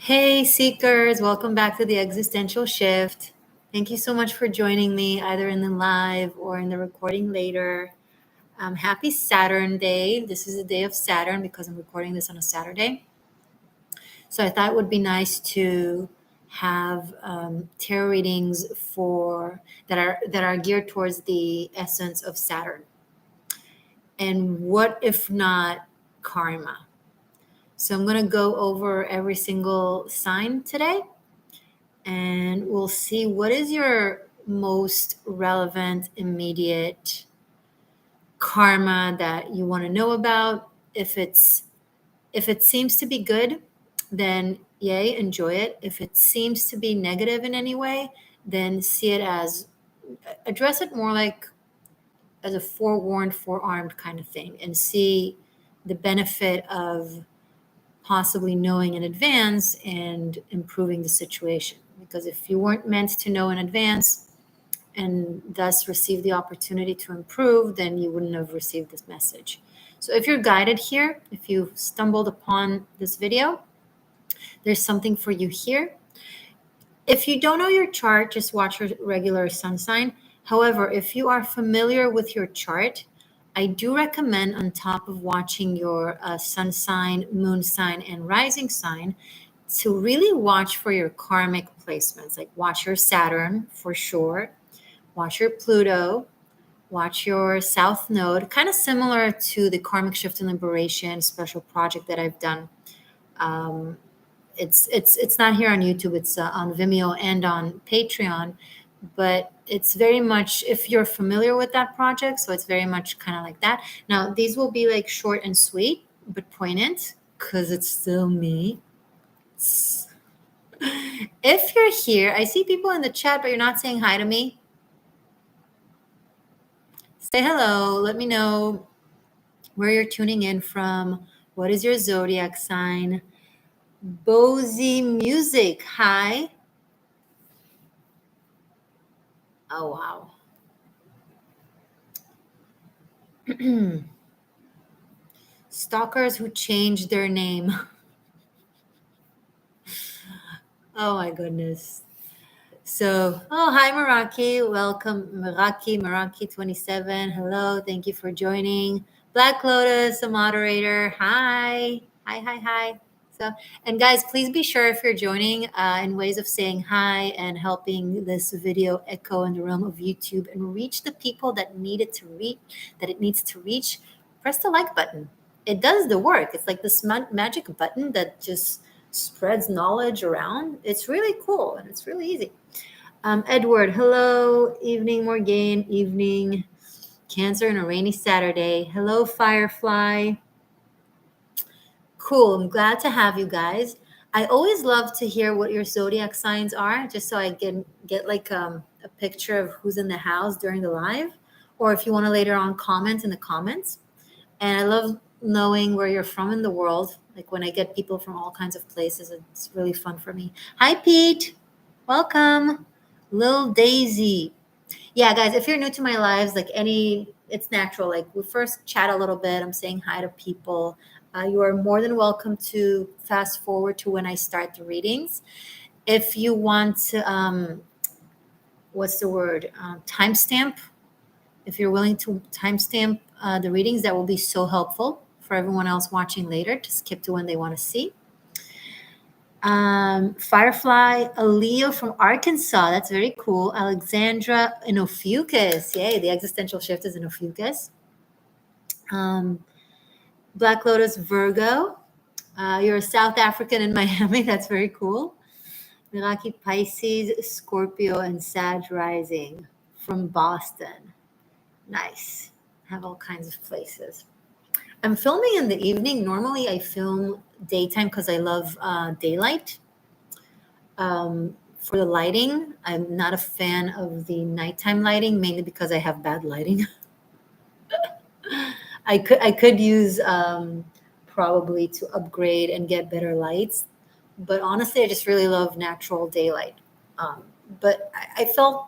Hey, seekers, welcome back to the Existential Shift. Thank you so much for joining me either in the live or in the recording later. Happy Saturn Day. This is a day of Saturn because I'm recording this on a Saturday. So I thought it would be nice to have tarot readings that are geared towards the essence of Saturn. And what if not karma? So I'm going to go over every single sign today, and we'll see what is your most relevant, immediate karma that you want to know about. If it seems to be good, then yay, enjoy it. If it seems to be negative in any way, then see it as, address it more like as a forewarned, forearmed kind of thing, and see the benefit of possibly knowing in advance and improving the situation. Because if you weren't meant to know in advance and thus receive the opportunity to improve, then you wouldn't have received this message. So if you're guided here, if you stumbled upon this video, there's something for you here. If you don't know your chart, just watch your regular sun sign. However, if you are familiar with your chart, I do recommend, on top of watching your sun sign, moon sign, and rising sign, to really watch for your karmic placements. Like watch your Saturn for sure, watch your Pluto, watch your South Node, kind of similar to the Karmic Shift and Liberation special project that I've done. It's not here on YouTube. It's on Vimeo and on Patreon. But it's very much, if you're familiar with that project, so it's very much kind of like that. Now, these will be like short and sweet, but poignant, because it's still me. If you're here, I see people in the chat, but you're not saying hi to me. Say hello. Let me know where you're tuning in from. What is your zodiac sign? Bozy Music, hi. Oh, wow. Stalkers who changed their name. Oh my goodness. So, hi Meraki. Welcome, Meraki 27. Hello, thank you for joining. Black Lotus, a moderator. Hi. Hi. So, and guys, please be sure if you're joining in ways of saying hi and helping this video echo in the realm of YouTube and reach the people that need it to reach, that it needs to reach, press the like button. It does the work. It's like this magic button that just spreads knowledge around. It's really cool and it's really easy. Edward, hello. Evening, Morgane. Evening, Cancer, and a rainy Saturday. Hello, Firefly. Cool. I'm glad to have you guys. I always love to hear what your zodiac signs are, just so I can get like a picture of who's in the house during the live, or if you want to later on comment in the comments. And I love knowing where you're from in the world. Like when I get people from all kinds of places, it's really fun for me. Hi, Pete. Welcome. Lil Daisy. Yeah, guys, if you're new to my lives, it's natural. Like we first chat a little bit. I'm saying hi to people. You are more than welcome to fast forward to when I start the readings. If you want to, timestamp. If you're willing to timestamp the readings, that will be so helpful for everyone else watching later to skip to when they want to see. Firefly, a Leo from Arkansas. That's very cool. Alexandra in Ophiuchus. Yay, the existential shift is in Ophiuchus. Black Lotus, Virgo. You're a South African in Miami. That's very cool. Meraki, Pisces, Scorpio, and Sag rising from Boston. Nice. Have all kinds of places. I'm filming in the evening. Normally I film daytime because I love daylight. For the lighting, I'm not a fan of the nighttime lighting, mainly because I have bad lighting. I could use probably to upgrade and get better lights. But honestly, I just really love natural daylight. But I felt,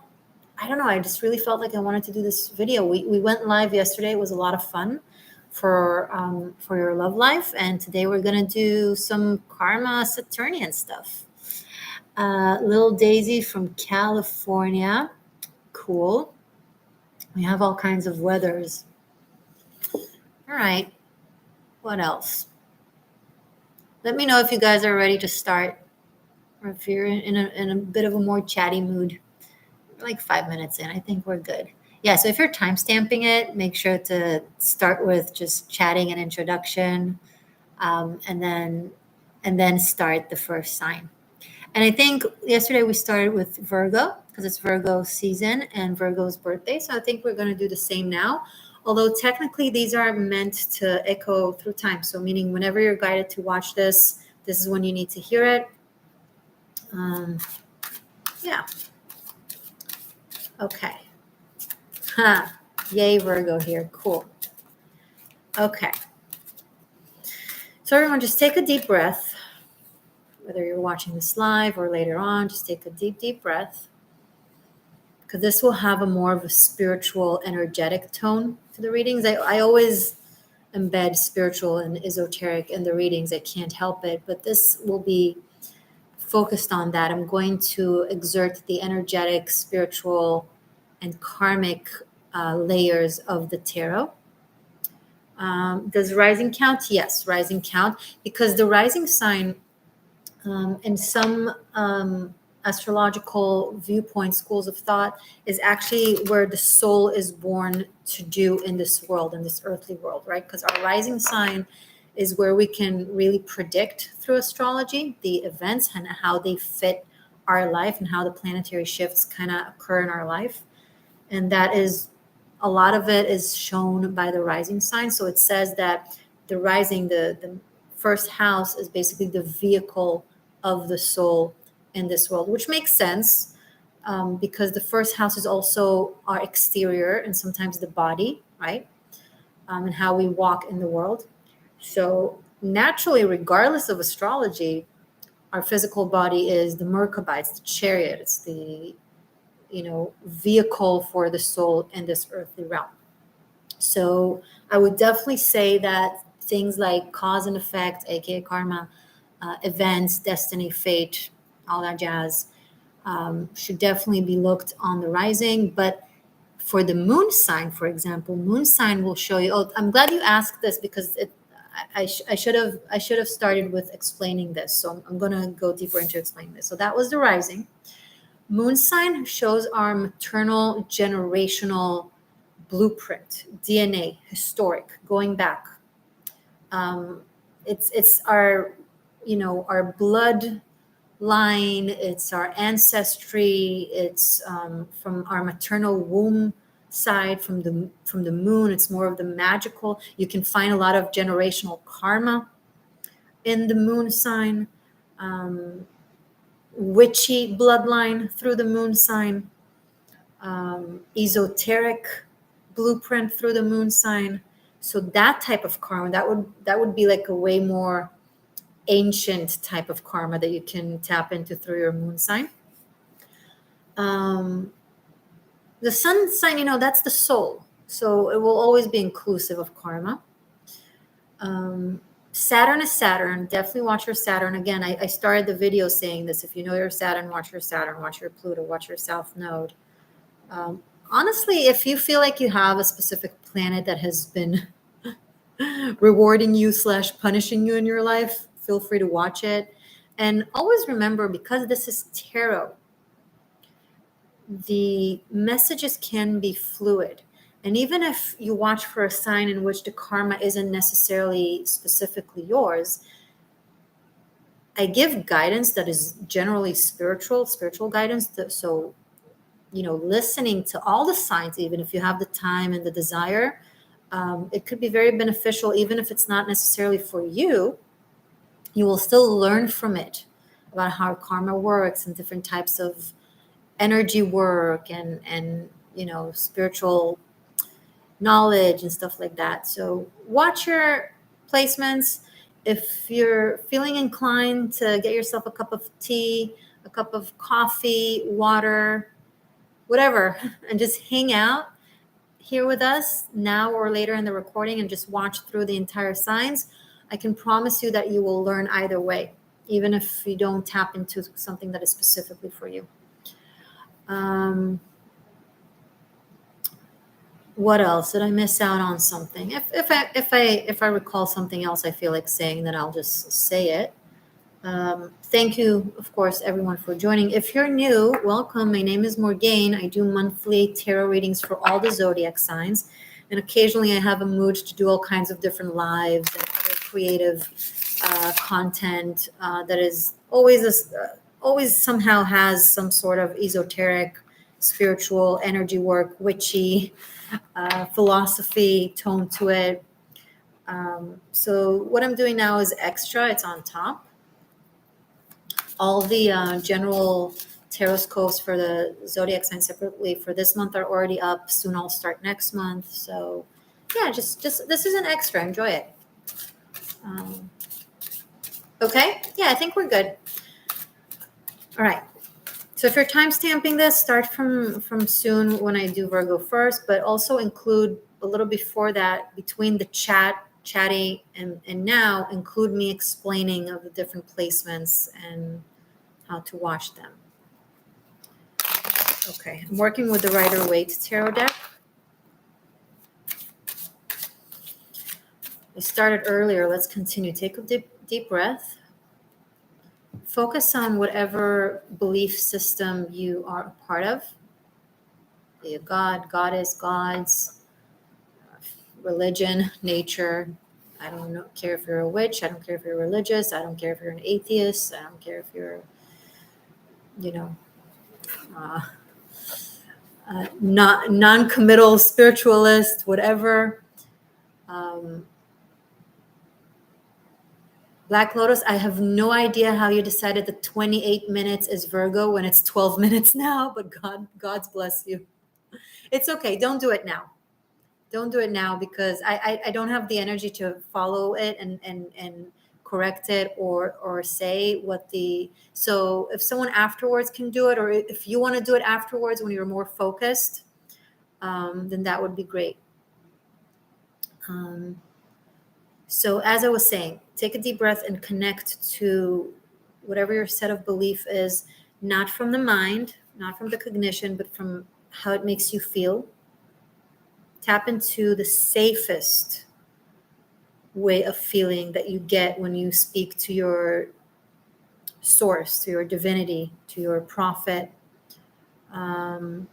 I don't know, I just really felt like I wanted to do this video. We went live yesterday. It was a lot of fun for your love life. And today we're gonna do some karma Saturnian stuff. Little Daisy from California. Cool. We have all kinds of weathers. All right. What else? Let me know if you guys are ready to start, or if you're in a bit of a more chatty mood. We're like 5 minutes in. I think we're good. Yeah, so if you're time stamping it, make sure to start with just chatting and introduction, and then start the first sign. And I think yesterday we started with Virgo because it's Virgo season and Virgo's birthday. So I think we're going to do the same now. Although technically these are meant to echo through time. So meaning whenever you're guided to watch this, this is when you need to hear it. Yeah. Okay. Yay, Virgo here. Cool. Okay. So everyone, just take a deep breath. Whether you're watching this live or later on, just take a deep, deep breath. Because this will have a more of a spiritual, energetic tone to the readings. I always embed spiritual and esoteric in the readings. I can't help it. But this will be focused on that. I'm going to exert the energetic, spiritual, and karmic layers of the tarot. Does rising count? Yes, rising count. Because the rising sign, in some astrological viewpoints, schools of thought, is actually where the soul is born to do in this world, in this earthly world, right? Because our rising sign is where we can really predict through astrology the events and how they fit our life and how the planetary shifts kind of occur in our life. And that is, a lot of it is shown by the rising sign. So it says that the rising, the first house is basically the vehicle of the soul in this world, which makes sense, because the first house is also our exterior and sometimes the body, right? And how we walk in the world. So naturally, regardless of astrology, our physical body is the Merkaba, it's the chariot, it's the vehicle for the soul in this earthly realm. So I would definitely say that things like cause and effect, aka karma, events, destiny, fate, all that jazz, should definitely be looked on the rising. But for the moon sign, for example, moon sign will show you. Oh, I'm glad you asked this because I should have started with explaining this. So I'm going to go deeper into explaining this. So that was the rising. Moon sign shows our maternal generational blueprint, DNA, historic, going back. It's our, our blood line, it's our ancestry, it's from our maternal womb side, from the moon. It's more of the magical. You can find a lot of generational karma in the moon sign. Witchy bloodline through the moon sign, esoteric blueprint through the moon sign. So that type of karma, that would be like a way more ancient type of karma that you can tap into through your moon sign. The sun sign, that's the soul. So it will always be inclusive of karma. Saturn is Saturn. Definitely watch your Saturn. Again, I started the video saying this. If you know your Saturn, watch your Saturn, watch your Pluto, watch your South Node. Honestly, if you feel like you have a specific planet that has been rewarding you / punishing you in your life, feel free to watch it. And always remember, because this is tarot, the messages can be fluid. And even if you watch for a sign in which the karma isn't necessarily specifically yours, I give guidance that is generally spiritual guidance. So, listening to all the signs, even if you have the time and the desire, it could be very beneficial. Even if it's not necessarily for you, you will still learn from it about how karma works and different types of energy work and spiritual knowledge and stuff like that. So watch your placements. If you're feeling inclined to get yourself a cup of tea, a cup of coffee, water, whatever, and just hang out, here with us now or later in the recording and just watch through the entire signs, I can promise you that you will learn either way, even if you don't tap into something that is specifically for you. What else? Did I miss out on something? If I recall something else I feel like saying, then I'll just say it. Thank you, of course, everyone for joining. If you're new, welcome. My name is Morgane. I do monthly tarot readings for all the zodiac signs. And occasionally I have a mood to do all kinds of different lives and other creative content that is always somehow has some sort of esoteric, spiritual, energy work, witchy, philosophy tone to it. So what I'm doing now is extra. It's on top. All the general tarot scopes for the zodiac sign separately for this month are already up. Soon I'll start next month. So yeah, just this is an extra. Enjoy it. Okay. Yeah, I think we're good. All right. So if you're time stamping this, start from soon when I do Virgo first, but also include a little before that, between the chatting and now, include me explaining of the different placements and how to watch them. Okay, I'm working with the Rider-Waite Tarot deck. We started earlier. Let's continue. Take a deep breath. Focus on whatever belief system you are a part of. Be a god, goddess, gods, religion, nature. I don't care if you're a witch. I don't care if you're religious. I don't care if you're an atheist. I don't care if you're, not non-committal spiritualist, whatever. Black Lotus, I have no idea how you decided that 28 minutes is Virgo when it's 12 minutes now, but God's bless you. It's okay. Don't do it now. Don't do it now because I don't have the energy to follow it and correct it or say what so if someone afterwards can do it, or if you want to do it afterwards when you're more focused, then that would be great. So as I was saying, take a deep breath and connect to whatever your set of belief is, not from the mind, not from the cognition, but from how it makes you feel. Tap into the safest way of feeling that you get when you speak to your source, to your divinity, to your prophet. And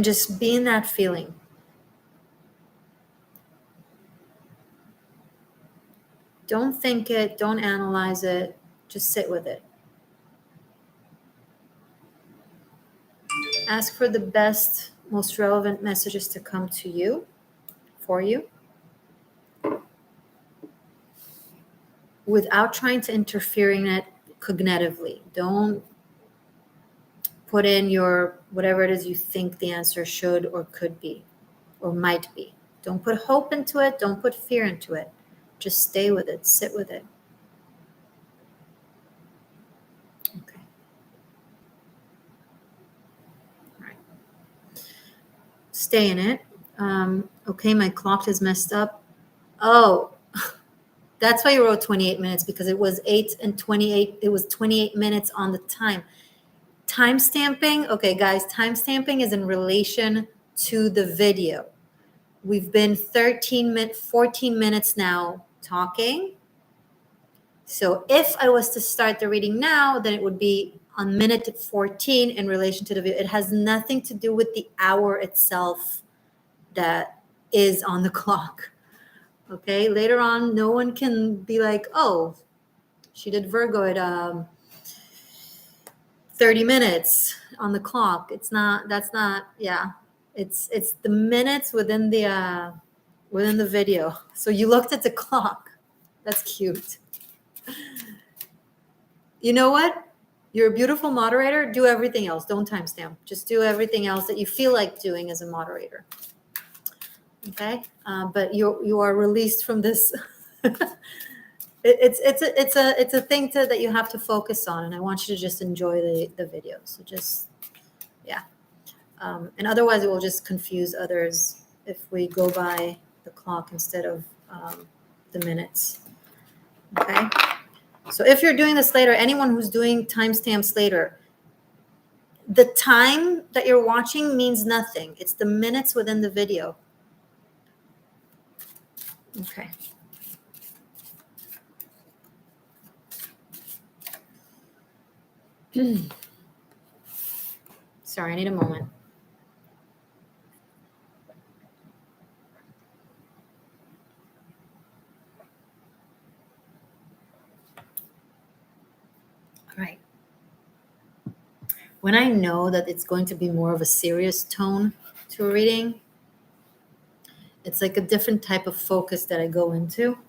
just be in that feeling. Don't think it, don't analyze it, just sit with it. Ask for the best, most relevant messages to come to you, for you, without trying to interfere in it cognitively. Don't put in your whatever it is you think the answer should or could be or might be. Don't put hope into it. Don't put fear into it. Just stay with it. Sit with it. Okay. All right. Stay in it. Okay, my clock is messed up. Oh, that's why you wrote 28 minutes, because it was 8 and 28. It was 28 minutes on the time. Time stamping. Okay, guys, time stamping is in relation to the video. We've been 14 minutes now talking. So if I was to start the reading now, then it would be on minute 14 in relation to the video. It has nothing to do with the hour itself that is on the clock. Okay, later on, no one can be like, oh, she did Virgo at 30 minutes on the clock. It's not, it's the minutes within the video. So you looked at the clock. That's cute. You know what? You're a beautiful moderator. Do everything else. Don't timestamp. Just do everything else that you feel like doing as a moderator. Okay, but you are released from this. It's a thing that you have to focus on, and I want you to just enjoy the video. So just, yeah. And otherwise, it will just confuse others if we go by the clock instead of the minutes. Okay? So if you're doing this later, anyone who's doing timestamps later, the time that you're watching means nothing. It's the minutes within the video. Okay. Sorry, I need a moment. All right. When I know that it's going to be more of a serious tone to a reading, it's like a different type of focus that I go into.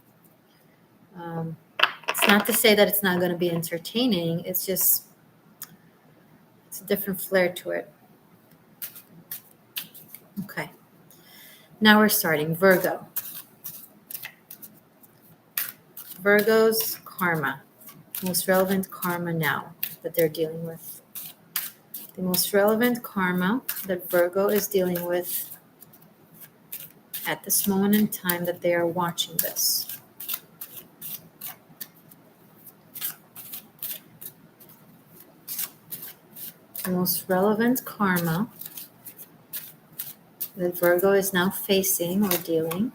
It's not to say that it's not going to be entertaining. It's just, it's a different flair to it. Okay. Now we're starting. Virgo. Virgo's karma. Most relevant karma now that they're dealing with. The most relevant karma that Virgo is dealing with at this moment in time that they are watching this. The most relevant karma that Virgo is now facing or dealing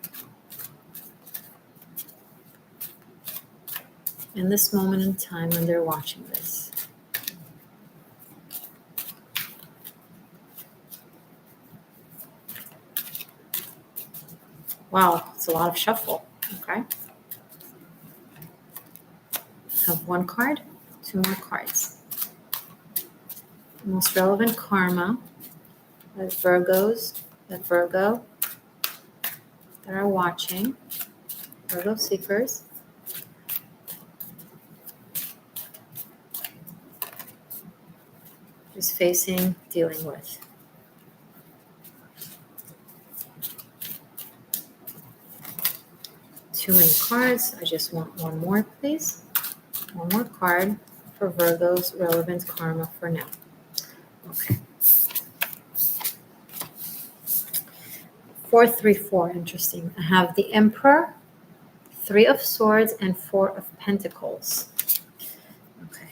in this moment in time when they're watching this. Wow, it's a lot of shuffle. Okay. Have one card, two more cards. The most relevant karma that Virgo that are watching, Virgo seekers, is facing, dealing with. Too many cards. I just want one more, please. One more card for Virgo's relevant karma for now. Okay. 434, interesting. I have the Emperor, Three of Swords, and Four of Pentacles. Okay.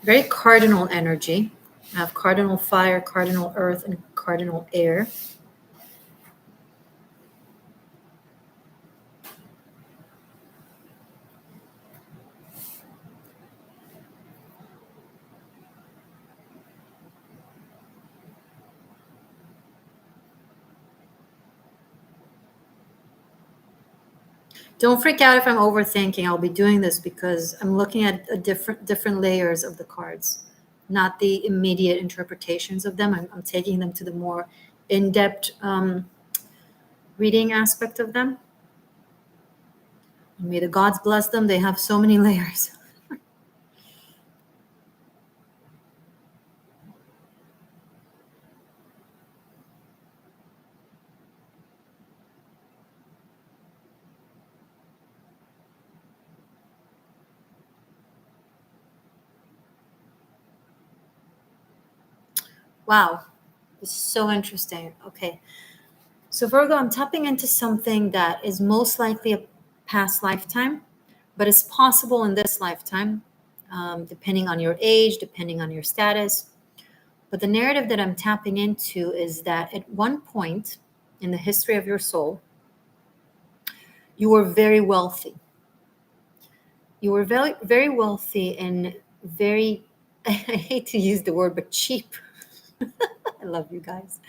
Very cardinal energy. I have cardinal fire, cardinal earth, and cardinal air. Don't freak out if I'm overthinking. I'll be doing this because I'm looking at a different layers of the cards, not the immediate interpretations of them. I'm taking them to the more in-depth reading aspect of them. May the gods bless them. They have so many layers. Wow, this is so interesting. Okay, so Virgo, I'm tapping into something that is most likely a past lifetime, but it's possible in this lifetime, depending on your age, depending on your status. But the narrative that I'm tapping into is that at one point in the history of your soul, you were very wealthy. You were very, very wealthy and very, I hate to use the word, but cheap. I love you guys.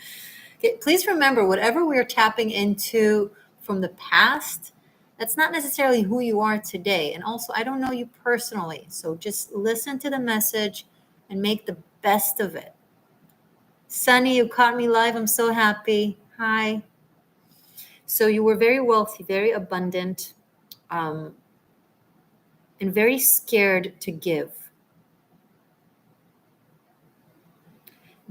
Okay, please remember, whatever we're tapping into from the past, that's not necessarily who you are today. And also, I don't know you personally. So just listen to the message and make the best of it. Sunny, you caught me live. I'm so happy. Hi. So you were very wealthy, very abundant, and very scared to give.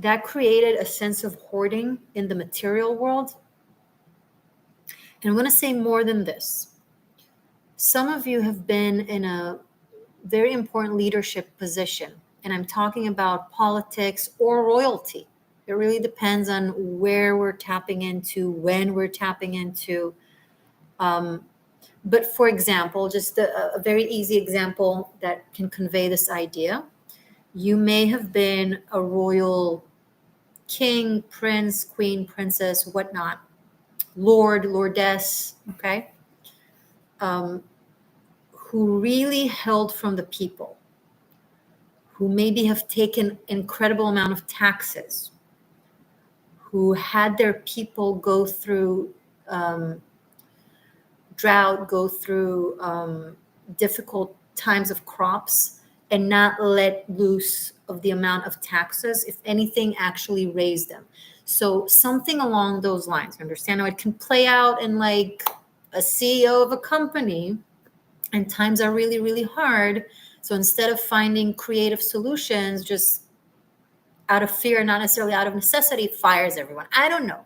That created a sense of hoarding in the material world. And I'm going to say more than this. Some of you have been in a very important leadership position, and I'm talking about politics or royalty. It really depends on where we're tapping into, when we're tapping into. But for example, just a very easy example that can convey this idea. You may have been a royal king, prince, queen, princess, whatnot, lord, lordess, okay, who really held from the people, who maybe have taken incredible amount of taxes, who had their people go through drought, go through difficult times of crops, and not let loose of the amount of taxes, if anything, actually raise them. So something along those lines. Understand how it can play out in like a CEO of a company, and times are really, really hard. So instead of finding creative solutions, just out of fear, not necessarily out of necessity, fires everyone. I don't know.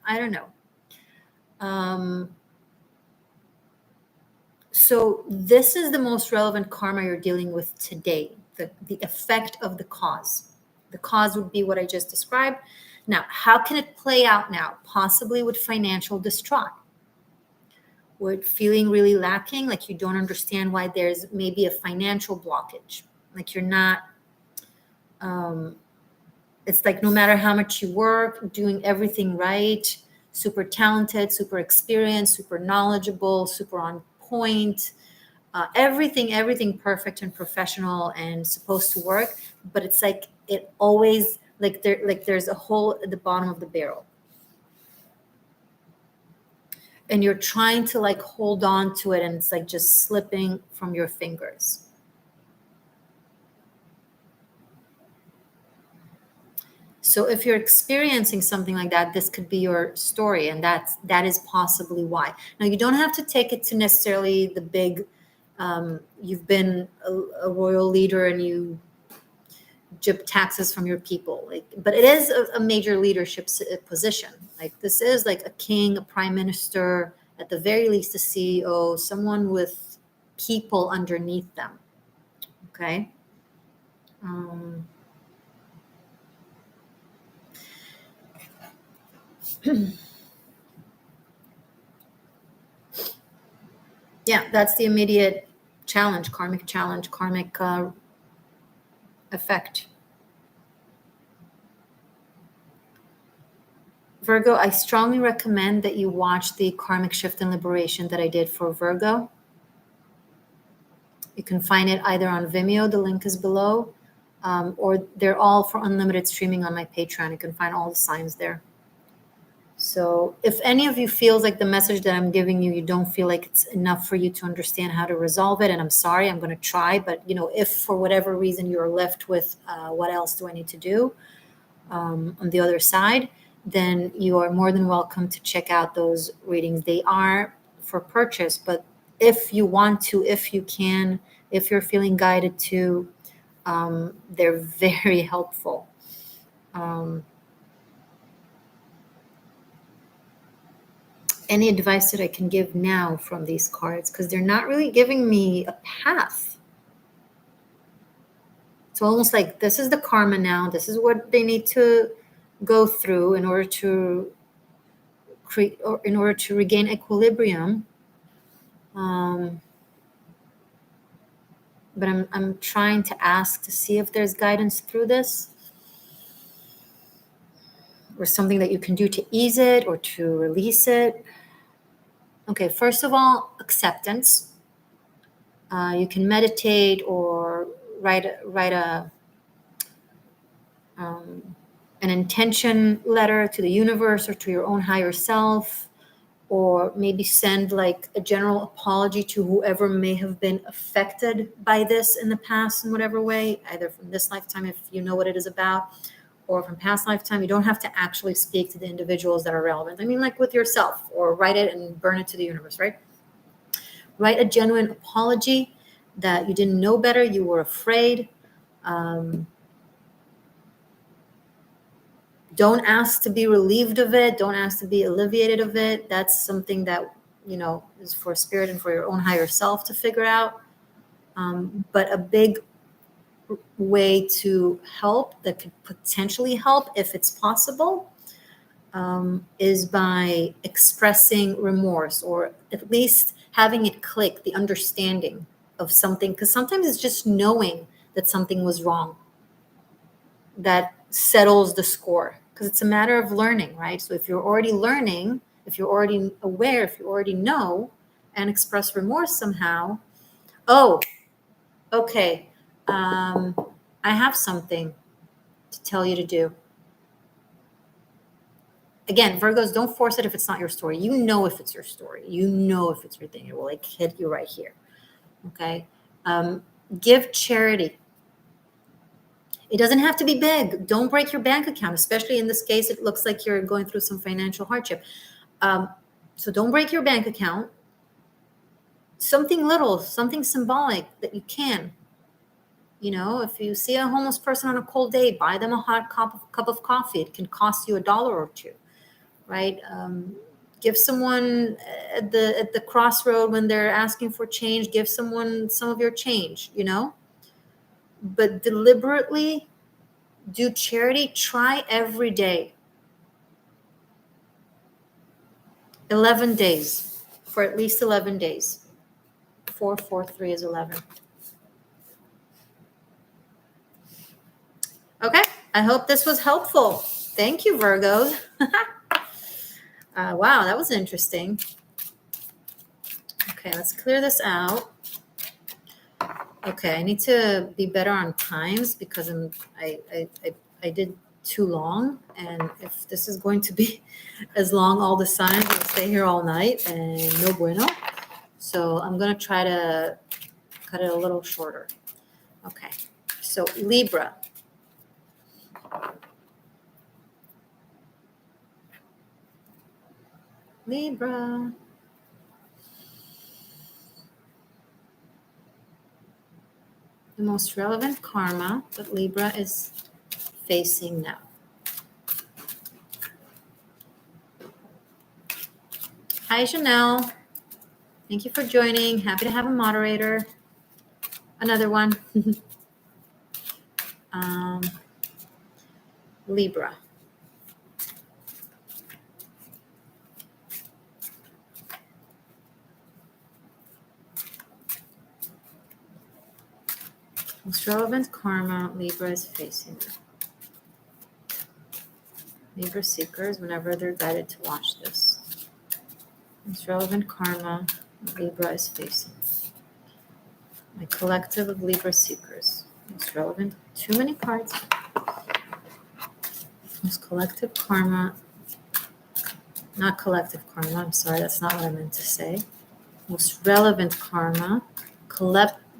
So this is the most relevant karma you're dealing with today, the effect of the cause. The cause would be what I just described. Now, how can it play out now? Possibly with financial distraught, with feeling really lacking, like you don't understand why there's maybe a financial blockage, like you're not, it's like no matter how much you work, doing everything right, super talented, super experienced, super knowledgeable, super on point, everything perfect and professional and supposed to work, but it's like it always there's a hole at the bottom of the barrel, and you're trying to like hold on to it, and it's like just slipping from your fingers. So if you're experiencing something like that, this could be your story, and that is possibly why. Now, you don't have to take it to necessarily the big, you've been a royal leader and you jib taxes from your people, like, but it is a major leadership position. Like this is like a king, a prime minister, at the very least a CEO, someone with people underneath them. Okay. Yeah, that's the immediate challenge, karmic effect. Virgo, I strongly recommend that you watch the Karmic Shift and Liberation that I did for Virgo. You can find it either on Vimeo, the link is below, or they're all for unlimited streaming on my Patreon. You can find all the signs there. So if any of you feels like the message that I'm giving you, you don't feel like it's enough for you to understand how to resolve it, and I'm sorry, I'm going to try, but if for whatever reason you're left with what else do I need to do on the other side, then you are more than welcome to check out those readings. They are for purchase, but if you want to, if you can, if you're feeling guided to, they're very helpful. Any advice that I can give now from these cards, because they're not really giving me a path. It's almost like this is the karma now. This is what they need to go through in order to create, or in order to regain equilibrium. But I'm trying to ask to see if there's guidance through this, or something that you can do to ease it or to release it. Okay, first of all, acceptance. You can meditate or write an intention letter to the universe or to your own higher self, or maybe send like a general apology to whoever may have been affected by this in the past in whatever way, either from this lifetime, if you know what it is about, or from past lifetime. You don't have to actually speak to the individuals that are relevant. I mean, like with yourself, or write it and burn it to the universe, right? Write a genuine apology that you didn't know better, you were afraid. Don't ask to be relieved of it. Don't ask to be alleviated of it. That's something that is for spirit and for your own higher self to figure out. But a big way to help that could potentially help, if it's possible, is by expressing remorse, or at least having it click, the understanding of something. Because sometimes it's just knowing that something was wrong that settles the score, because it's a matter of learning, right? So if you're already learning, if you're already aware, if you already know, and express remorse somehow, oh, okay, I have something to tell you to do. Again, Virgos, don't force it if it's not your story. You know if it's your story. You know if it's your thing. It will like hit you right here. Okay? Give charity. It doesn't have to be big. Don't break your bank account, especially in this case. It looks like you're going through some financial hardship. So don't break your bank account. Something little, something symbolic that you can. If you see a homeless person on a cold day, buy them a hot cup of coffee. It can cost you $1 or $2, right? Give someone at the crossroad when they're asking for change, give someone some of your change, but deliberately do charity. Try every day. 11 days, for at least 11 days. 4, 4, 3 is 11. Okay, I hope this was helpful. Thank you, Virgos. Wow, that was interesting. Okay, let's clear this out. Okay, I need to be better on times because I did too long, and if this is going to be as long all the time, I'll stay here all night, and no bueno. So I'm gonna try to cut it a little shorter. Okay, so Libra. Libra. The most relevant karma that Libra is facing now. Hi, Janelle. Thank you for joining. Happy to have a moderator. Another one. Libra. Most relevant karma Libra is facing. Libra seekers, whenever they're guided to watch this. Most relevant karma Libra is facing. My collective of Libra seekers. Most relevant. Too many cards. Most collective karma. Not collective karma. I'm sorry, that's not what I meant to say. Most relevant karma.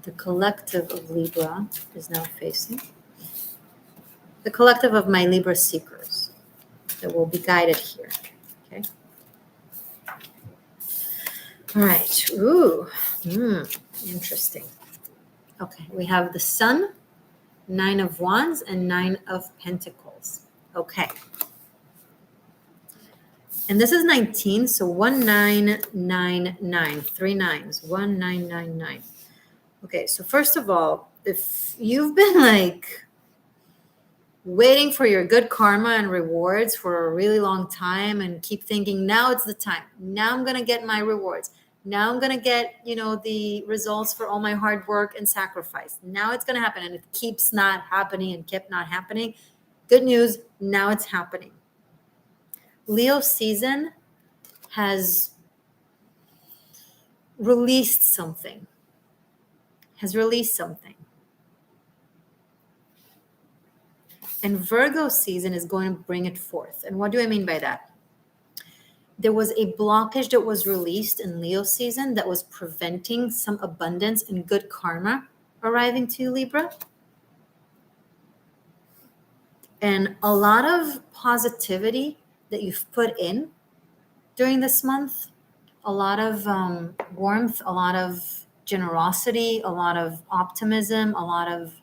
The collective of Libra is now facing. The collective of my Libra seekers that will be guided here. Okay. All right. Ooh. Interesting. Okay. We have the Sun, 9 of Wands, and 9 of Pentacles. Okay. And this is 19, so 1999, 3 nines, 1999. Okay, so first of all, if you've been like waiting for your good karma and rewards for a really long time and keep thinking, now it's the time. Now I'm going to get my rewards. Now I'm going to get, the results for all my hard work and sacrifice. Now it's going to happen. And it keeps not happening and kept not happening. Good news, now it's happening. Leo season has released something. And Virgo season is going to bring it forth. And what do I mean by that? There was a blockage that was released in Leo season that was preventing some abundance and good karma arriving to you, Libra. And a lot of positivity that you've put in during this month, a lot of warmth, a lot of generosity, a lot of optimism, a lot of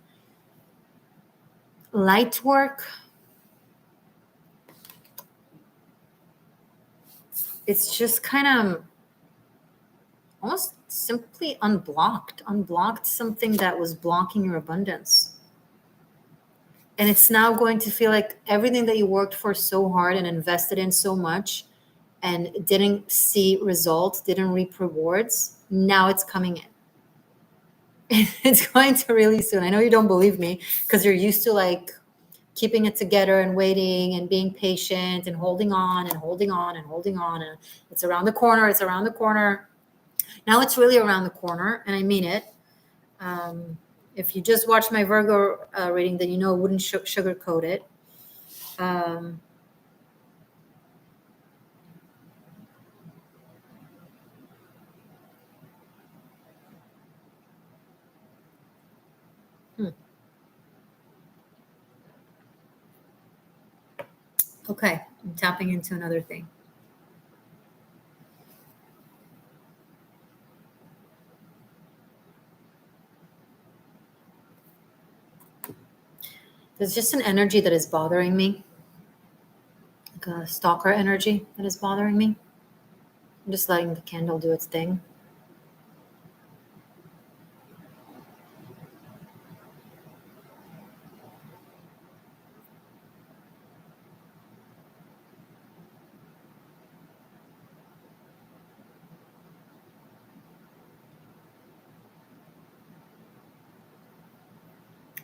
light work. It's just kind of almost simply unblocked something that was blocking your abundance. And it's now going to feel like everything that you worked for so hard and invested in so much and didn't see results, didn't reap rewards, now it's coming in. It's going to really soon. I know you don't believe me because you're used to like keeping it together and waiting and being patient and holding on and holding on and holding on. And it's around the corner. It's around the corner. Now it's really around the corner, and I mean it. If you just watch my Virgo reading, then you know it wouldn't sugarcoat it. Okay, I'm tapping into another thing. There's just an energy that is bothering me, like a stalker energy that is bothering me. I'm just letting the candle do its thing.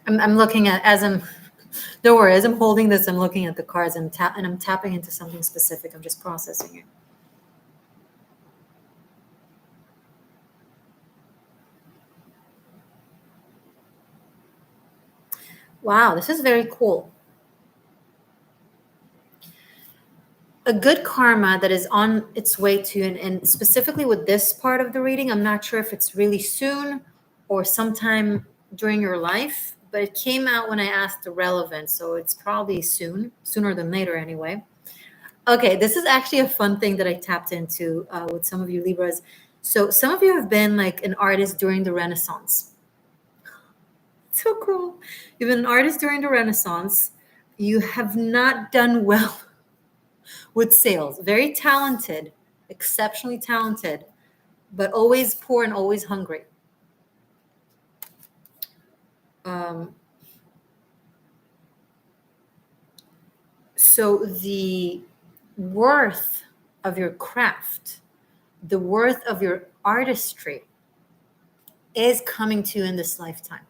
I'm looking at, as I'm, don't worry, as I'm holding this, I'm looking at the cards and I'm tapping into something specific. I'm just processing it. Wow, this is very cool. A good karma that is on its way to you, and specifically with this part of the reading, I'm not sure if it's really soon or sometime during your life, but it came out when I asked the relevant, so it's probably soon, sooner than later anyway. Okay, this is actually a fun thing that I tapped into with some of you Libras. So some of you have been like an artist during the Renaissance. So cool. You've been an artist during the Renaissance. You have not done well with sales. Very talented, exceptionally talented, but always poor and always hungry. So the worth of your craft, the worth of your artistry is coming to you in this lifetime.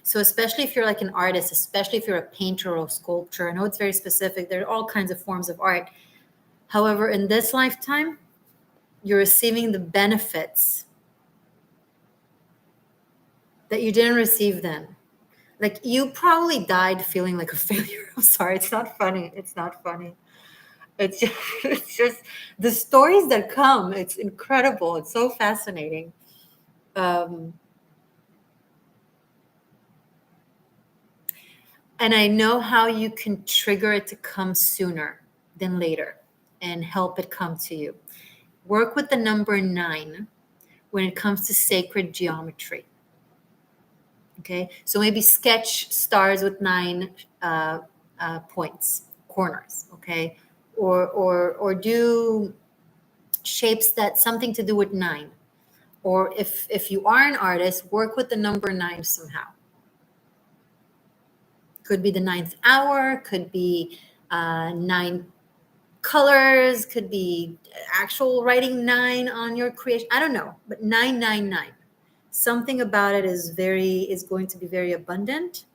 So especially if you're like an artist, especially if you're a painter or a sculptor, I know it's very specific. There are all kinds of forms of art. However, in this lifetime, you're receiving the benefits that you didn't receive then. Like you probably died feeling like a failure. I'm sorry, it's not funny. It's not funny. It's just the stories that come. It's incredible. It's so fascinating. And I know how you can trigger it to come sooner than later and help it come to you. Work with the number 9 when it comes to sacred geometry. Okay, so maybe sketch stars with 9 points, corners. Okay, or do shapes that something to do with 9. Or if you are an artist, work with the number 9 somehow. Could be the 9th hour, could be 9 colors, could be actual writing 9 on your creation. I don't know, but 999. Something about it is going to be very abundant.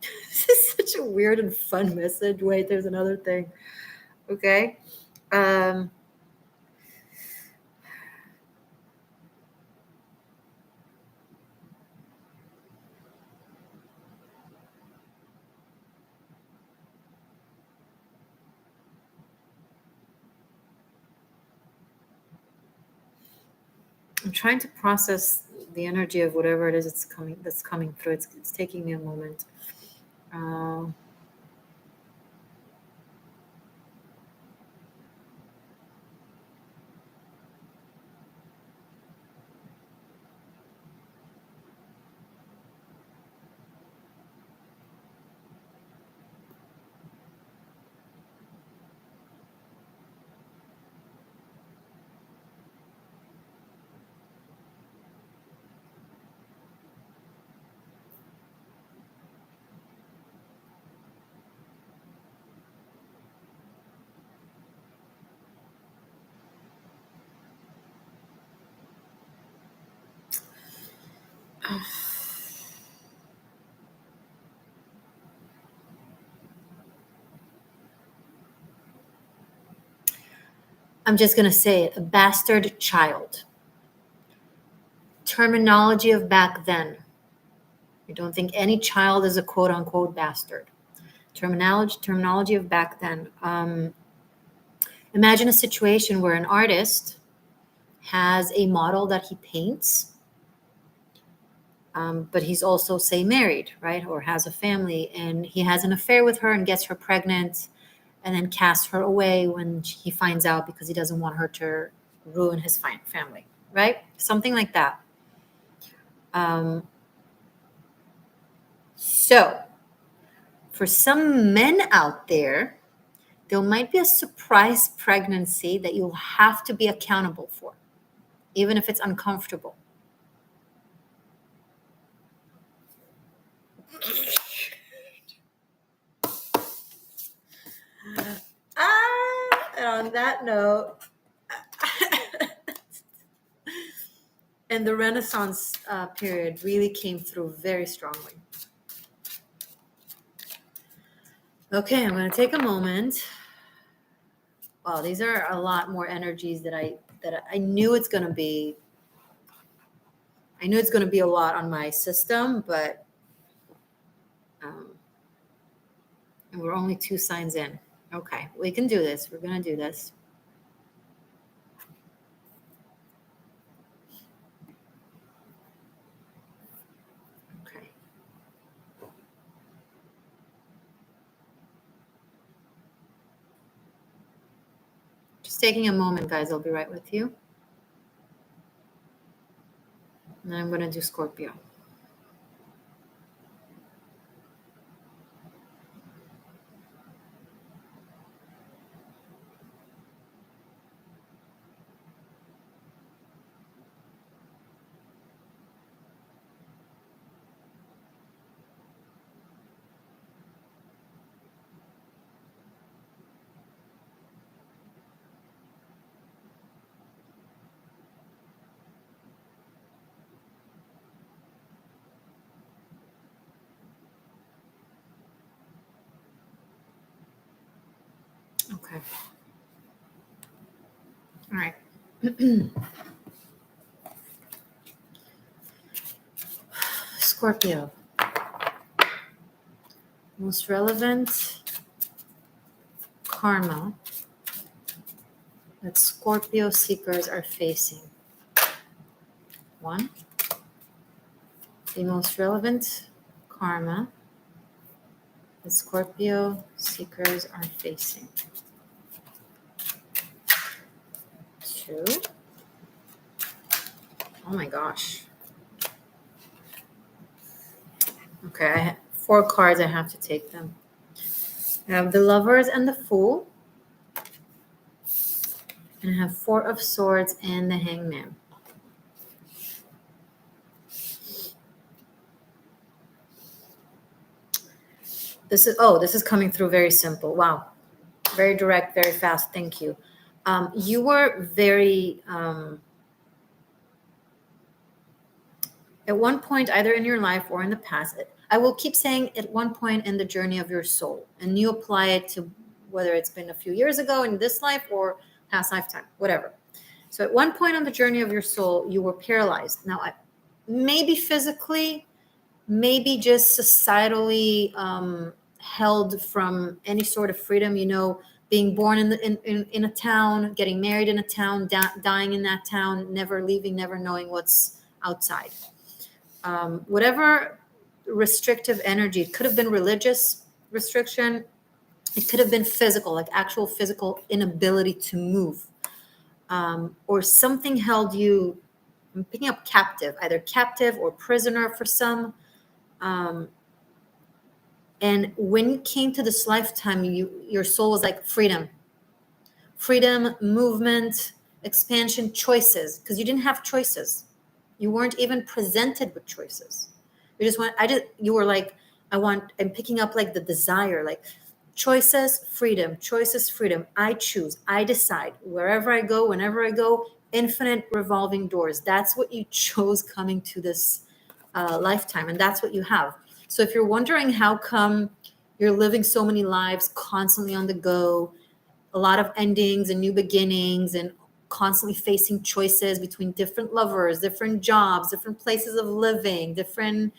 This is such a weird and fun message. Wait, there's another thing. Okay. I'm trying to process the energy of whatever it is that's coming through. It's taking me a moment. I'm just going to say it, a bastard child. Terminology of back then. I don't think any child is a quote unquote bastard. Terminology of back then. Imagine a situation where an artist has a model that he paints, but he's also, say, married, right? Or has a family, and he has an affair with her and gets her pregnant and then casts her away when he finds out because he doesn't want her to ruin his family, right? Something like that. So for some men out there might be a surprise pregnancy that you'll have to be accountable for, even if it's uncomfortable. And on that note, and the Renaissance period really came through very strongly. Okay, I'm going to take a moment. Wow, these are a lot more energies that I knew it's going to be. I knew it's going to be a lot on my system, but and we're only 2 signs in. Okay, we can do this. We're going to do this. Okay. Just taking a moment, guys. I'll be right with you. And then I'm going to do Scorpio. Okay. All right. Scorpio. Most relevant karma that Scorpio seekers are facing. 1. The most relevant karma that Scorpio seekers are facing. 2. Oh my gosh. Okay, I have 4 cards. I have to take them. I have the Lovers and the Fool. And I have 4 of Swords and the Hangman. This is coming through very simple. Wow. Very direct, very fast. Thank you. You were very, at one point, either in your life or in the past, I will keep saying at one point in the journey of your soul, and you apply it to whether it's been a few years ago in this life or past lifetime, whatever. So at one point on the journey of your soul, you were paralyzed. Now, maybe physically, maybe just societally held from any sort of freedom, being born in a town, getting married in a town, dying in that town, never leaving, never knowing what's outside. Whatever restrictive energy, it could have been religious restriction, it could have been physical, like actual physical inability to move, or something held you, I'm picking up captive, either captive or prisoner for some. And when you came to this lifetime, your soul was like freedom, movement, expansion, choices, because you didn't have choices. You weren't even presented with choices. You were like, I'm picking up like the desire, like choices, freedom. I choose, I decide wherever I go, whenever I go, infinite revolving doors. That's what you chose coming to this lifetime. And that's what you have. So if you're wondering how come you're living so many lives constantly on the go, a lot of endings and new beginnings, and constantly facing choices between different lovers, different jobs, different places of living, different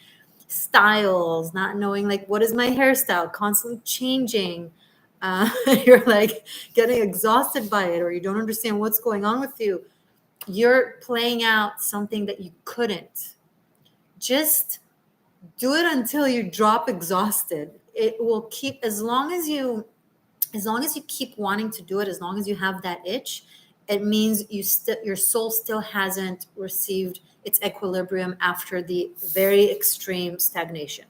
styles, not knowing like what is my hairstyle, constantly changing. You're like getting exhausted by it, or you don't understand what's going on with you. You're playing out something that you couldn't. Just do it until you drop exhausted. It will keep, as long as you keep wanting to do it, as long as you have that itch, it means your soul still hasn't received its equilibrium after the very extreme stagnation.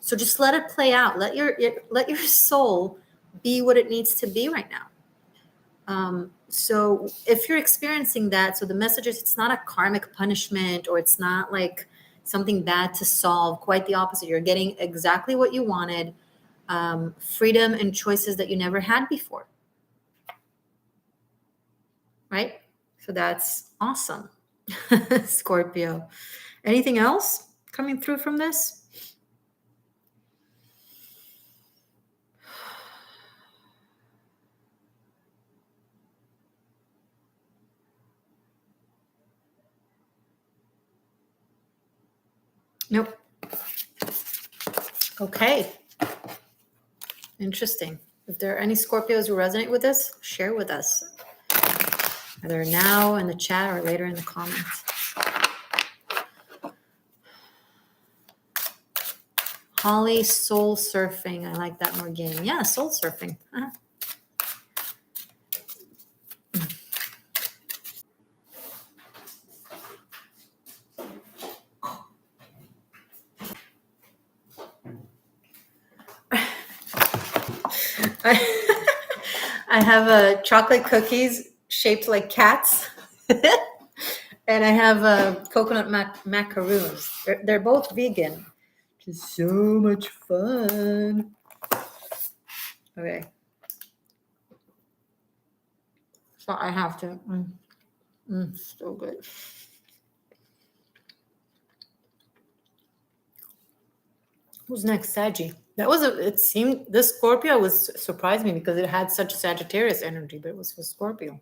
So just let it play out. Let your soul be what it needs to be right now. So if you're experiencing that, so the message is, it's not a karmic punishment, or it's not like something bad to solve. Quite the opposite. You're getting exactly what you wanted. Freedom and choices that you never had before. Right? So that's awesome. Scorpio. Anything else coming through from this? Nope. Okay. Interesting. If there are any Scorpios who resonate with this, share with us, either now in the chat or later in the comments. Holly, soul surfing. I like that, Morgane. Yeah, soul surfing. I have chocolate cookies shaped like cats. And I have coconut macaroons. They're both vegan. Just so much fun. Okay. So I have to. So good. Who's next? Saggy. It seemed, this Scorpio surprised me because it had such Sagittarius energy, but it was for Scorpio.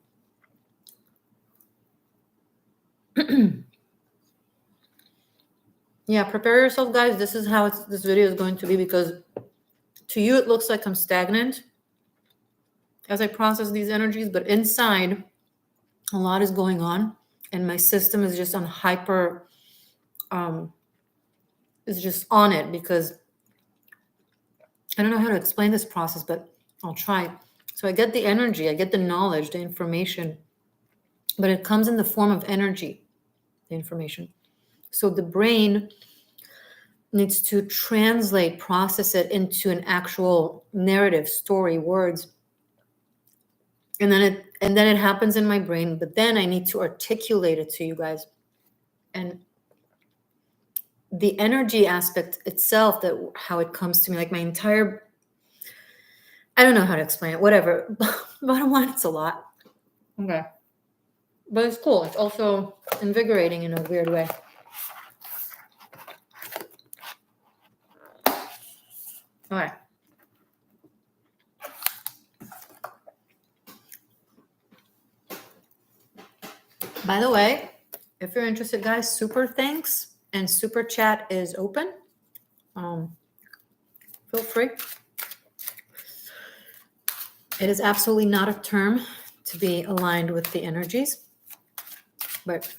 Yeah, prepare yourself, guys. This is how this video is going to be, because to you it looks like I'm stagnant as I process these energies, but inside a lot is going on, and my system is just on hyper, is just on it, because I don't know how to explain this process, but I'll try. So I get the energy, I get the knowledge, the information, but it comes in the form of energy, the information. So the brain needs to process it into an actual narrative, story, words. And then it happens in my brain, but then I need to articulate it to you guys. And the energy aspect itself, how it comes to me, like my entire, I don't know how to explain it, whatever. Bottom line, it's a lot. Okay. But it's cool. It's also invigorating in a weird way. All right. By the way, if you're interested, guys, super thanks and super chat is open. Feel free. It is absolutely not a term to be aligned with the energies, but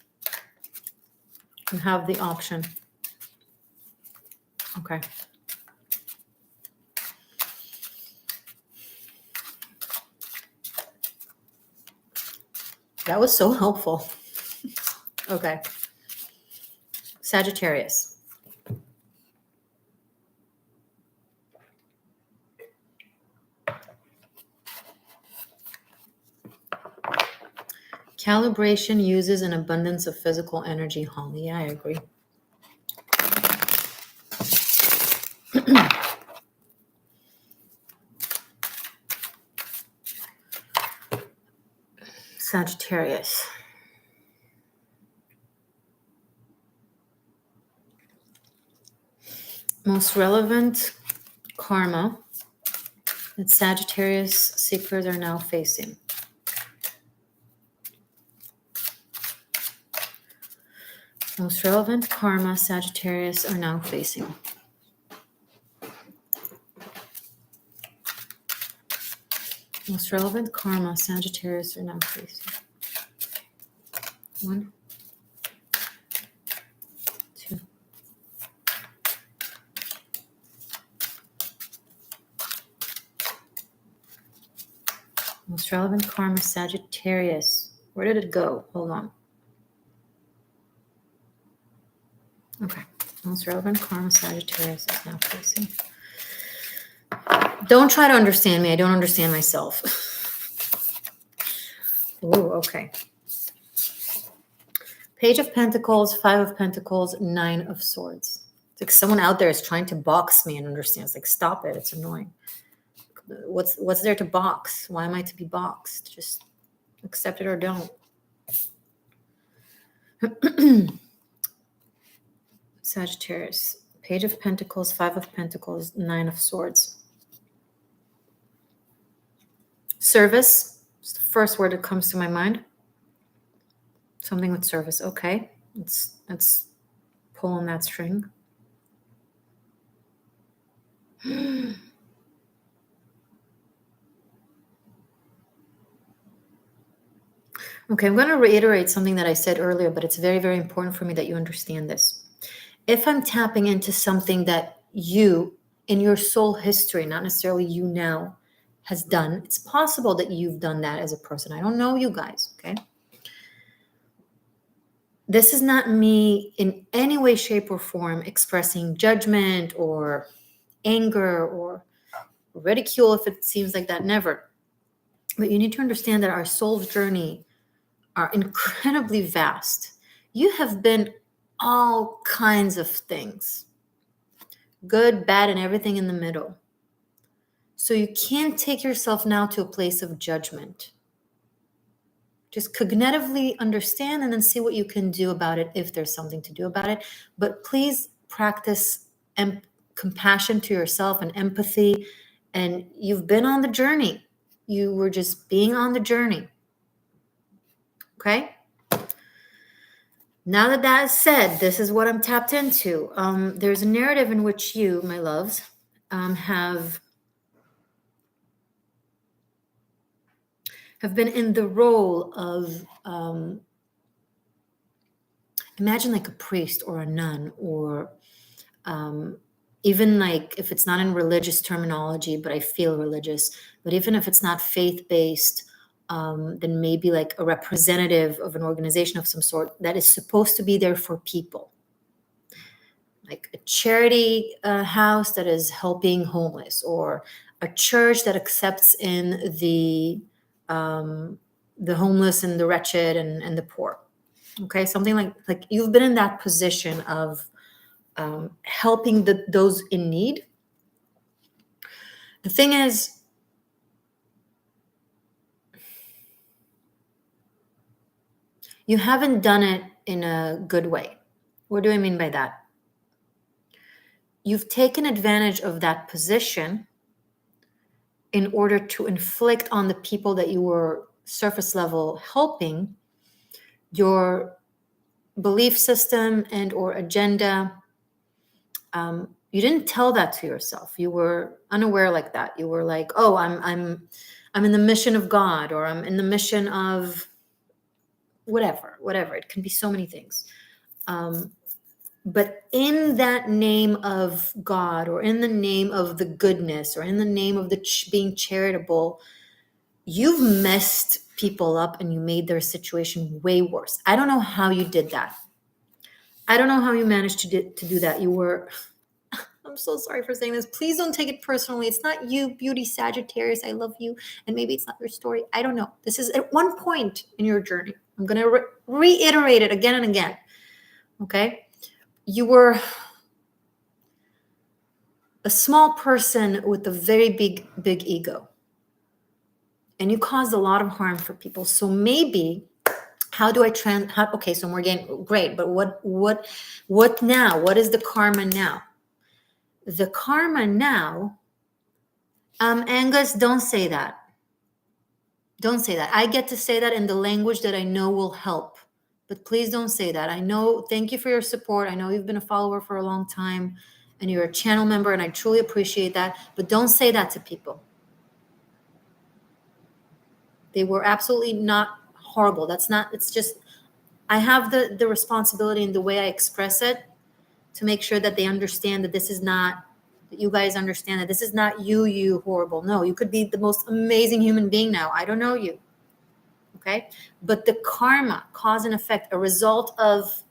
you have the option. Okay. That was so helpful. Okay. Sagittarius. Calibration uses an abundance of physical energy, Holly. Yeah, I agree. Sagittarius. Most relevant karma that Sagittarius seekers are now facing. Most relevant karma Sagittarius are now facing. Most relevant karma Sagittarius are now facing. 1, 2. Most relevant karma Sagittarius. Where did it go? Hold on. Okay. Most relevant karma Sagittarius is now facing. Don't try to understand me. I don't understand myself. Oh, okay. Page of Pentacles, 5 of Pentacles, 9 of Swords. It's like someone out there is trying to box me and understand. It's like, stop it. It's annoying. What's there to box? Why am I to be boxed? Just accept it or don't. Sagittarius, Page of Pentacles, 5 of Pentacles, 9 of Swords. Service is the first word that comes to my mind. Something with service. Okay, let's pull on that string. Okay, I'm going to reiterate something that I said earlier, but it's very, very important for me that you understand this. If I'm tapping into something that you, in your soul history, not necessarily you now, has done, it's possible that you've done that as a person. I don't know you guys, okay? This is not me in any way, shape, or form expressing judgment or anger or ridicule if it seems like that, never. But you need to understand that our soul's journey are incredibly vast. You have been all kinds of things, good, bad, and everything in the middle. So you can't take yourself now to a place of judgment. Just cognitively understand and then see what you can do about it if there's something to do about it. But please practice compassion to yourself and empathy. And you've been on the journey. You were just being on the journey. Okay? Now that that is said, this is what I'm tapped into. There's a narrative in which you, my loves, have been in the role of, imagine like a priest or a nun, or even like, if it's not in religious terminology, but I feel religious, but even if it's not faith-based, then maybe like a representative of an organization of some sort that is supposed to be there for people. Like a charity house that is helping homeless, or a church that accepts in the homeless and the wretched and the poor. Okay, something like you've been in that position of helping those in need. The thing is, you haven't done it in a good way. What do I mean by that? You've taken advantage of that position in order to inflict on the people that you were surface level helping your belief system and or agenda. You didn't tell that to yourself. You were unaware like that. You were like, oh, I'm in the mission of God, or I'm in the mission of whatever. It can be so many things. But in that name of God, or in the name of the goodness, or in the name of the being charitable, you've messed people up and you made their situation way worse. I don't know how you did that. I don't know how you managed to do that. You were, I'm so sorry for saying this. Please don't take it personally. It's not you, beauty Sagittarius. I love you. And maybe it's not your story. I don't know. This is at one point in your journey. I'm going to reiterate it again and again. Okay? You were a small person with a very big ego. And you caused a lot of harm for people. So maybe, how do I okay, so Morgane, great, but what now? What is the karma now? The karma now Angus, don't say that. Don't say that. I get to say that in the language that I know will help. But please don't say that. I know, thank you for your support. I know you've been a follower for a long time and you're a channel member, and I truly appreciate that. But don't say that to people. They were absolutely not horrible. That's not, it's just, I have the responsibility in the way I express it to make sure that they understand that this is not, that you guys understand that this is not you horrible. No, you could be the most amazing human being now. I don't know you. Okay. But the karma, cause and effect, a result of,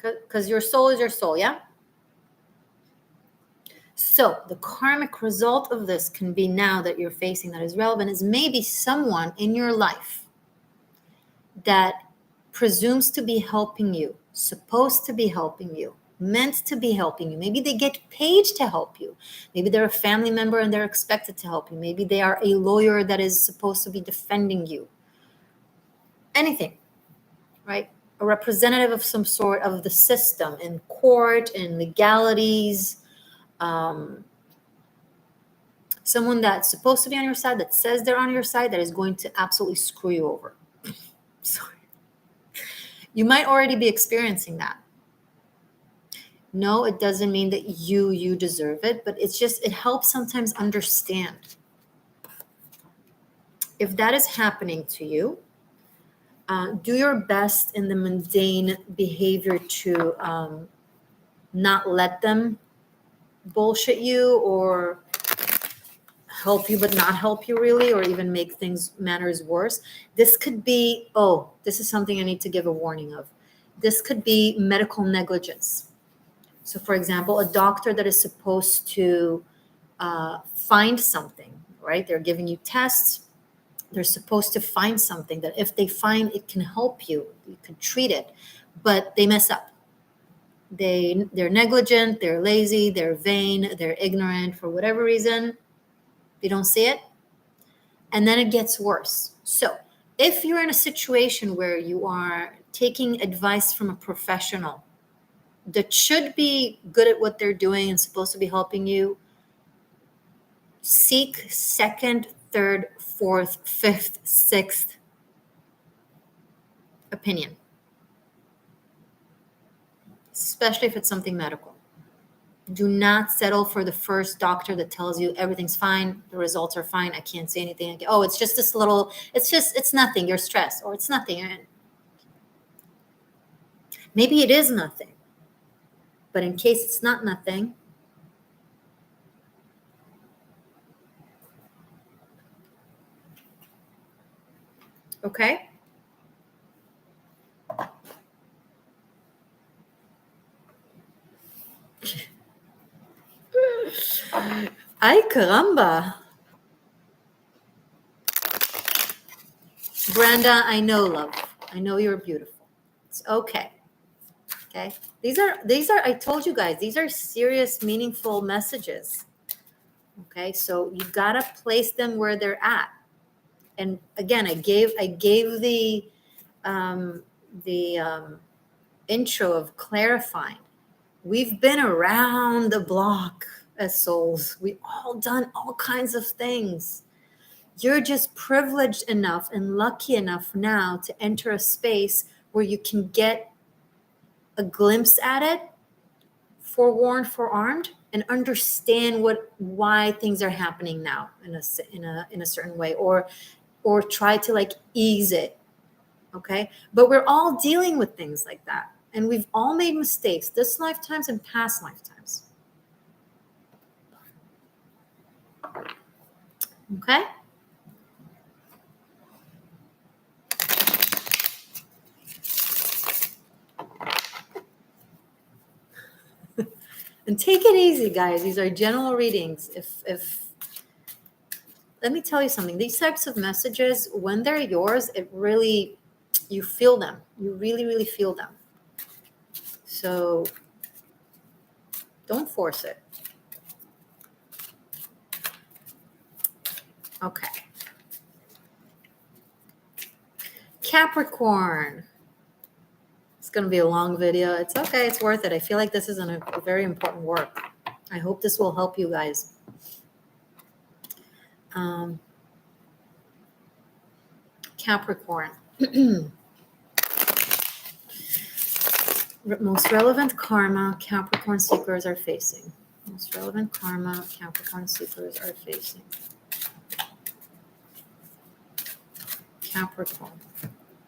because your soul is your soul. Yeah. So the karmic result of this can be, now that you're facing that is relevant, is maybe someone in your life that presumes to be helping you, supposed to be helping you, meant to be helping you. Maybe they get paid to help you. Maybe they're a family member and they're expected to help you. Maybe they are a lawyer that is supposed to be defending you. Anything, right? A representative of some sort of the system in court, in legalities, someone that's supposed to be on your side, that says they're on your side, that is going to absolutely screw you over. Sorry. You might already be experiencing that. No, it doesn't mean that you deserve it, but it's just, it helps sometimes understand. If that is happening to you, do your best in the mundane behavior to not let them bullshit you or help you but not help you really, or even make matters worse. This could be, oh, this is something I need to give a warning of. This could be medical negligence. So for example, a doctor that is supposed to find something, right? They're giving you tests. They're supposed to find something that if they find it can help you, you can treat it, but they mess up. They're negligent, they're lazy, they're vain, they're ignorant for whatever reason. They don't see it. And then it gets worse. So if you're in a situation where you are taking advice from a professional that should be good at what they're doing and supposed to be helping you, seek second, third, fourth, fifth, sixth opinion, especially if it's something medical. Do not settle for the first doctor that tells you everything's fine, the results are fine, I can't say anything. Oh, it's just this little, it's nothing, you're stressed, or it's nothing. Maybe it is nothing, but in case it's not nothing, okay? Ay, caramba. Brenda, I know, love. I know you're beautiful. It's okay. Okay. These are, I told you guys, these are serious, meaningful messages. Okay. So you got to place them where they're at. And again, I gave the intro of clarifying. We've been around the block as souls. We've all done all kinds of things. You're just privileged enough and lucky enough now to enter a space where you can get a glimpse at it, forewarned, forearmed, and understand why things are happening now in a certain way, or try to like ease it. Okay. But we're all dealing with things like that. And we've all made mistakes this lifetimes and past lifetimes. Okay. And take it easy, guys. These are general readings. If let me tell you something, these types of messages, when they're yours, it really, you feel them. You really, really feel them. So don't force it. Okay. Capricorn. It's going to be a long video. It's okay. It's worth it. I feel like this is a very important work. I hope this will help you guys. Capricorn. Most relevant karma Capricorn seekers are facing. Most relevant karma Capricorn seekers are facing. Capricorn.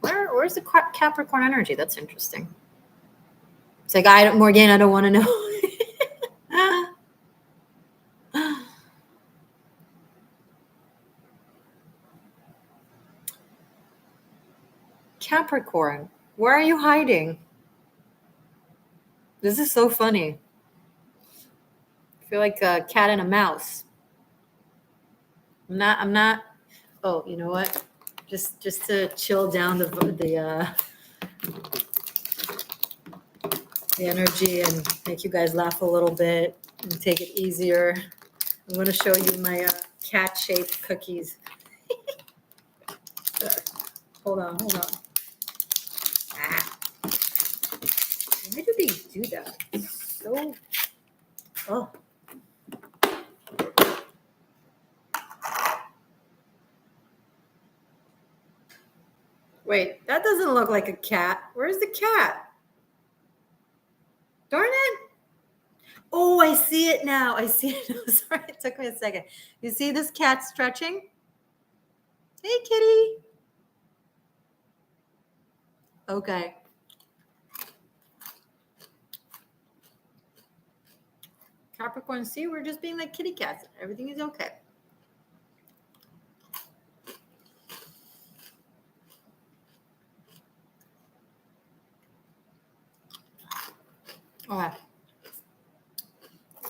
Where's the Capricorn energy? That's interesting. It's like, Morgane, I don't want to know. Capricorn, where are you hiding? This is so funny. I feel like a cat and a mouse. I'm not. Oh, you know what? Just to chill down the energy and make you guys laugh a little bit and take it easier. I'm going to show you my cat-shaped cookies. Hold on. Why do they do that? It's so. Oh. Wait, that doesn't look like a cat. Where's the cat? Darn it. Oh, I see it now. Sorry, it took me a second. You see this cat stretching? Hey, kitty. Okay. Capricorn, see, we're just being like kitty cats. Everything is okay. Okay.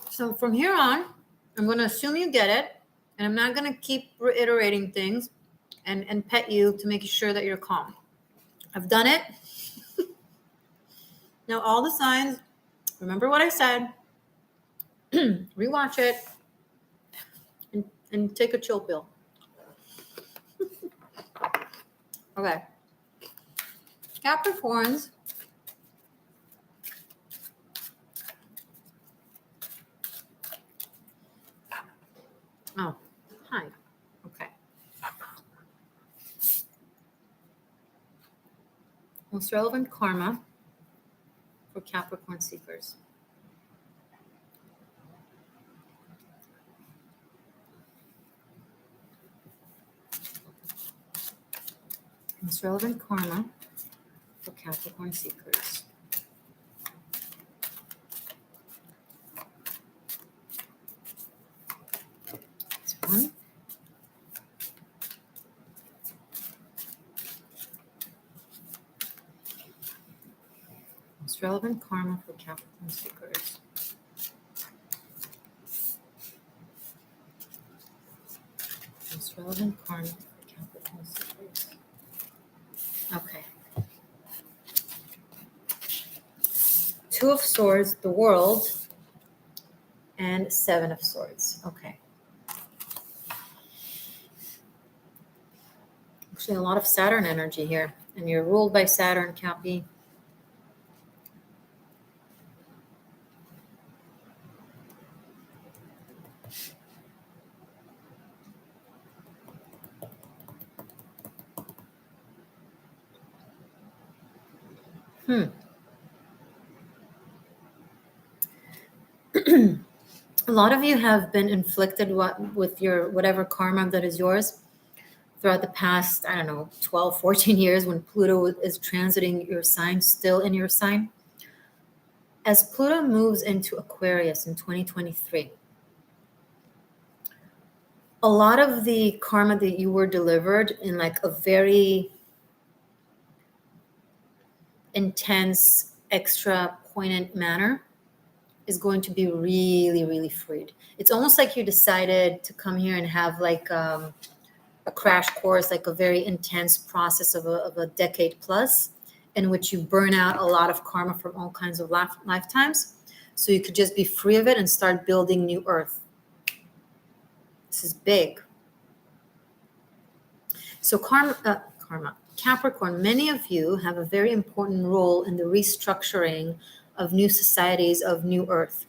So from here on, I'm going to assume you get it, and I'm not going to keep reiterating things and pet you to make sure that you're calm. I've done it. Now all the signs, remember what I said, rewatch it, and take a chill pill. Okay. Capricorns. Oh, hi. Okay. Most relevant karma for Capricorn seekers. Most relevant karma for Capricorn seekers. This one. Most relevant karma for Capricorn seekers. Most relevant karma for Capricorn seekers. Okay. Two of Swords, the World, and Seven of Swords. Okay. Actually, a lot of Saturn energy here, and you're ruled by Saturn, Cappy. A lot of you have been inflicted with your whatever karma that is yours throughout the past, 12, 14 years when Pluto is transiting your sign, still in your sign. As Pluto moves into Aquarius in 2023, a lot of the karma that you were delivered in like a very intense, extra poignant manner is going to be really, really freed. It's almost like you decided to come here and have like a crash course, like a very intense process of a decade plus, in which you burn out a lot of karma from all kinds of lifetimes. So you could just be free of it and start building new earth. This is big. So Capricorn, many of you have a very important role in the restructuring of new societies, of new earth.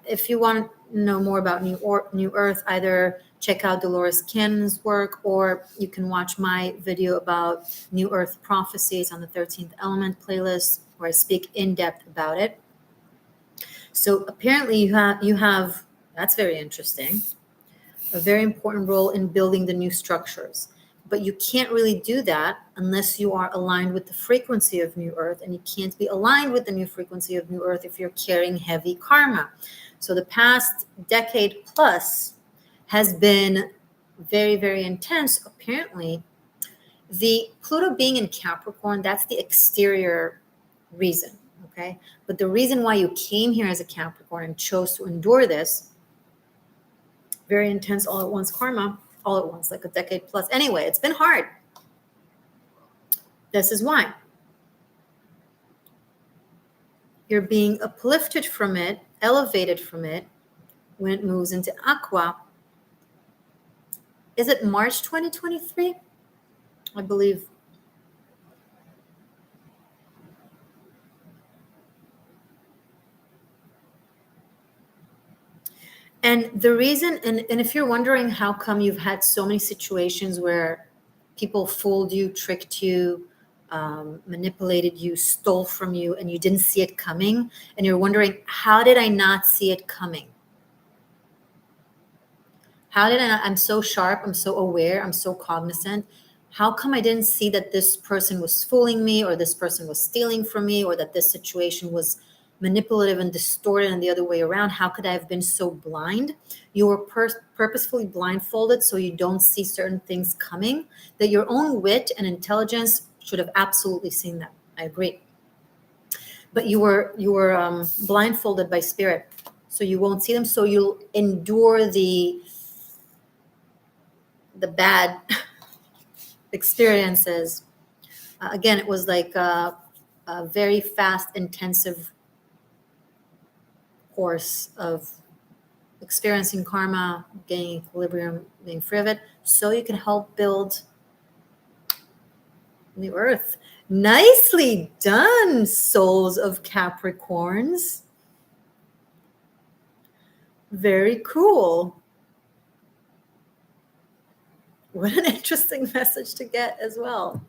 If you want know more about New Earth, either check out Dolores Cannon's work, or you can watch my video about New Earth prophecies on the 13th element playlist, where I speak in depth about it. So apparently you have, that's very interesting, a very important role in building the new structures. But you can't really do that unless you are aligned with the frequency of New Earth, and you can't be aligned with the new frequency of New Earth if you're carrying heavy karma. So the past decade plus has been very, very intense. Apparently, the Pluto being in Capricorn, that's the exterior reason, okay? But the reason why you came here as a Capricorn and chose to endure this very intense all at once karma, all at once, like a decade plus. Anyway, it's been hard. This is why. You're being uplifted from it, elevated from it when it moves into Aqua. Is it March 2023? I believe. And the reason, and if you're wondering how come you've had so many situations where people fooled you, tricked you, manipulated you, stole from you, and you didn't see it coming, and you're wondering, how did I not see it coming? How did I not? I'm so sharp, I'm so aware, I'm so cognizant. How come I didn't see that this person was fooling me, or this person was stealing from me, or that this situation was manipulative and distorted and the other way around? How could I have been so blind? You were purposefully blindfolded so you don't see certain things coming, that your own wit and intelligence should have absolutely seen them. I agree. But you were blindfolded by spirit, so you won't see them. So you'll endure the bad experiences. Again, it was like a very fast, intensive course of experiencing karma, gaining equilibrium, being free of it, so you can help build the earth. Nicely done, souls of Capricorns. Very cool. What an interesting message to get as well.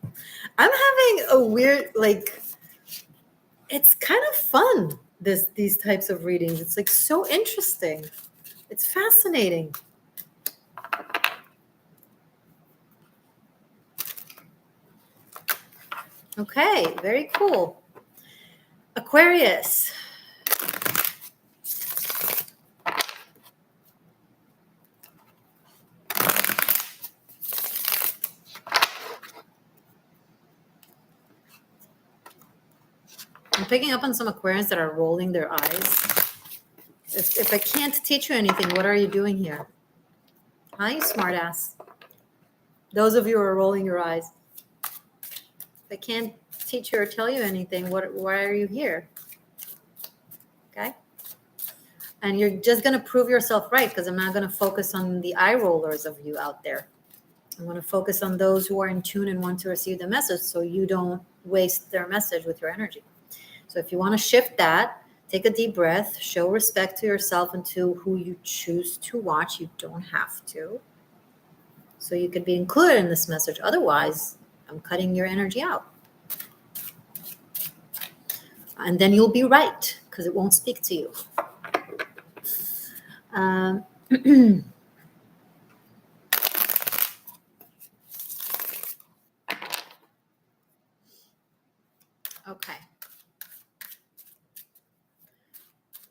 I'm having a weird, like, it's kind of fun, these types of readings. It's like so interesting. It's fascinating. Okay, very cool. Aquarius. I'm picking up on some Aquarians that are rolling their eyes. If I can't teach you anything, what are you doing here? Hi, smartass. Those of you who are rolling your eyes. If I can't teach you or tell you anything, why are you here? Okay? And you're just going to prove yourself right, because I'm not going to focus on the eye rollers of you out there. I'm going to focus on those who are in tune and want to receive the message, so you don't waste their message with your energy. So if you want to shift that, take a deep breath, show respect to yourself and to who you choose to watch. You don't have to. So you could be included in this message. Otherwise, I'm cutting your energy out. And then you'll be right, because it won't speak to you. Okay.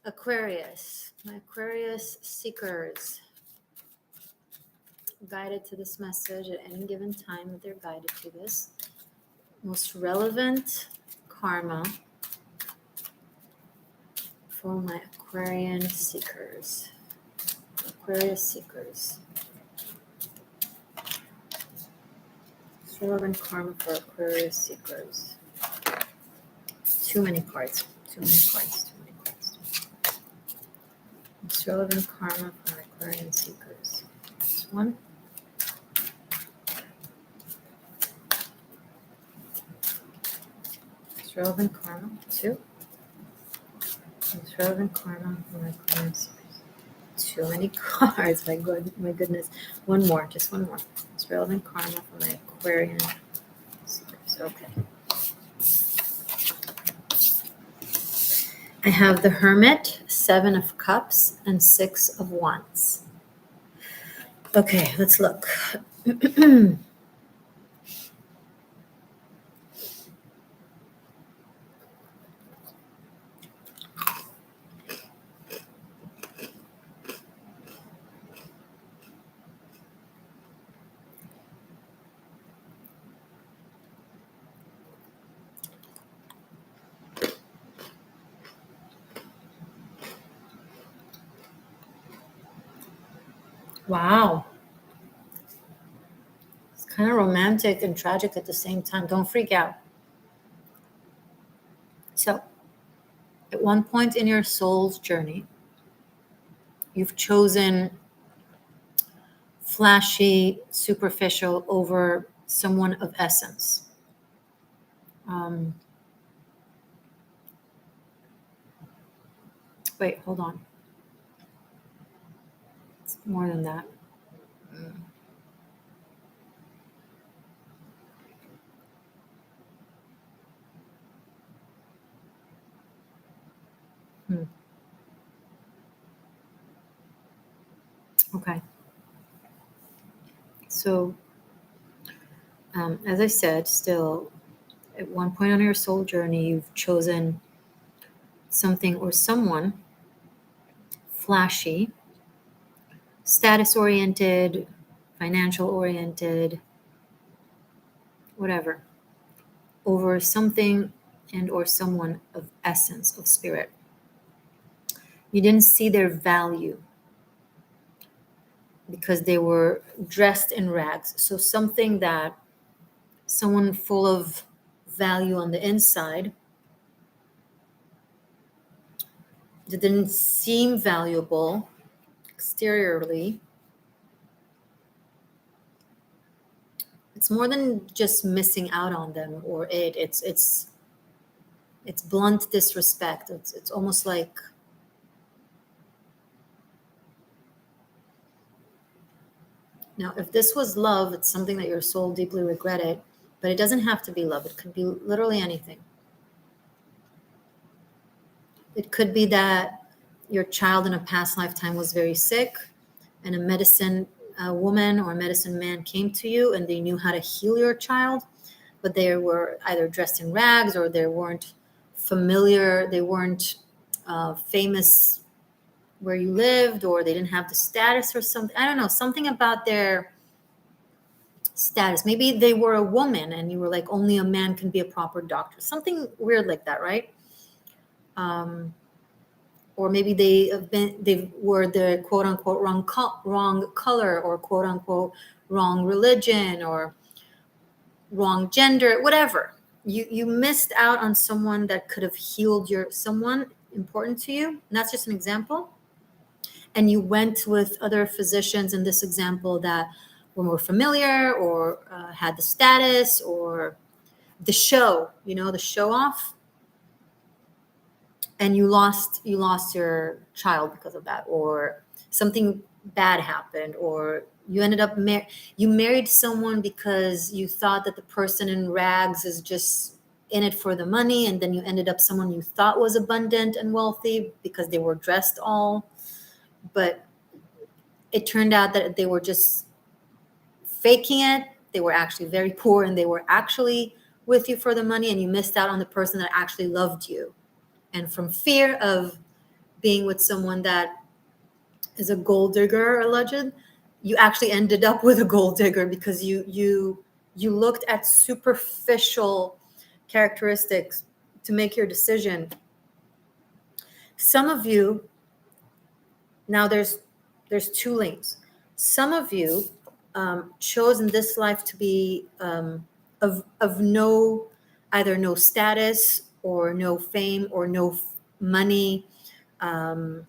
Aquarius, my Aquarius seekers, guided to this message at any given time that they're guided to this. Most relevant karma for my Aquarian seekers. Aquarius seekers. Most relevant karma for Aquarius seekers. Too many cards. Most relevant karma for my Aquarian seekers. This one. Most relevant karma. 2. Most relevant karma for my Aquarian seekers. too many cards. My goodness. One more, just one more. It's relevant karma for my Aquarian seekers. Okay. I have the Hermit, 7 of Cups, and 6 of Wands. Okay, let's look. Wow. It's kind of romantic and tragic at the same time. Don't freak out. So, at one point in your soul's journey, you've chosen flashy, superficial over someone of essence. Wait, hold on. It's more than that. Okay. So, as I said, still, at one point on your soul journey, you've chosen something or someone flashy, status oriented, financial oriented, whatever, over something and or someone of essence, of spirit. You didn't see their value because they were dressed in rags. So something that someone full of value on the inside that didn't seem valuable exteriorly. It's more than just missing out on them or it's blunt disrespect. It's almost like now, if this was love, it's something that your soul deeply regretted, but it doesn't have to be love. It could be literally anything. It could be that your child in a past lifetime was very sick and a medicine woman or a medicine man came to you and they knew how to heal your child, but they were either dressed in rags or they weren't familiar, they weren't famous where you lived, or they didn't have the status or something. I don't know, something about their status. Maybe they were a woman and you were like, only a man can be a proper doctor. Something weird like that, right? Or maybe they were the quote unquote wrong color, or quote unquote wrong religion, or wrong gender, whatever. You missed out on someone that could have healed someone important to you. And that's just an example. And you went with other physicians in this example that were more familiar or had the status or the show, the show off. And you lost your child because of that, or something bad happened, or you ended up you married someone because you thought that the person in rags is just in it for the money, and then you ended up someone you thought was abundant and wealthy because they were dressed all, but it turned out that they were just faking it. They were actually very poor and they were actually with you for the money, and you missed out on the person that actually loved you. And from fear of being with someone that is a gold digger, alleged, you actually ended up with a gold digger because you looked at superficial characteristics to make your decision. Some of you, now there's two lanes. Some of you chose in this life to be of no, either no status or no fame or no money or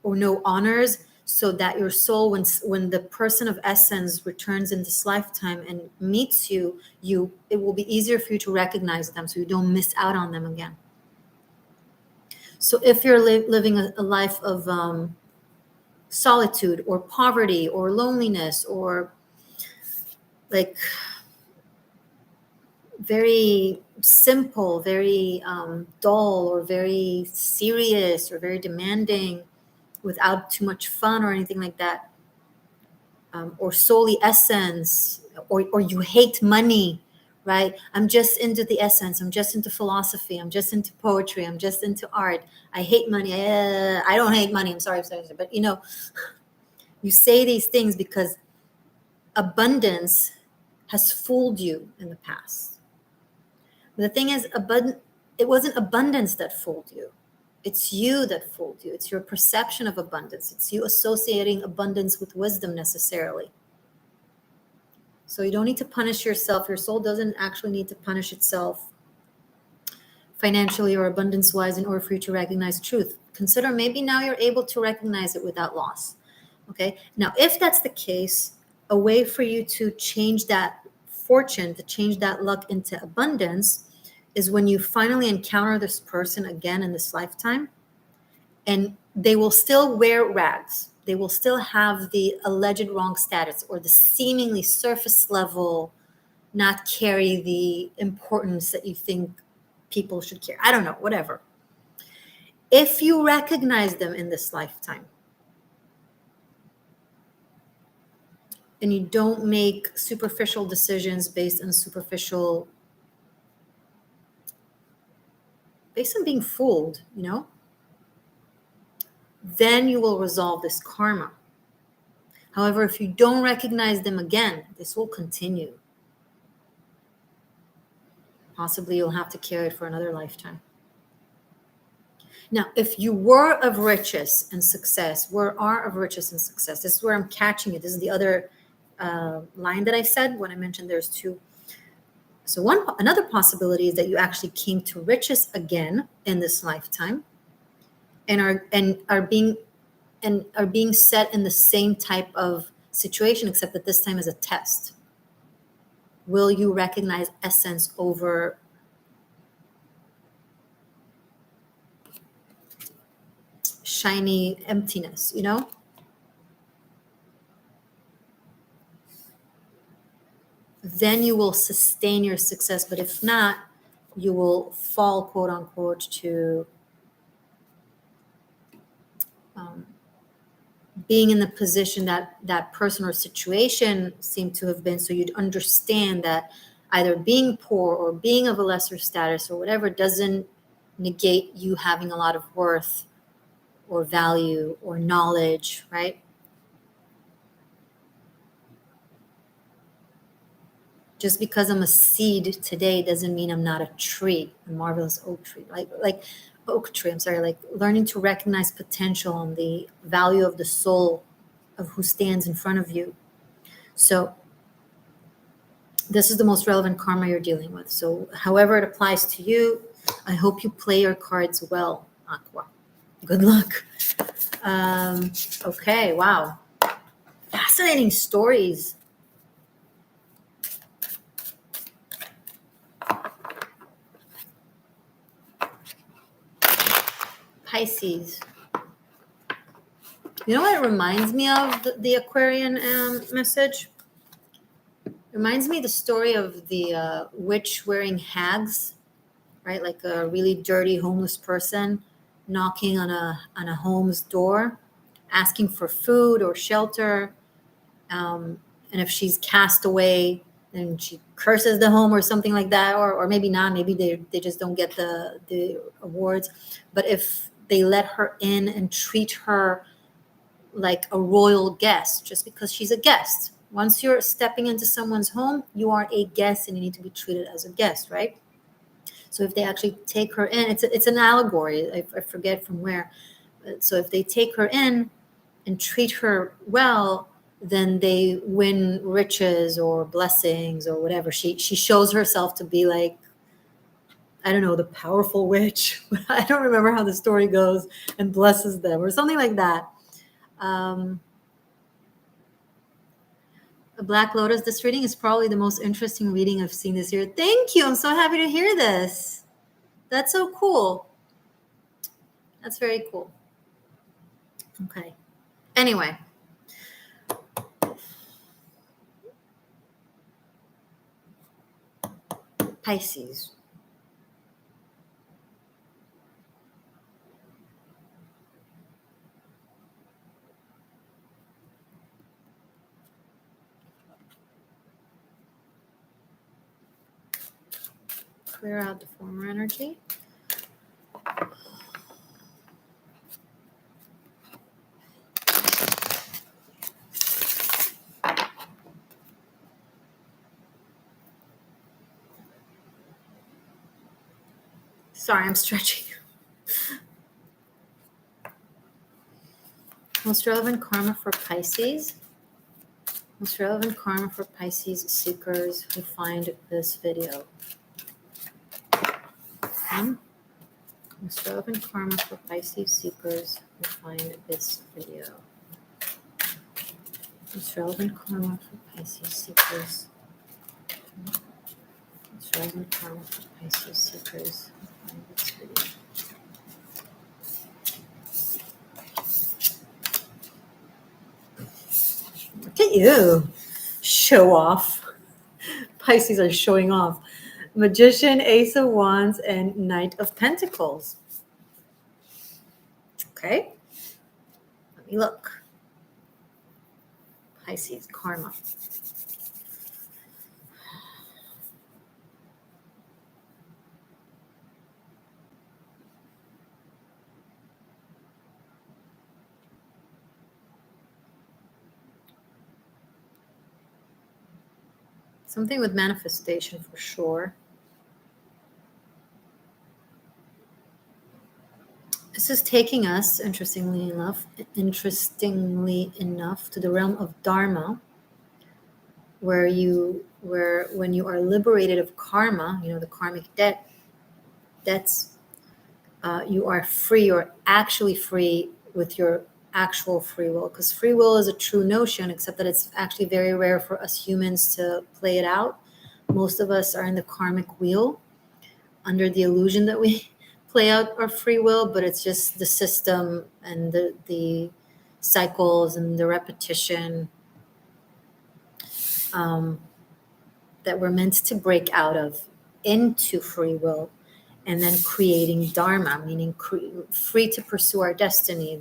no honors, so that your soul, when the person of essence returns in this lifetime and meets you, it will be easier for you to recognize them, so you don't miss out on them again. So if you're living a life of solitude or poverty or loneliness, or like very simple, very dull, or very serious, or very demanding without too much fun or anything like that, or solely essence, or you hate money, right? I'm just into the essence. I'm just into philosophy. I'm just into poetry. I'm just into art. I hate money. I don't hate money. I'm sorry. But you know, you say these things because abundance has fooled you in the past. But the thing is, it wasn't abundance that fooled you. It's you that fooled you. It's your perception of abundance. It's you associating abundance with wisdom necessarily. So you don't need to punish yourself. Your soul doesn't actually need to punish itself financially or abundance-wise in order for you to recognize truth. Consider maybe now you're able to recognize it without loss. Okay. Now, if that's the case, a way for you to change that fortune, to change that luck into abundance, is when you finally encounter this person again in this lifetime, and they will still wear rags. They will still have the alleged wrong status, or the seemingly surface level, not carry the importance that you think people should care. I don't know, whatever. If you recognize them in this lifetime, and you don't make superficial decisions based on being fooled, you know, then you will resolve this karma. However, if you don't recognize them again, this will continue. Possibly you'll have to carry it for another lifetime. Now, if you were of riches and success, this is where I'm catching it. This is the other line that I said when I mentioned there's two. So another possibility is that you actually came to riches again in this lifetime, and are being set in the same type of situation, except that this time is a test. Will you recognize essence over shiny emptiness, you know? Then you will sustain your success. But if not, you will fall, quote unquote, to being in the position that that person or situation seemed to have been. So you'd understand that either being poor or being of a lesser status or whatever doesn't negate you having a lot of worth or value or knowledge, right? Just because I'm a seed today doesn't mean I'm not a tree, a marvelous oak tree. Like learning to recognize potential and the value of the soul of who stands in front of you. So this is the most relevant karma you're dealing with. So however it applies to you, I hope you play your cards well, Aqua. Good luck. Okay, wow. Fascinating stories. Pisces. You know what it reminds me of, the Aquarian message? It reminds me of the story of the witch wearing hags, right? Like a really dirty homeless person knocking on a home's door, asking for food or shelter. And if she's cast away, then she curses the home or something like that, or maybe not. Maybe they just don't get the awards. But if they let her in and treat her like a royal guest, just because she's a guest. Once you're stepping into someone's home, you are a guest and you need to be treated as a guest, right? So if they actually take her in, it's an allegory. I forget from where. So if they take her in and treat her well, then they win riches or blessings or whatever. She shows herself to be like, I don't know, the powerful witch. I don't remember how the story goes, and blesses them or something like that. A Black Lotus, this reading is probably the most interesting reading I've seen this year. Thank you. I'm so happy to hear this. That's so cool. That's very cool. Okay. Anyway, Pisces. Clear out the former energy. Sorry, I'm stretching. Most relevant karma for Pisces. Most relevant karma for Pisces seekers who find this video. Most relevant karma for Pisces seekers who find this video. Most relevant karma for Pisces seekers. Most relevant karma for Pisces seekers who find this video. Look at you. Show off. Pisces are showing off. Magician, Ace of Wands, and Knight of Pentacles. Okay. Let me look. Pisces karma. Something with manifestation for sure. This is taking us, interestingly enough, to the realm of Dharma, where when you are liberated of karma, the karmic debts, you are free. You're actually free with your actual free will, because free will is a true notion, except that it's actually very rare for us humans to play it out. Most of us are in the karmic wheel under the illusion that we play out our free will, but it's just the system and the cycles and the repetition that we're meant to break out of into free will, and then creating dharma, meaning free to pursue our destiny,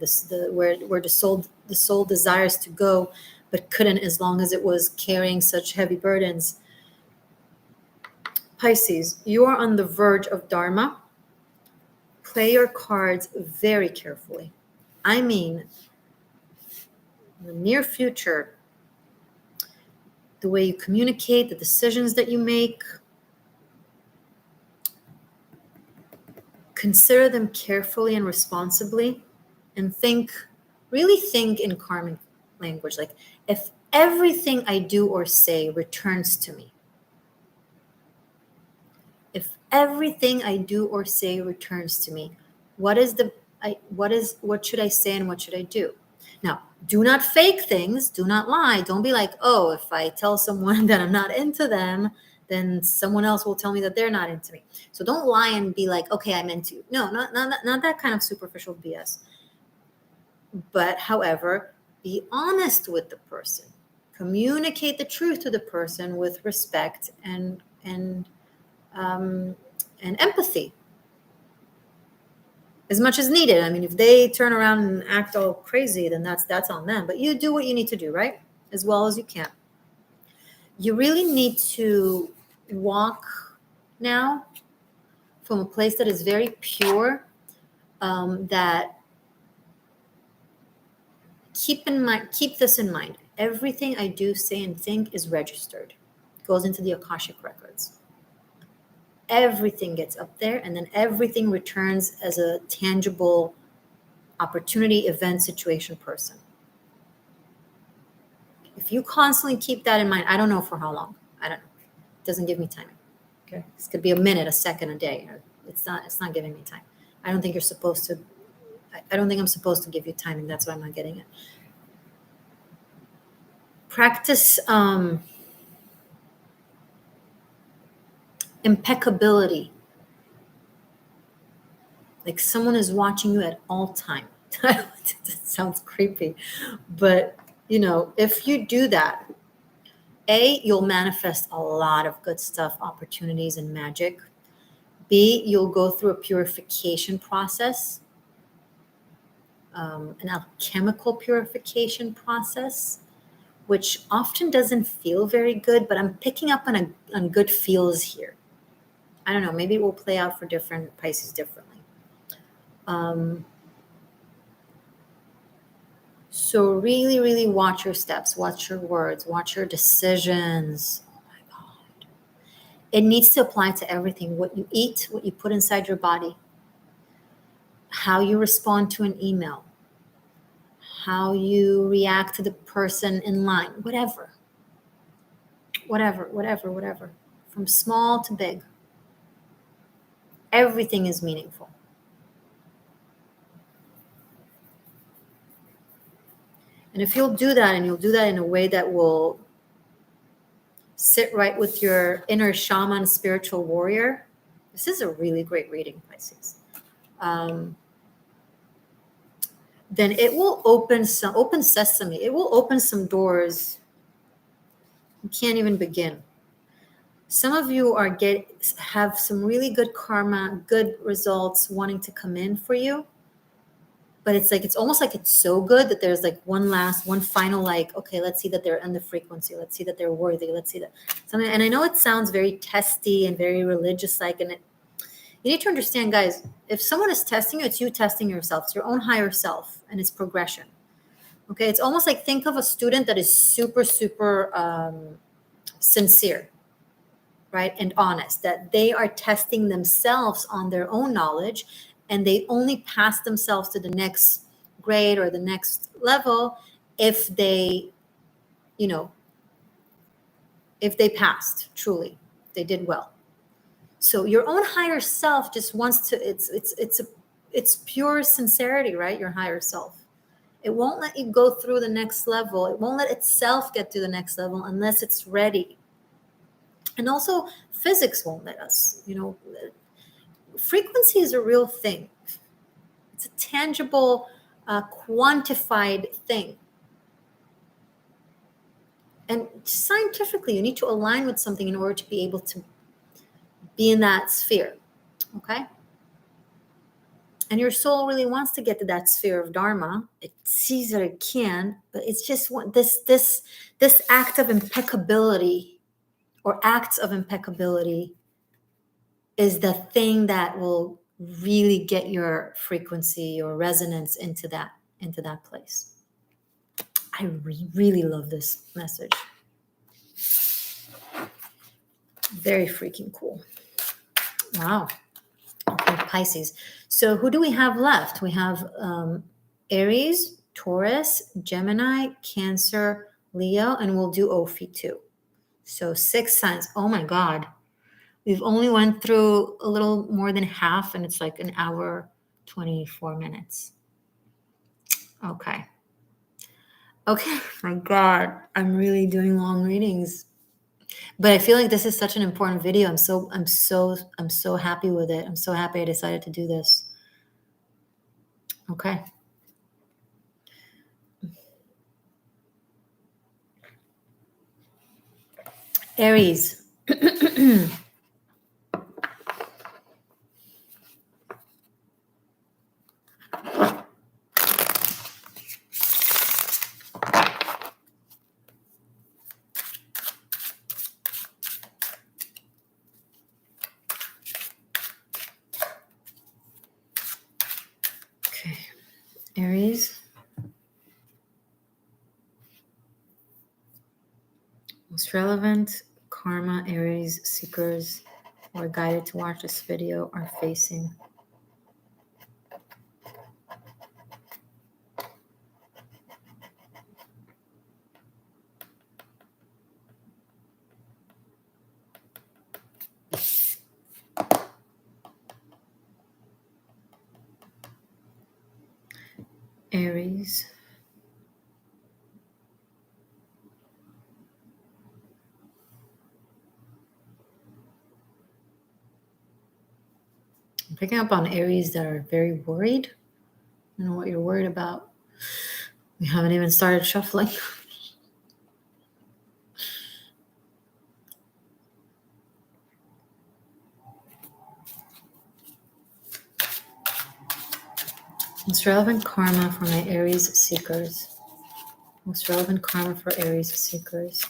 where the soul desires to go but couldn't, as long as it was carrying such heavy burdens. Pisces, you are on the verge of dharma. Play your cards very carefully. I mean, in the near future, the way you communicate, the decisions that you make, consider them carefully and responsibly, and really think in karmic language. Like, if everything I do or say returns to me, what should I say and what should I do? Now, do not fake things. Do not lie. Don't be like, oh, if I tell someone that I'm not into them, then someone else will tell me that they're not into me. So don't lie and be like, okay, I'm into you. No, not that kind of superficial BS. But however, be honest with the person. Communicate the truth to the person with respect and empathy, as much as needed. I mean, if they turn around and act all crazy, then that's on them. But you do what you need to do, right? As well as you can. You really need to walk now from a place that is very pure, that keep this in mind. Everything I do, say, and think is registered. It goes into the Akashic records. Everything gets up there, and then everything returns as a tangible opportunity, event, situation, person. If you constantly keep that in mind, I don't know for how long. I don't know. It doesn't give me time. Okay, this could be a minute, a second, a day. It's not giving me time. I don't think you're supposed to. I don't think I'm supposed to give you time, and that's why I'm not getting it. Practice impeccability. Like someone is watching you at all time. It sounds creepy. But, if you do that, you'll manifest a lot of good stuff, opportunities, and magic. B, you'll go through a purification process, an alchemical purification process, which often doesn't feel very good, but I'm picking up on good feels here. I don't know, maybe it will play out for different Pisces differently. So really, really watch your steps, watch your words, watch your decisions. Oh my God. It needs to apply to everything. What you eat, what you put inside your body, how you respond to an email, how you react to the person in line, whatever. From small to big. Everything is meaningful. And if you'll do that, and you'll do that in a way that will sit right with your inner shaman, spiritual warrior, this is a really great reading, Pisces. Then it will open sesame. It will open some doors. You can't even begin. Some of you have some really good karma, good results wanting to come in for you. But it's almost like it's so good that there's like one final, like, okay, let's see that they're in the frequency. Let's see that they're worthy. Let's see that something. And I know it sounds very testy and very religious, like, and you need to understand, guys, if someone is testing you, it's you testing yourself. It's your own higher self, and it's progression. Okay. It's almost like, think of a student that is super, super sincere, right? And honest, that they are testing themselves on their own knowledge, and they only pass themselves to the next grade or the next level if they, if they passed, truly, they did well. So your own higher self just wants to, it's pure sincerity, right? Your higher self. It won't let you go through the next level. It won't let itself get to the next level unless it's ready. And also physics won't let us, frequency is a real thing. It's a tangible, quantified thing. And scientifically, you need to align with something in order to be able to be in that sphere. Okay? And your soul really wants to get to that sphere of Dharma. It sees that it can, but it's just this act of impeccability, or acts of impeccability, is the thing that will really get your frequency or resonance into that place. I really love this message. Very freaking cool. Wow. Okay, Pisces. So who do we have left? We have Aries, Taurus, Gemini, Cancer, Leo, and we'll do Ophi too. So 6 signs. Oh my God. We've only went through a little more than half, and it's like an hour, 24 minutes. Okay. My God, I'm really doing long readings, but I feel like this is such an important video. I'm so happy with it. I'm so happy I decided to do this. Okay. Aries. Aries. Most relevant karma Aries seekers who are guided to watch this video are facing. Aries. I'm picking up on Aries that are very worried. I don't know what you're worried about. We haven't even started shuffling. Most relevant karma for my Aries seekers. Most relevant karma for Aries seekers.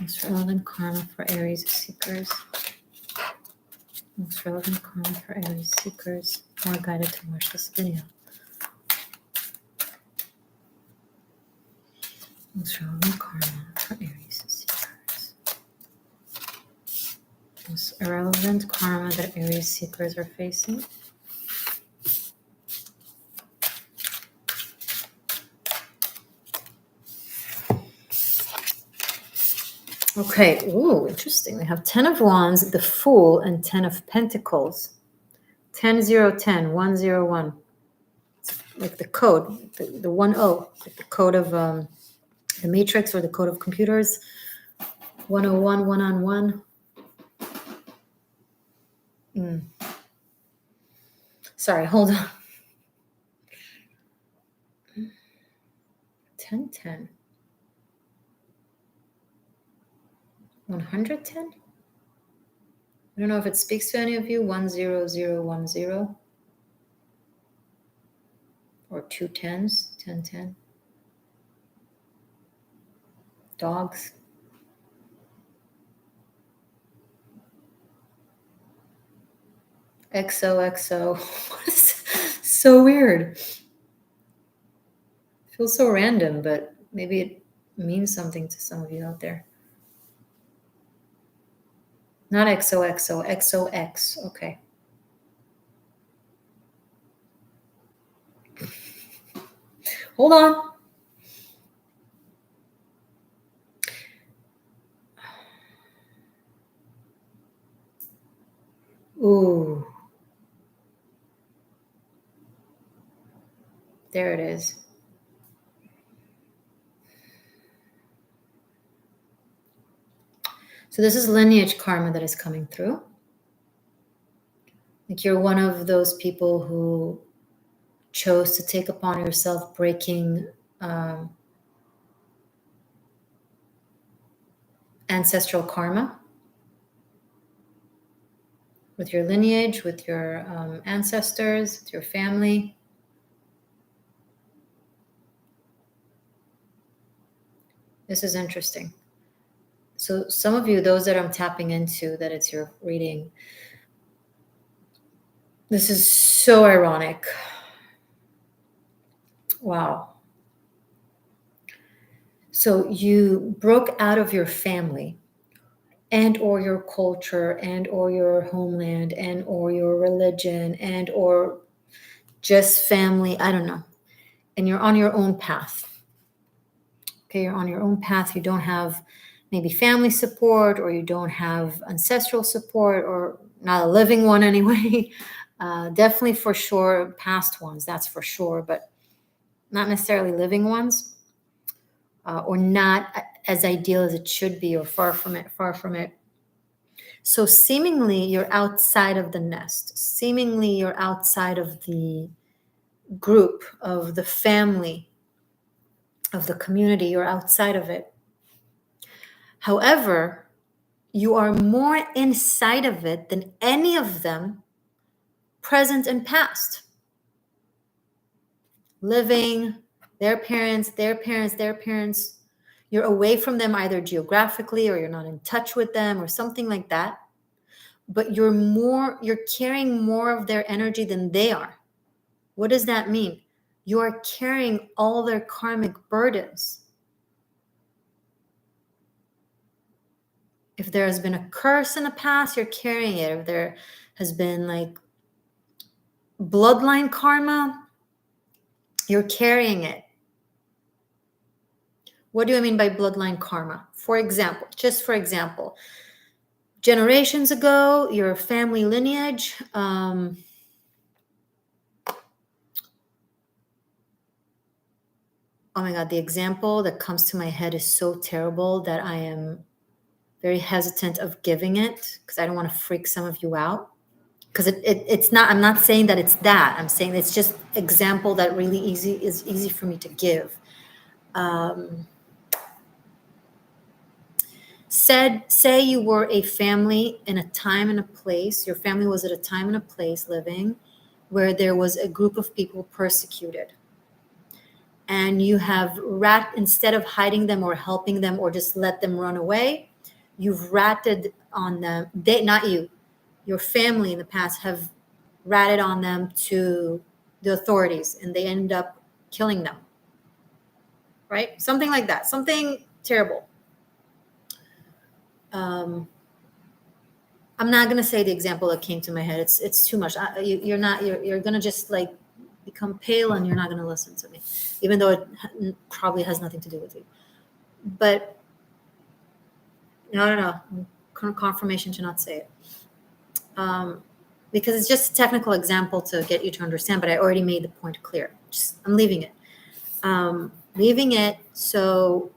Most relevant karma for Aries seekers. Most relevant karma for Aries seekers. More guided to watch this video. Most relevant karma for Aries seekers. Most irrelevant karma that Aries seekers are facing. Okay, ooh, interesting. We have 10 of Wands, the Fool, and 10 of Pentacles. 10, 0, 10, 1, 0, 1. It's like the code, the 1, 0, like the code of the Matrix or the code of computers. 101, 1 on 1. Sorry, hold on. 10, 10. 110? I don't know if it speaks to any of you. 10010 or 2 10s, 10 10. Dogs. XOXO. So weird. Feels so random, but maybe it means something to some of you out there. Not XOXO, XOX. Okay. Hold on. Ooh. There it is. So this is lineage karma that is coming through. Like you're one of those people who chose to take upon yourself breaking ancestral karma with your lineage, with your ancestors, with your family. This is interesting. So some of you, those that I'm tapping into, that it's your reading, this is so ironic. Wow. So you broke out of your family and or your culture and or your homeland and or your religion and or just family, I don't know. And you're on your own path. Okay, you're on your own path. You don't have maybe family support, or you don't have ancestral support, or not a living one anyway. Definitely for sure past ones, that's for sure, but not necessarily living ones, or not as ideal as it should be, or far from it. So seemingly you're outside of the nest. Seemingly you're outside of the group, of the family, of the community. You're outside of it. However, you are more inside of it than any of them, present and past. Living, their parents, their parents, their parents. You're away from them either geographically, or you're not in touch with them, or something like that. But you're carrying more of their energy than they are. What does that mean? You are carrying all their karmic burdens. If there has been a curse in the past, you're carrying it. If there has been like bloodline karma, you're carrying it. What do I mean by bloodline karma? For example, generations ago, your family lineage, oh my God, the example that comes to my head is so terrible that I am very hesitant of giving it because I don't want to freak some of you out. because it's not, I'm not saying that it's that, I'm saying it's just example that really is easy for me to give. Say you were a family in a time and a place, your family was at a time and a place living where there was a group of people persecuted, and you have instead of hiding them or helping them or just let them run away, you've ratted on them. Not you, your family in the past have ratted on them to the authorities, and they end up killing them, right? Something like that, something terrible. I'm not going to say the example that came to my head. It's too much. You're going to just like become pale, and you're not going to listen to me, even though it probably has nothing to do with you. But no, confirmation to not say it. Because it's just a technical example to get you to understand, but I already made the point clear. I'm leaving it. So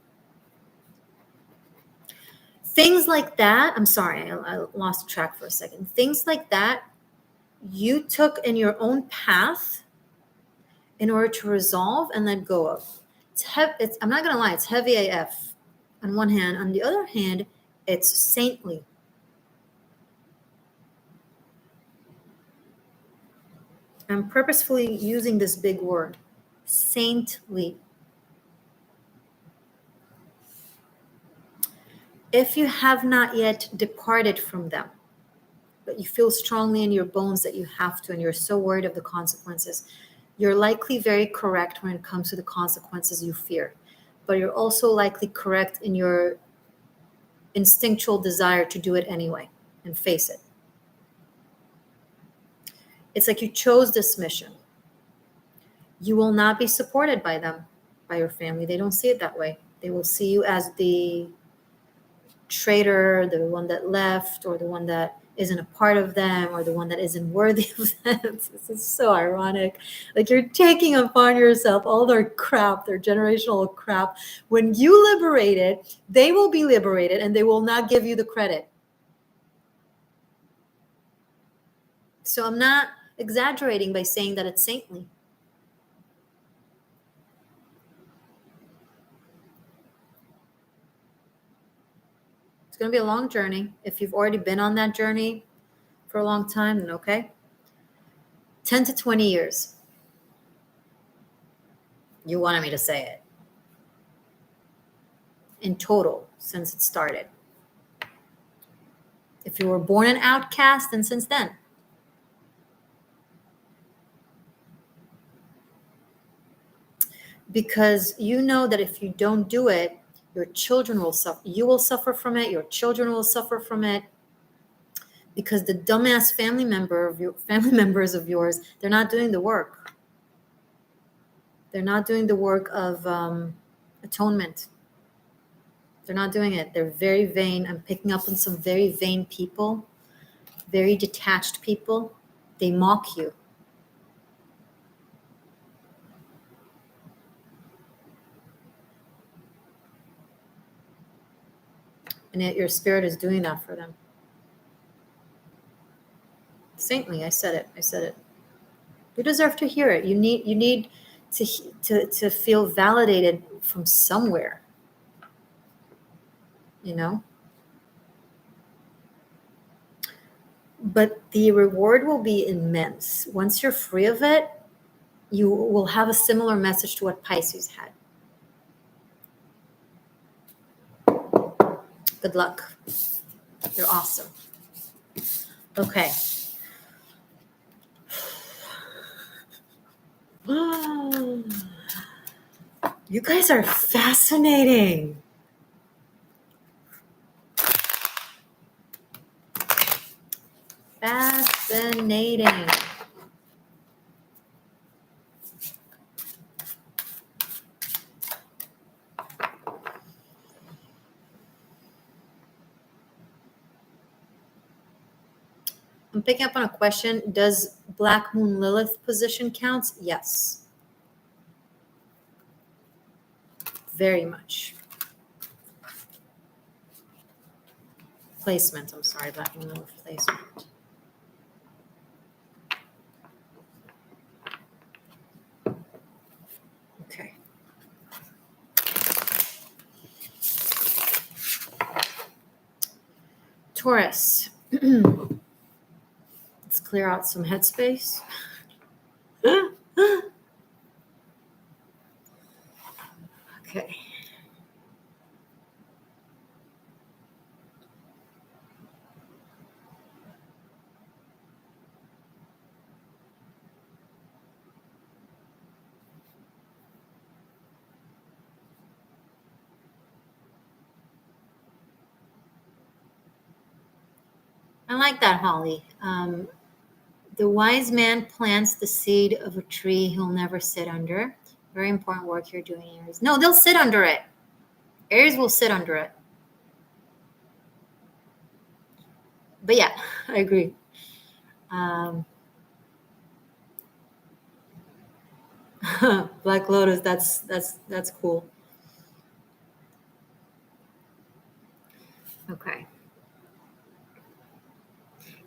things like that, I'm sorry, I lost track for a second. Things like that you took in your own path in order to resolve and let go of. I'm not going to lie, it's heavy AF on one hand. On the other hand, it's saintly. I'm purposefully using this big word, saintly. If you have not yet departed from them, but you feel strongly in your bones that you have to, and you're so worried of the consequences, you're likely very correct when it comes to the consequences you fear. But you're also likely correct in your instinctual desire to do it anyway and face it. It's like you chose this mission. You will not be supported by them, by your family. They don't see it that way. They will see you as the traitor, the one that left, or the one that isn't a part of them, or the one that isn't worthy of them. This is so ironic. Like you're taking upon yourself all their crap, their generational crap. When you liberate it, they will be liberated, and they will not give you the credit. So I'm not exaggerating by saying that it's saintly. It's going to be a long journey. If you've already been on that journey for a long time, then okay. 10 to 20 years. You wanted me to say it. In total, since it started. If you were born an outcast, then since then. Because you know that if you don't do it, your children will suffer. You will suffer from it. Your children will suffer from it. Because the dumbass family members of yours, they're not doing the work. They're not doing the work of atonement. They're not doing it. They're very vain. I'm picking up on some very vain people, very detached people. They mock you. And yet your spirit is doing that for them. Saintly, I said it. You deserve to hear it. You need to feel validated from somewhere. You know? But the reward will be immense. Once you're free of it, you will have a similar message to what Pisces had. Good luck. You're awesome. Okay. You guys are fascinating. Fascinating. I'm picking up on a question. Does Black Moon Lilith position count? Yes. Very much. Placement, I'm sorry, Black Moon Lilith placement. Taurus. Let's clear out some headspace. Okay. I like that, Holly. The wise man plants the seed of a tree he'll never sit under. Very important work you're doing, Aries. No, they'll sit under it. Aries will sit under it. But yeah, I agree. Black Lotus, that's cool. Okay.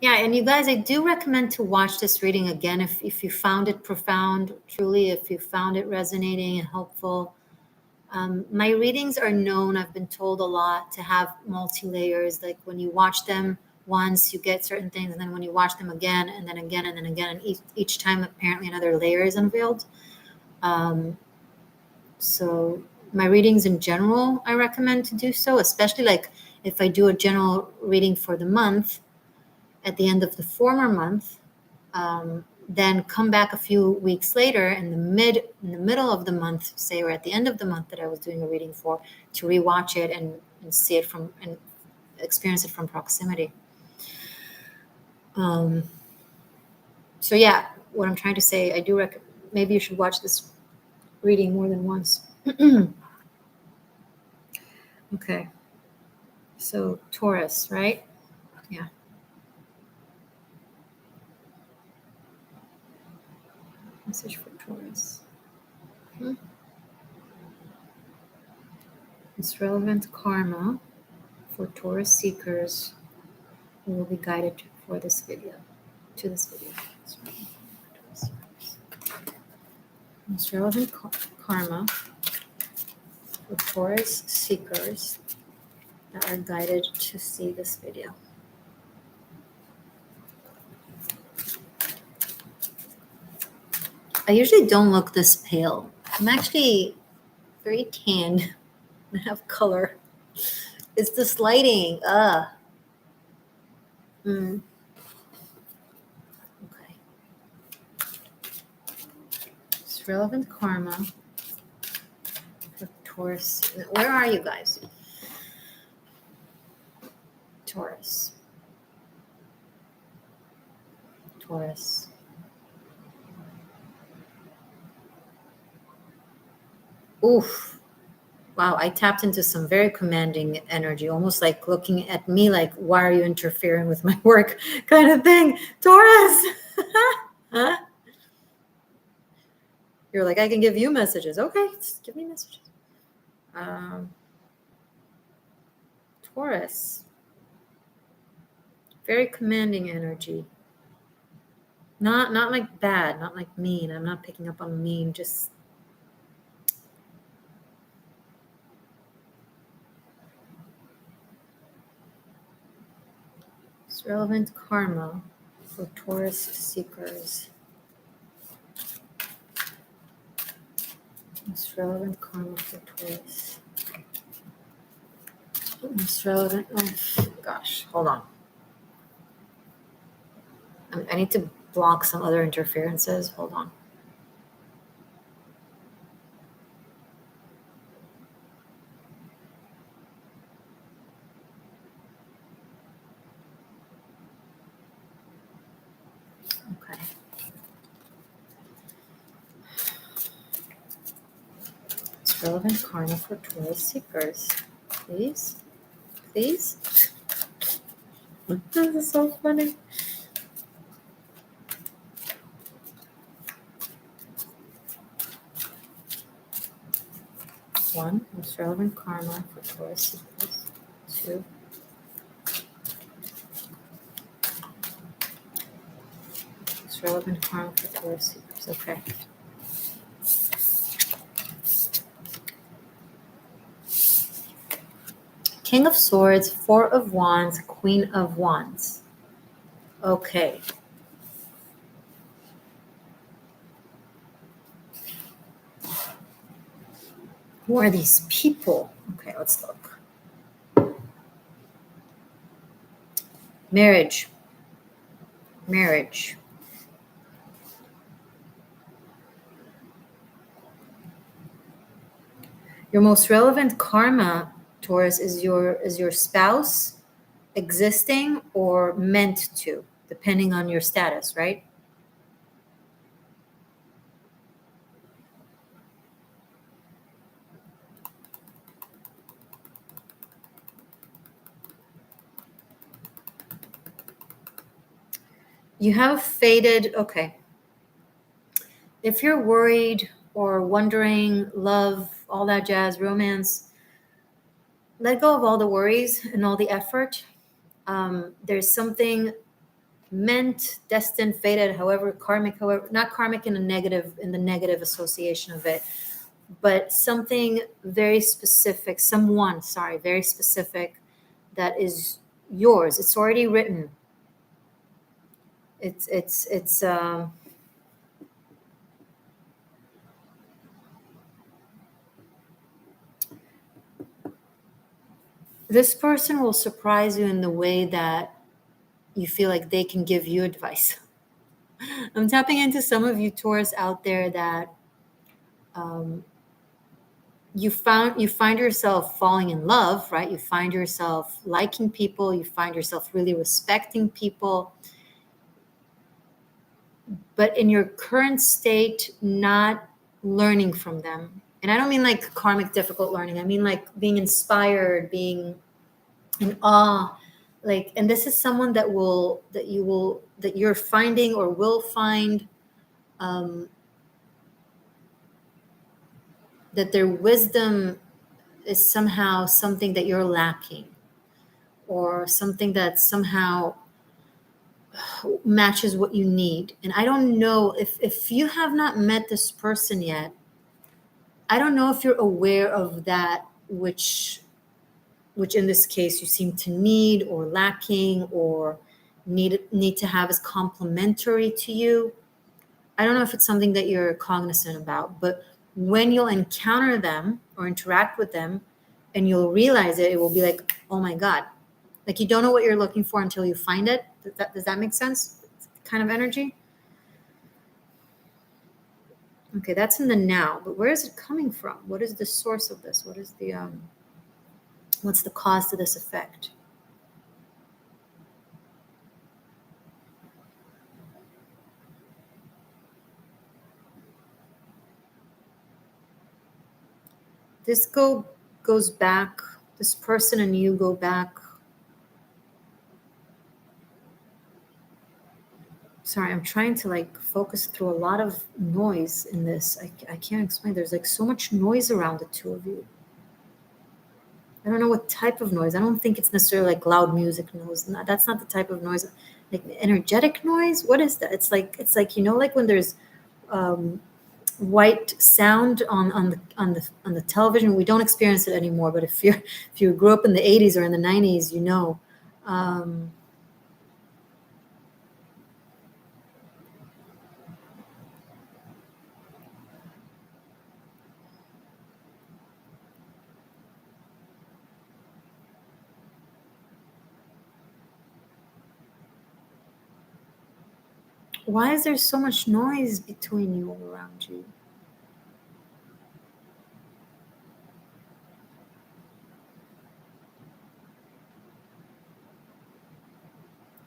Yeah, and you guys, I do recommend to watch this reading again if you found it profound, truly, if you found it resonating and helpful. My readings are known, I've been told a lot, to have multi-layers. Like when you watch them once, you get certain things, and then when you watch them again, and then again, and then again, and each time apparently another layer is unveiled. So my readings in general, I recommend to do so, especially like if I do a general reading for the month, at the end of the former month, then come back a few weeks later in the middle of the month, say, or at the end of the month that I was doing a reading for, to rewatch it and see it from and experience it from proximity. So yeah, what I'm trying to say, I do recommend maybe you should watch this reading more than once. Okay. So Taurus, right? Yeah. Message for Taurus. It's relevant karma for Taurus seekers who will be guided for this video. To this video. It's relevant karma for Taurus seekers that are guided to see this video. I usually don't look this pale. I'm actually very tanned. I have color. It's this lighting. Okay. It's relevant karma for Taurus. Where are you guys? Taurus. Taurus. Oof. Wow, I tapped into some very commanding energy, almost like looking at me like, why are you interfering with my work kind of thing. Taurus! Huh? You're like, I can give you messages. Okay, give me messages. Taurus. Very commanding energy. Not like bad, not like mean. I'm not picking up on mean, just it's relevant karma for Taurus seekers. It's relevant karma for Taurus. It's relevant. Oh gosh, hold on. I need to block some other interferences. Hold on. Okay. It's relevant karma for Taurus seekers. Please? Please? This is so funny. One, it's relevant karma for Taurus seekers. Two, it's relevant karma for Taurus seekers. Okay. King of Swords, Four of Wands, Queen of Wands. Okay. Who are these people? Okay, let's look. Marriage. Marriage. Your most relevant karma, Taurus, is your spouse existing or meant to, depending on your status, right? You have faded, okay. If you're worried or wondering, love, all that jazz, romance, let go of all the worries and all the effort. There's something meant, destined, fated, however, karmic, however, not karmic in the negative association of it, but something very specific, very specific that is yours. It's already written. It's this person will surprise you in the way that you feel like they can give you advice. I'm tapping into some of you Taurus out there that you find yourself falling in love, right? You find yourself liking people, you find yourself really respecting people, but in your current state, not learning from them. And I don't mean like karmic difficult learning. I mean like being inspired, being in awe, like, and this is someone that you're finding or will find that their wisdom is somehow something that you're lacking, or something that somehow matches what you need. And I don't know if you have not met this person yet, I don't know if you're aware of that which in this case you seem to need or lacking or need to have as complementary to you. I don't know if it's something that you're cognizant about, but when you'll encounter them or interact with them and you'll realize it will be like, oh my God. Like you don't know what you're looking for until you find it. Does that make sense? Kind of energy? Okay, that's in the now, but where is it coming from? What is the source of this? What is the what's the cause to this effect? This goes back, this person and you go back. Sorry, I'm trying to like focus through a lot of noise in this. I can't explain. There's like so much noise around the two of you. I don't know what type of noise. I don't think it's necessarily like loud music noise. That's not the type of noise. Like energetic noise. What is that? It's like like when there's white sound on the television. We don't experience it anymore. But if you grew up in the 80s or in the 90s, you know. Why is there so much noise between you all around you?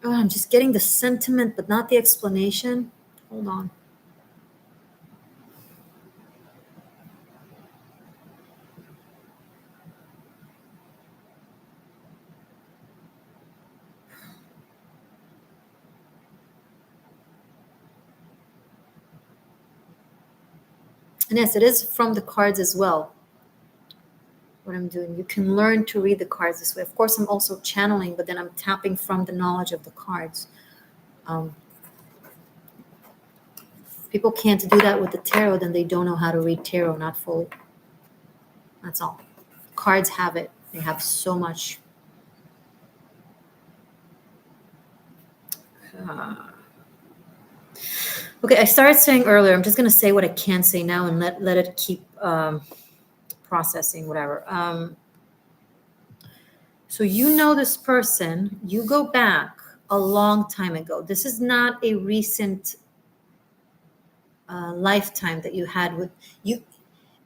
Oh, I'm just getting the sentiment, but not the explanation. Hold on. And yes, it is from the cards as well. What I'm doing, you can learn to read the cards this way. Of course, I'm also channeling, but then I'm tapping from the knowledge of the cards. If people can't do that with the tarot, then they don't know how to read tarot, not fully. That's all. Cards have it They have so much. Okay, I started saying earlier, I'm just going to say what I can say now and let it keep processing, whatever. So you know this person, you go back a long time ago. This is not a recent lifetime that you had with you.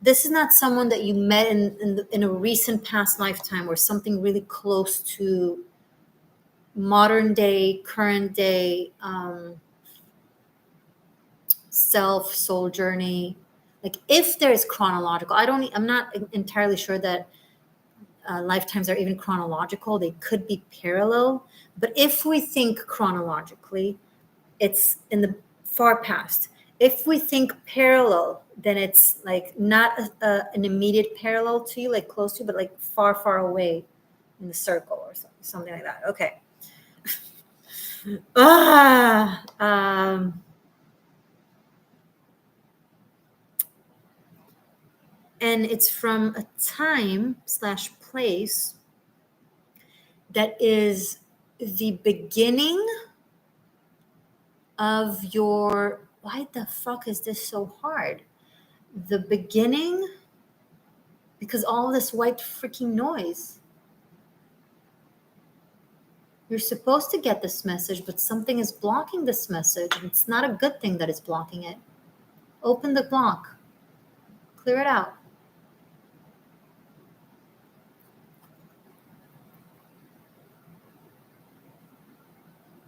This is not someone that you met in a recent past lifetime or something really close to modern day, current day self, soul journey. Like if there's chronological, I'm not entirely sure that lifetimes are even chronological. They could be parallel. But if we think chronologically, it's in the far past. If we think parallel, then it's like not an immediate parallel to you, like close to you, but like far, far away in the circle or something like that. Okay. And it's from a time / place that is the beginning of your, why the fuck is this so hard? The beginning, because all this white freaking noise. You're supposed to get this message, but something is blocking this message. And it's not a good thing that is blocking it. Open the block. Clear it out.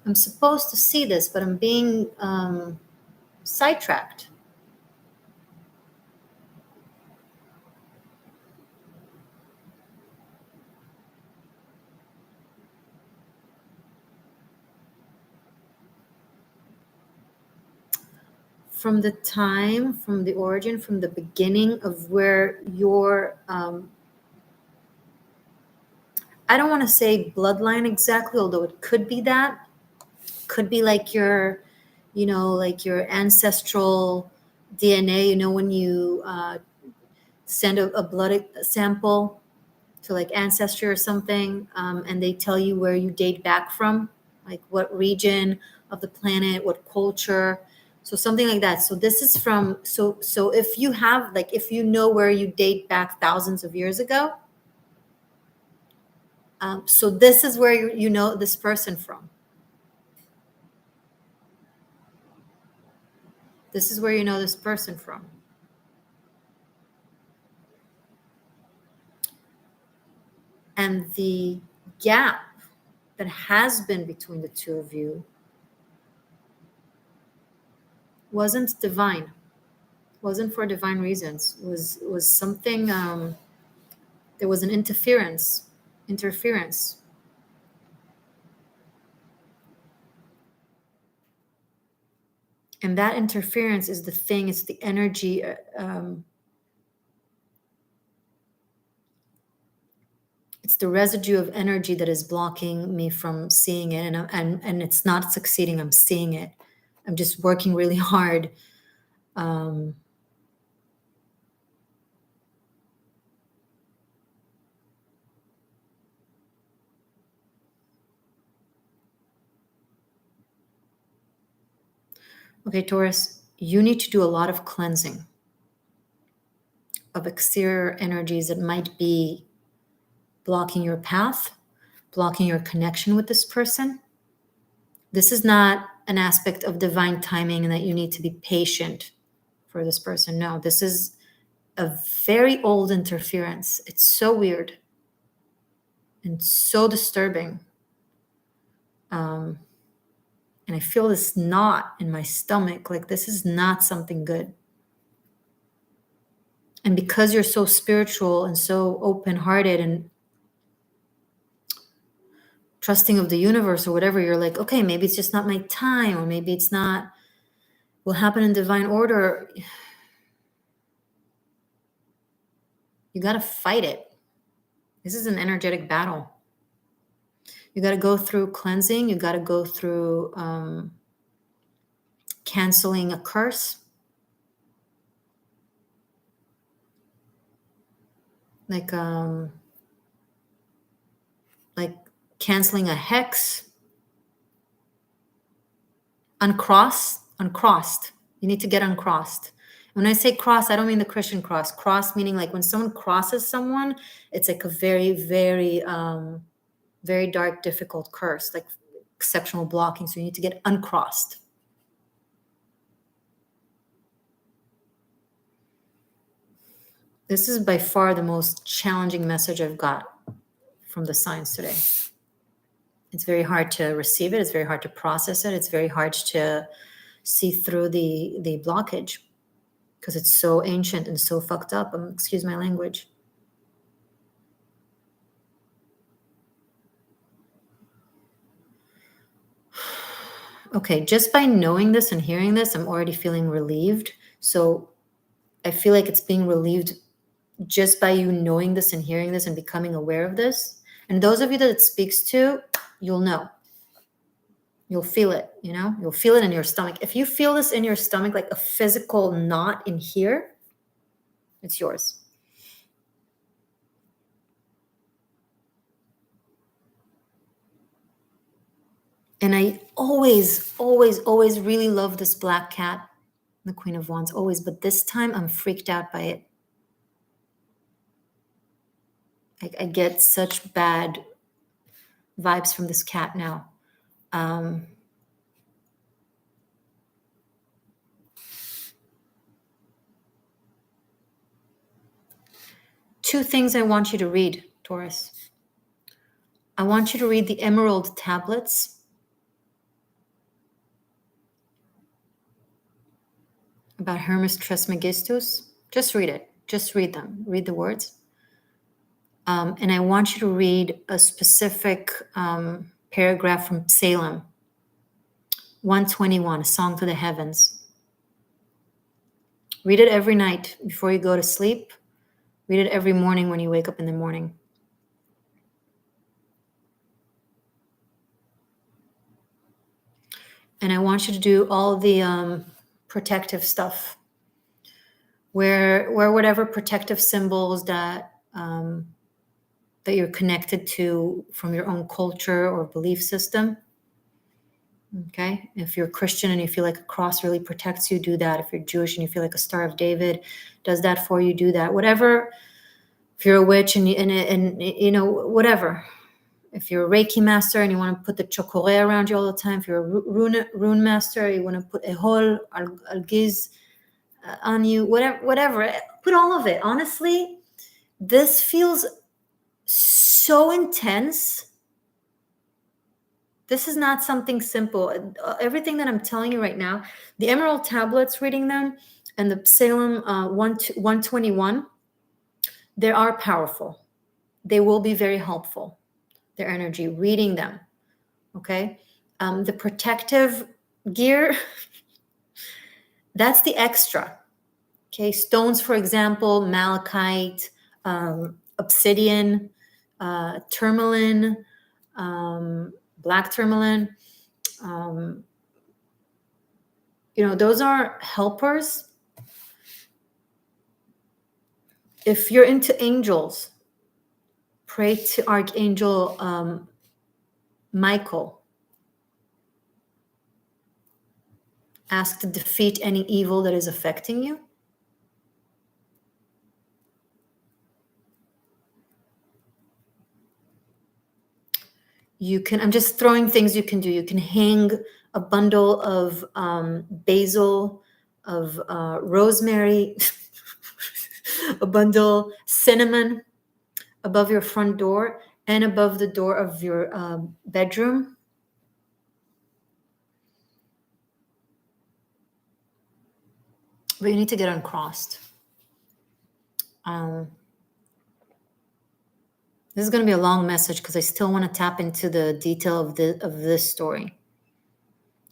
I'm supposed to see this, but I'm being sidetracked. From the time, from the origin, from the beginning of where your, I don't want to say bloodline exactly, although it could be that. Could be like your, like your ancestral DNA, when you send a blood sample to like Ancestry or something, and they tell you where you date back from, like what region of the planet, what culture. So something like that. So this is from, so if you have, like, if you know where you date back thousands of years ago, so this is where you know this person from. This is where you know this person from. And the gap that has been between the two of you wasn't divine, wasn't for divine reasons. It was something, there was an interference. And that interference is the thing, it's the energy, it's the residue of energy that is blocking me from seeing it. And it's not succeeding, I'm seeing it. I'm just working really hard. Okay, Taurus, you need to do a lot of cleansing of exterior energies that might be blocking your path, blocking your connection with this person. This is not an aspect of divine timing and that you need to be patient for this person. No, this is a very old interference. It's so weird and so disturbing. And I feel this knot in my stomach, like this is not something good. And because you're so spiritual and so open-hearted and trusting of the universe or whatever, you're like, okay, maybe it's just not my time, or maybe it's not, will happen in divine order. You got to fight it. This is an energetic battle. You got to go through cleansing. You got to go through canceling a curse. Like, like canceling a hex. Uncrossed. You need to get uncrossed. When I say cross, I don't mean the Christian cross. Cross meaning like when someone crosses someone, it's like a very, very, very dark, difficult curse, like exceptional blocking. So you need to get uncrossed. This is by far the most challenging message I've got from the signs today. It's very hard to receive it. It's very hard to process it. It's very hard to see through the blockage because it's so ancient and so fucked up. Excuse my language. Okay, just by knowing this and hearing this, I'm already feeling relieved. So I feel like it's being relieved just by you knowing this and hearing this and becoming aware of this. And those of you that it speaks to, you'll know. You'll feel it, you know? You'll feel it in your stomach. If you feel this in your stomach, like a physical knot in here, it's yours. And I always really love this black cat, the Queen of Wands, always. But this time I'm freaked out by it. I get such bad vibes from this cat now. Two things I want you to read, Taurus. I want you to read the Emerald Tablets about Hermes Trismegistus. Just read it. Just read them. Read the words. And I want you to read a specific paragraph from Salem, 121, A Song to the Heavens. Read it every night before you go to sleep. Read it every morning when you wake up in the morning. And I want you to do all the protective stuff, where whatever protective symbols that you're connected to from your own culture or belief system. Okay, if you're Christian and you feel like a cross really protects you, do that. If you're Jewish and you feel like a Star of David does that for you, do that. Whatever. If you're a witch and you know, whatever. If you're a Reiki master and you want to put the chokore around you all the time, if you're a rune master, you want to put ehol, algiz on you, whatever. Put all of it. Honestly, this feels so intense. This is not something simple. Everything that I'm telling you right now, the Emerald Tablets, reading them, and the Salem 121, they are powerful. They will be very helpful. Their energy, reading them, okay? The protective gear, that's the extra, okay? Stones, for example, malachite, obsidian, tourmaline, black tourmaline, you know, those are helpers. If you're into angels, pray to Archangel Michael. Ask to defeat any evil that is affecting you. You can, I'm just throwing things you can do. You can hang a bundle of basil, of rosemary, a bundle cinnamon above your front door and above the door of your bedroom. But you need to get uncrossed. This is going to be a long message because I still want to tap into the detail of this story.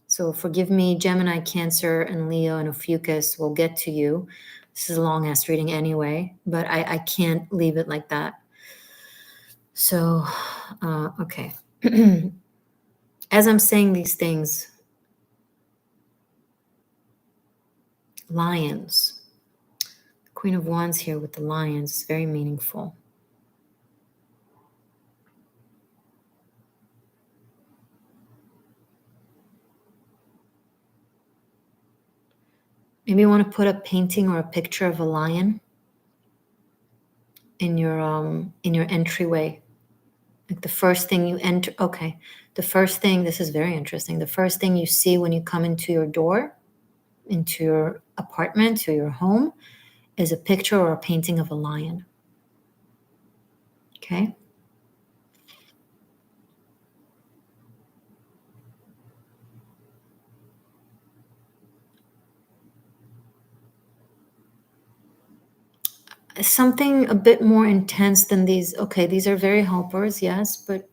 So forgive me, Gemini, Cancer, and Leo, and Ophiuchus. We'll get to you. This is a long-ass reading anyway, but I can't leave it like that. So, okay. As I'm saying these things, lions. Queen of Wands here with the lions is very meaningful. Maybe you want to put a painting or a picture of a lion in your entryway. Like the first thing you enter. Okay. The first thing, this is very interesting. The first thing you see when you come into your door, into your apartment or your home, is a picture or a painting of a lion. Okay. Something a bit more intense than these. Okay, these are very helpers, yes, but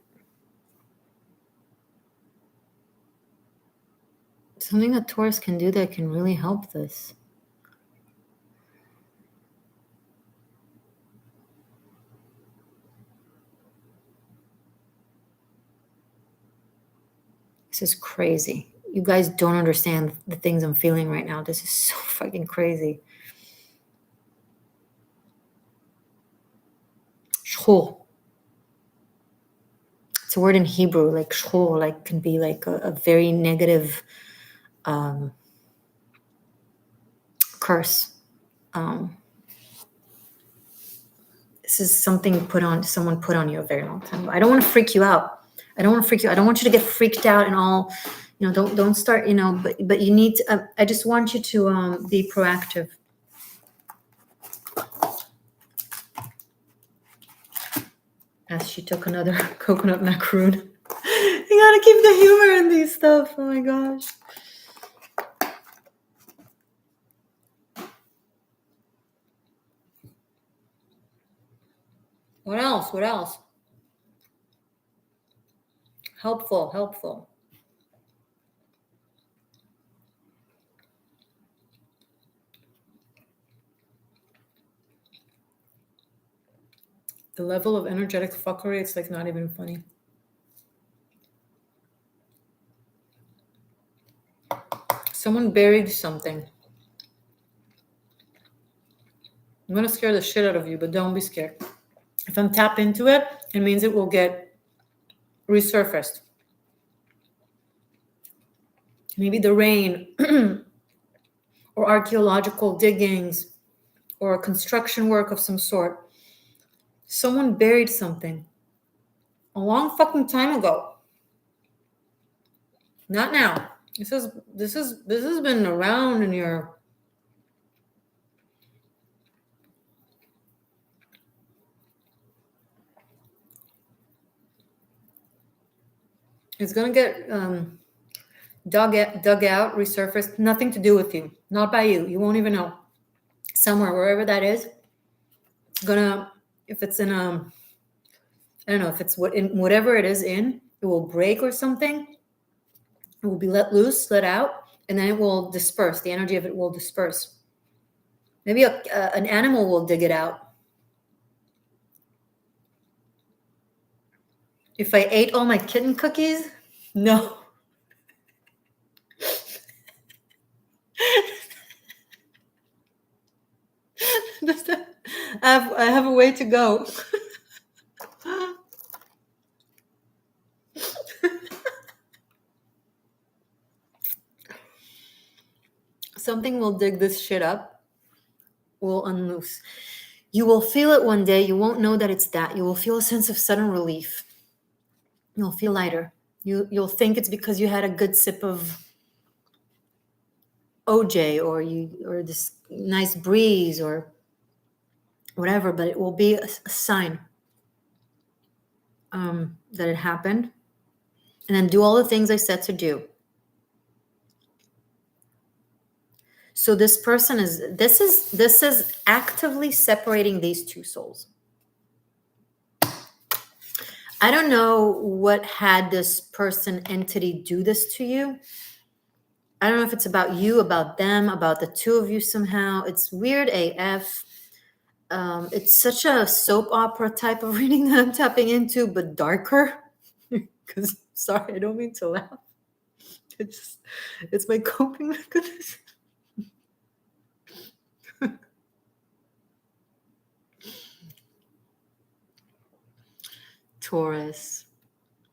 something that Taurus can do that can really help this. This is crazy. You guys don't understand the things I'm feeling right now. This is so fucking crazy. Shul. It's a word in Hebrew, like shul, like can be like a very negative curse. This is something someone put on you a very long time ago. I don't want to freak you out. I don't want you to get freaked out and all, don't start, but you need to, I just want you to be proactive. As she took another coconut macaroon. You gotta keep the humor in these stuff. Oh my gosh. What else? Helpful. The level of energetic fuckery, it's like not even funny. Someone buried something. I'm gonna scare the shit out of you, but don't be scared. If I'm tap into it, it means it will get resurfaced. Maybe the rain or archaeological diggings or construction work of some sort. Someone buried something a long fucking time ago. Not now. This has been around in your it's gonna get dug out, resurfaced. Nothing to do with you. Not by you. You won't even know. Somewhere, wherever that is, it's gonna. If it's in I don't know if it's in whatever it is in, it will break or something. It will be let loose, let out, and then it will disperse. The energy of it will disperse. Maybe an animal will dig it out. If I ate all my kitten cookies, no. I have a way to go. Something will dig this shit up, will unloose. You will feel it one day. You won't know that it's that. You will feel a sense of sudden relief. You'll feel lighter. You'll think it's because you had a good sip of OJ or this nice breeze or whatever, but it will be a sign that it happened. And then do all the things I said to do. So this person this is actively separating these two souls. I don't know what had this person entity do this to you. I don't know if it's about you, about them, about the two of you somehow. It's weird AF. It's such a soap opera type of reading that I'm tapping into, but darker. Because, sorry, I don't mean to laugh. It's my coping mechanism. Taurus,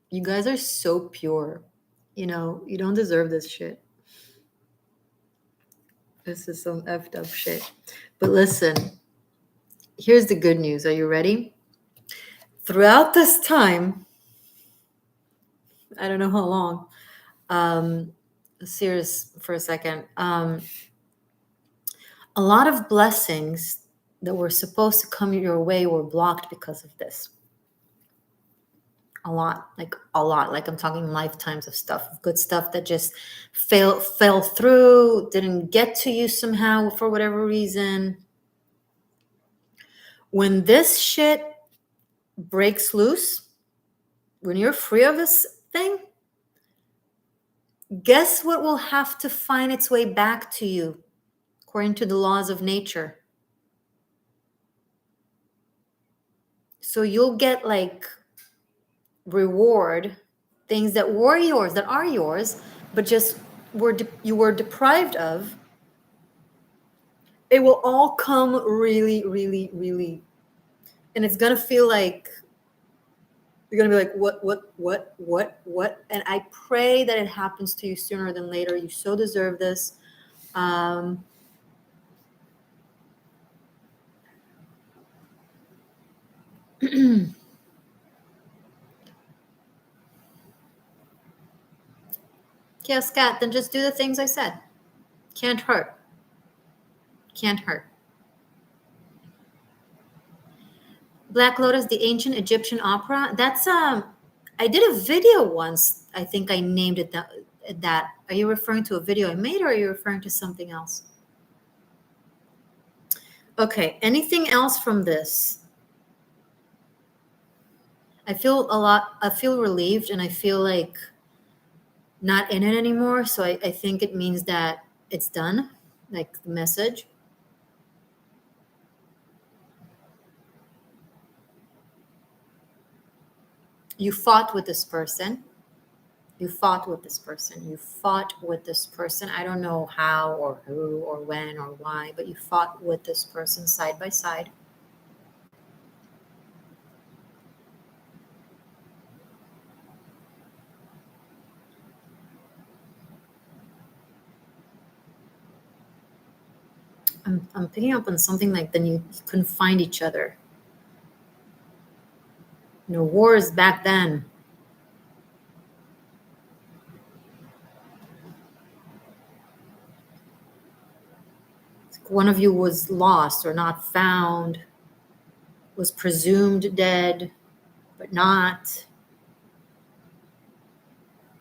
you guys are so pure. You don't deserve this shit. This is some effed up shit. But listen, here's the good news. Are you ready? Throughout this time, I don't know how long, serious for a second, a lot of blessings that were supposed to come your way were blocked because of this. A lot. Like I'm talking lifetimes of stuff, good stuff that just fell through, didn't get to you somehow for whatever reason. When this shit breaks loose, when you're free of this thing, guess what will have to find its way back to you according to the laws of nature? So you'll get like reward, things that were yours, that are yours, but just you were deprived of. It will all come really, really, really, and it's gonna feel like you're gonna be like, what? And I pray that it happens to you sooner than later. You so deserve this. Yes, Kat, then just do the things I said. Can't hurt. Can't hurt. Black Lotus, the ancient Egyptian opera. That's I did a video once. I think I named it that. Are you referring to a video I made, or are you referring to something else? Okay. Anything else from this? I feel relieved, and I feel like not in it anymore. So I think it means that it's done, like the message. You fought with this person. You fought with this person. You fought with this person. I don't know how or who or when or why, but you fought with this person side by side. I'm picking up on something like then you couldn't find each other. Wars back then. One of you was lost or not found, was presumed dead, but not.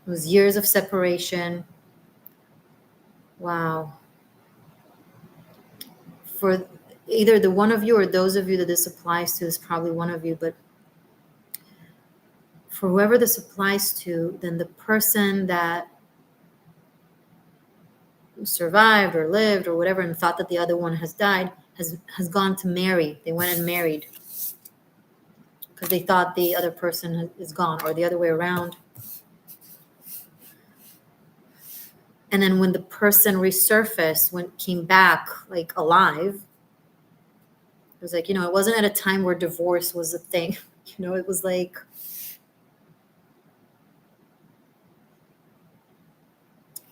It was years of separation. Wow. For either the one of you or those of you that this applies to is probably one of you, but for whoever this applies to, then the person that survived or lived or whatever and thought that the other one has died has gone to marry. They went and married because they thought the other person is gone, or the other way around. And then when the person resurfaced, came back like alive, it was like, it wasn't at a time where divorce was a thing. It was like,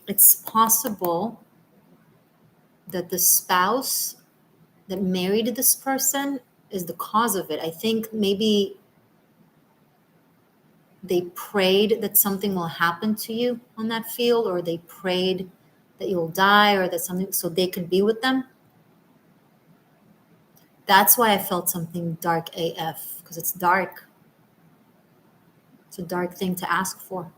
it's possible that the spouse that married this person is the cause of it. I think maybe they prayed that something will happen to you on that field, or they prayed that you'll die, or that something, so they could be with them. That's why I felt something dark AF, because it's dark. It's a dark thing to ask for.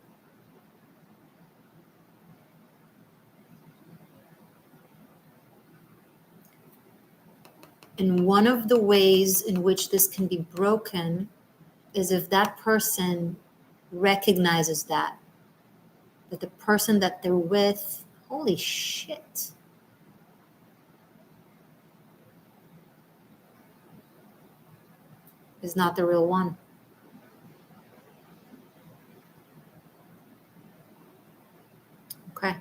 And one of the ways in which this can be broken is if that person recognizes that the person that they're with, holy shit, is not the real one. Okay,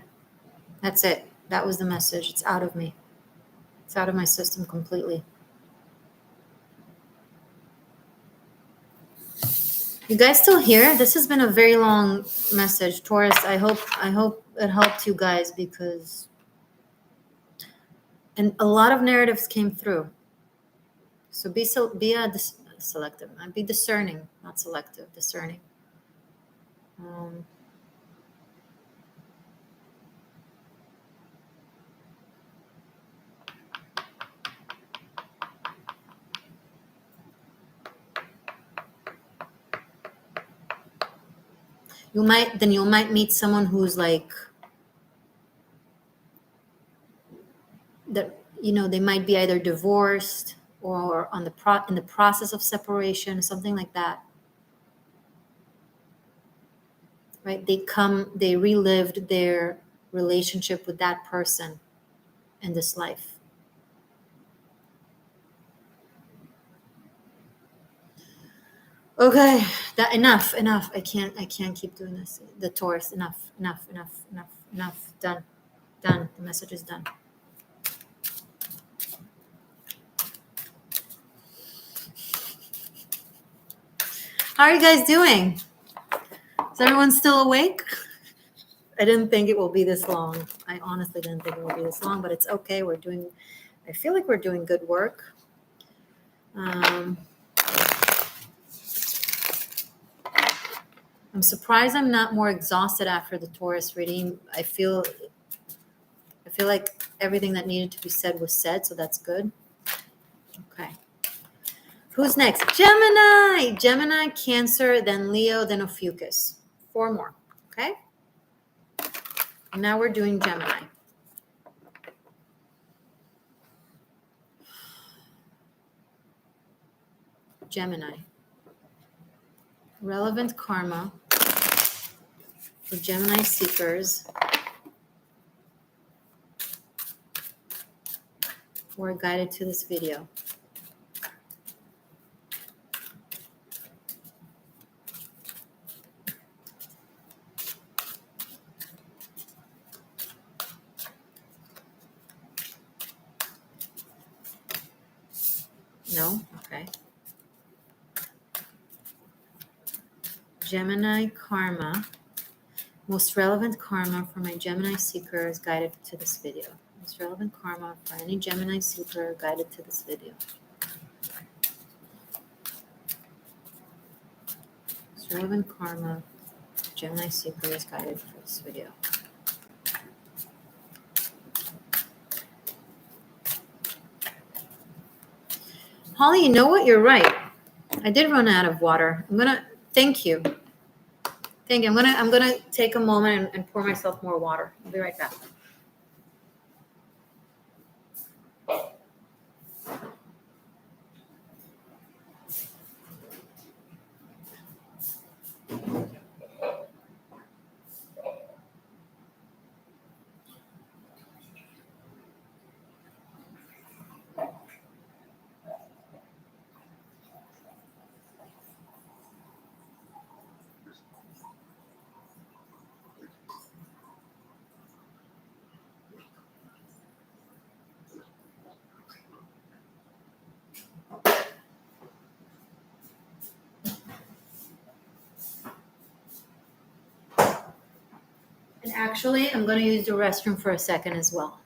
that's it. That was the message. It's out of me. It's out of my system completely. You guys still here? This has been a very long message, Taurus. I hope it helped you guys, because And a lot of narratives came through. So be selective. Be discerning, not selective, discerning. You might meet someone who's like that, they might be either divorced or in the process of separation, something like that. Right? They relived their relationship with that person in this life. Okay, enough. I can't keep doing this. The Taurus, enough. Done. The message is done. How are you guys doing? Is everyone still awake? I didn't think it will be this long. I honestly didn't think it will be this long, but it's okay. I feel like we're doing good work. I'm surprised I'm not more exhausted after the Taurus reading. I feel like everything that needed to be said was said, so that's good. Okay. Who's next? Gemini, Cancer, then Leo, then Ophiuchus. 4 more. Okay. And now we're doing Gemini. Relevant karma for Gemini seekers who are guided to this video. No? Okay. Gemini karma. Most relevant karma for my Gemini seekers guided to this video. Most relevant karma for any Gemini seeker guided to this video. Most relevant karma for Gemini seekers guided for this video. Holly, you know what? You're right. I did run out of water. Thank you. I'm gonna take a moment and pour myself more water. I'll be right back. And actually, I'm going to use the restroom for a second as well.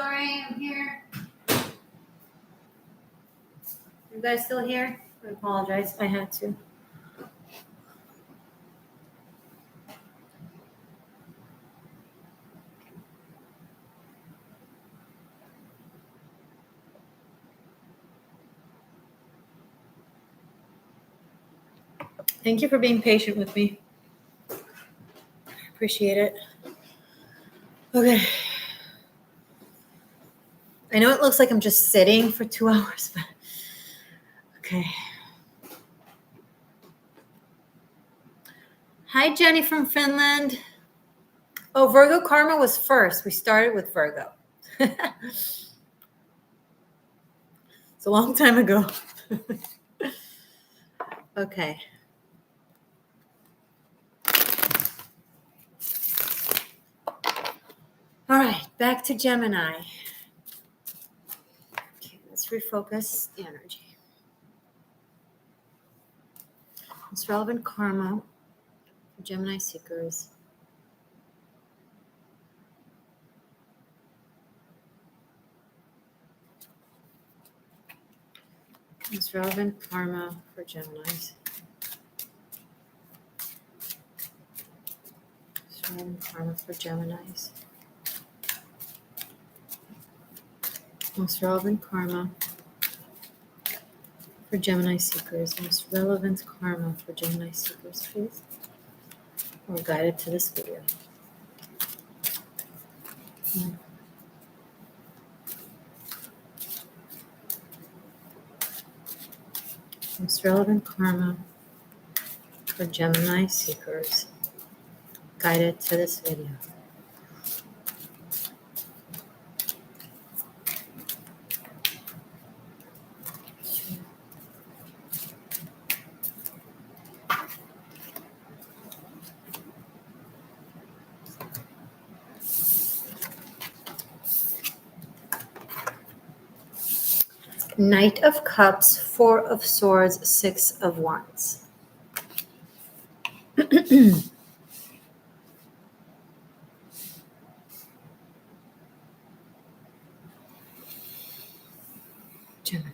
sorry, I'm here. You guys still here? I apologize. I had to. Thank you for being patient with me. I appreciate it. Okay. I know it looks like I'm just sitting for 2 hours, but okay. Hi, Jenny from Finland. Oh, Virgo karma was first. We started with Virgo. It's a long time ago. Okay. All right, back to Gemini. Okay, let's refocus the energy. It's relevant karma for Gemini seekers. It's relevant karma for Geminis. It's relevant karma for Geminis. Most relevant karma for Gemini seekers. Most relevant karma for Gemini seekers, please. We're guided to this video. Most relevant karma for Gemini seekers. Guided to this video. Knight of Cups, Four of Swords, Six of Wands. Gemini.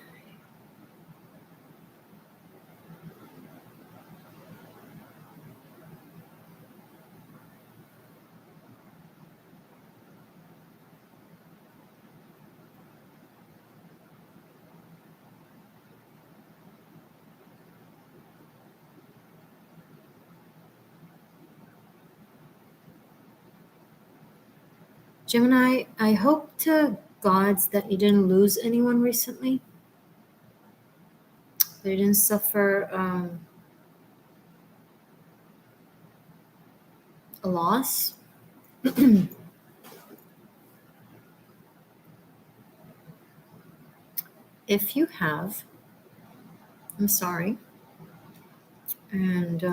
Gemini, I hope to gods that you didn't lose anyone recently. That you didn't suffer a loss. If you have, I'm sorry. And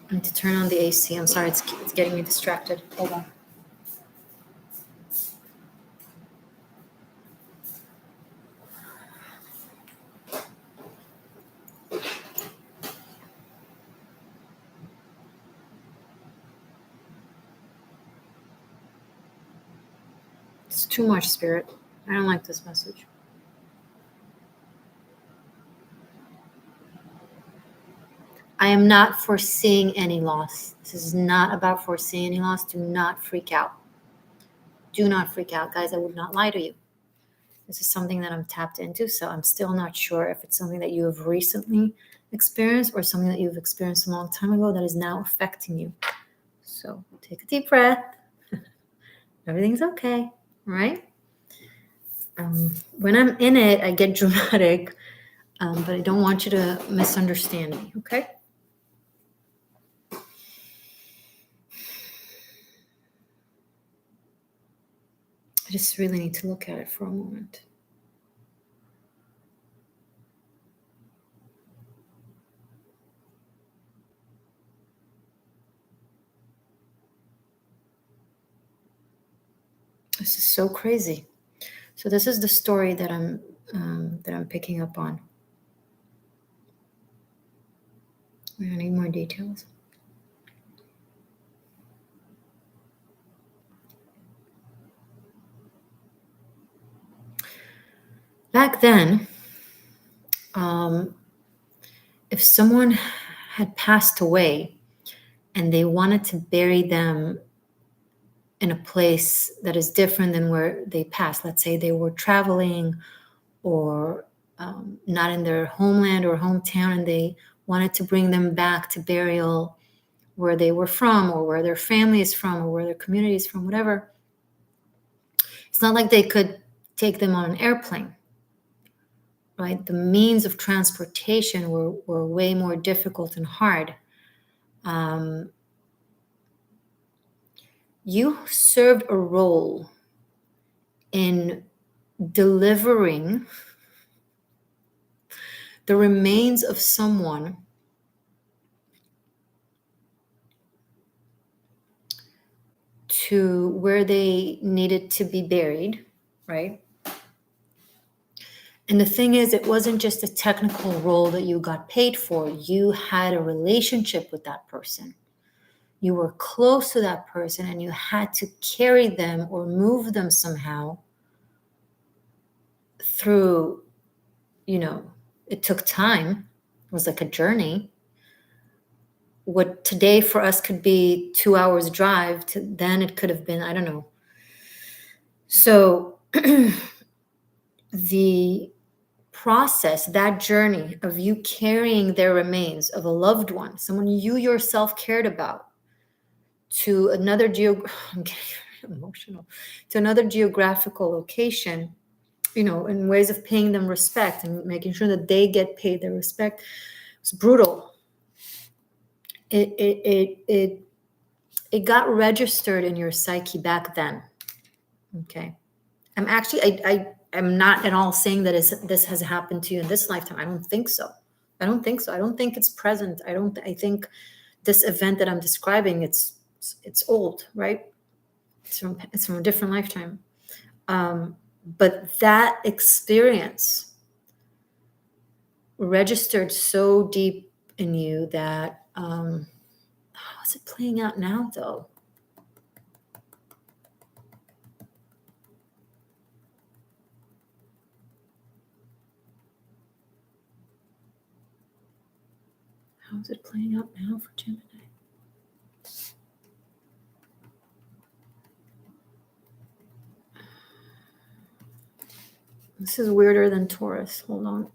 I need to turn on the AC. I'm sorry, it's getting me distracted. Hold on. It's too much, Spirit. I don't like this message. I am not foreseeing any loss. This is not about foreseeing any loss. Do not freak out. Do not freak out, guys. I would not lie to you. This is something that I'm tapped into, so I'm still not sure if it's something that you have recently experienced or something that you've experienced a long time ago that is now affecting you. So take a deep breath. Everything's okay, right? When I'm in it, I get dramatic, but I don't want you to misunderstand me, okay? I just really need to look at it for a moment. This is so crazy. So this is the story that I'm picking up on. I need more details. Back then, if someone had passed away and they wanted to bury them in a place that is different than where they passed, let's say they were traveling or not in their homeland or hometown, and they wanted to bring them back to burial where they were from or where their family is from or where their community is from, whatever. It's not like they could take them on an airplane, right? The means of transportation were way more difficult and hard. You served a role in delivering the remains of someone to where they needed to be buried, right? And the thing is, it wasn't just a technical role that you got paid for. You had a relationship with that person. You were close to that person and you had to carry them or move them somehow through, it took time. It was like a journey. What today for us could be 2 hours drive, to then it could have been, I don't know. So the process, that journey of you carrying their remains of a loved one, someone you yourself cared about, to another I'm getting emotional, to another geographical location, in ways of paying them respect and making sure that they get paid their respect. It's brutal. It got registered in your psyche back then. Okay. I'm not at all saying that this has happened to you in this lifetime. I don't think so. I don't think it's present. I think this event that I'm describing, it's old, right? It's from a different lifetime. But that experience registered so deep in you that, how is it playing out now though? How is it playing out now for Gemini? This is weirder than Taurus. Hold on.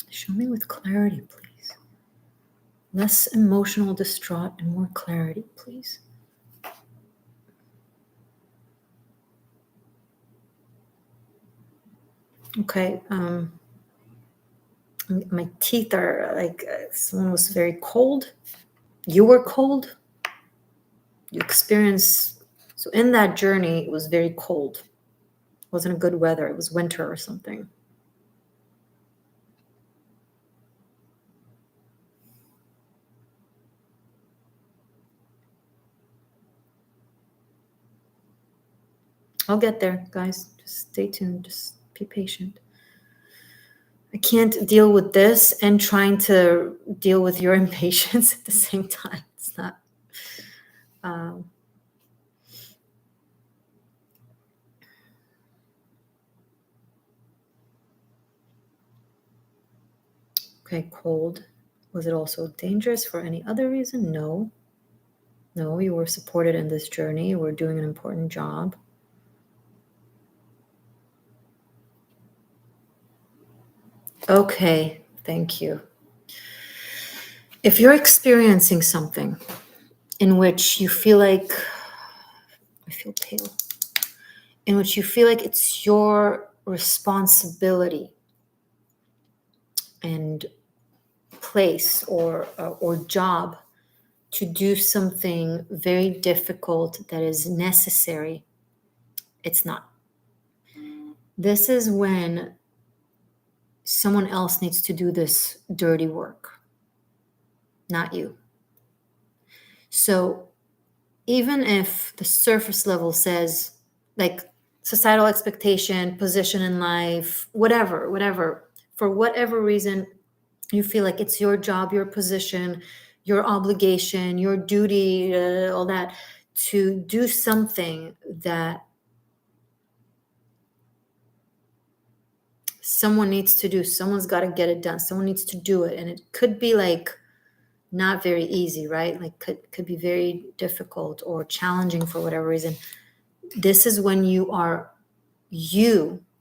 Show me with clarity, please. Less emotional distraught and more clarity, please. Okay. My teeth are like someone was very cold. You were cold. You experienced. So in that journey, it was very cold. It wasn't a good weather. It was winter or something. I'll get there, guys. Just stay tuned. Just be patient. I can't deal with this and trying to deal with your impatience at the same time. It's not. Okay, cold. Was it also dangerous for any other reason? No. No, you were supported in this journey. You were doing an important job. Okay, thank you. If you're experiencing something in which you feel like, I feel pale, in which you feel like it's your responsibility and place or job to do something very difficult that is necessary, it's not. This is when someone else needs to do this dirty work, not you. So even if the surface level says, like, societal expectation, position in life, whatever, for whatever reason, You feel like it's your job, your position, your obligation, your duty, all that, to do something that someone needs to do. Someone's got to get it done. Someone needs to do it. And it could be like not very easy, right? Like could be very difficult or challenging for whatever reason. This is when you are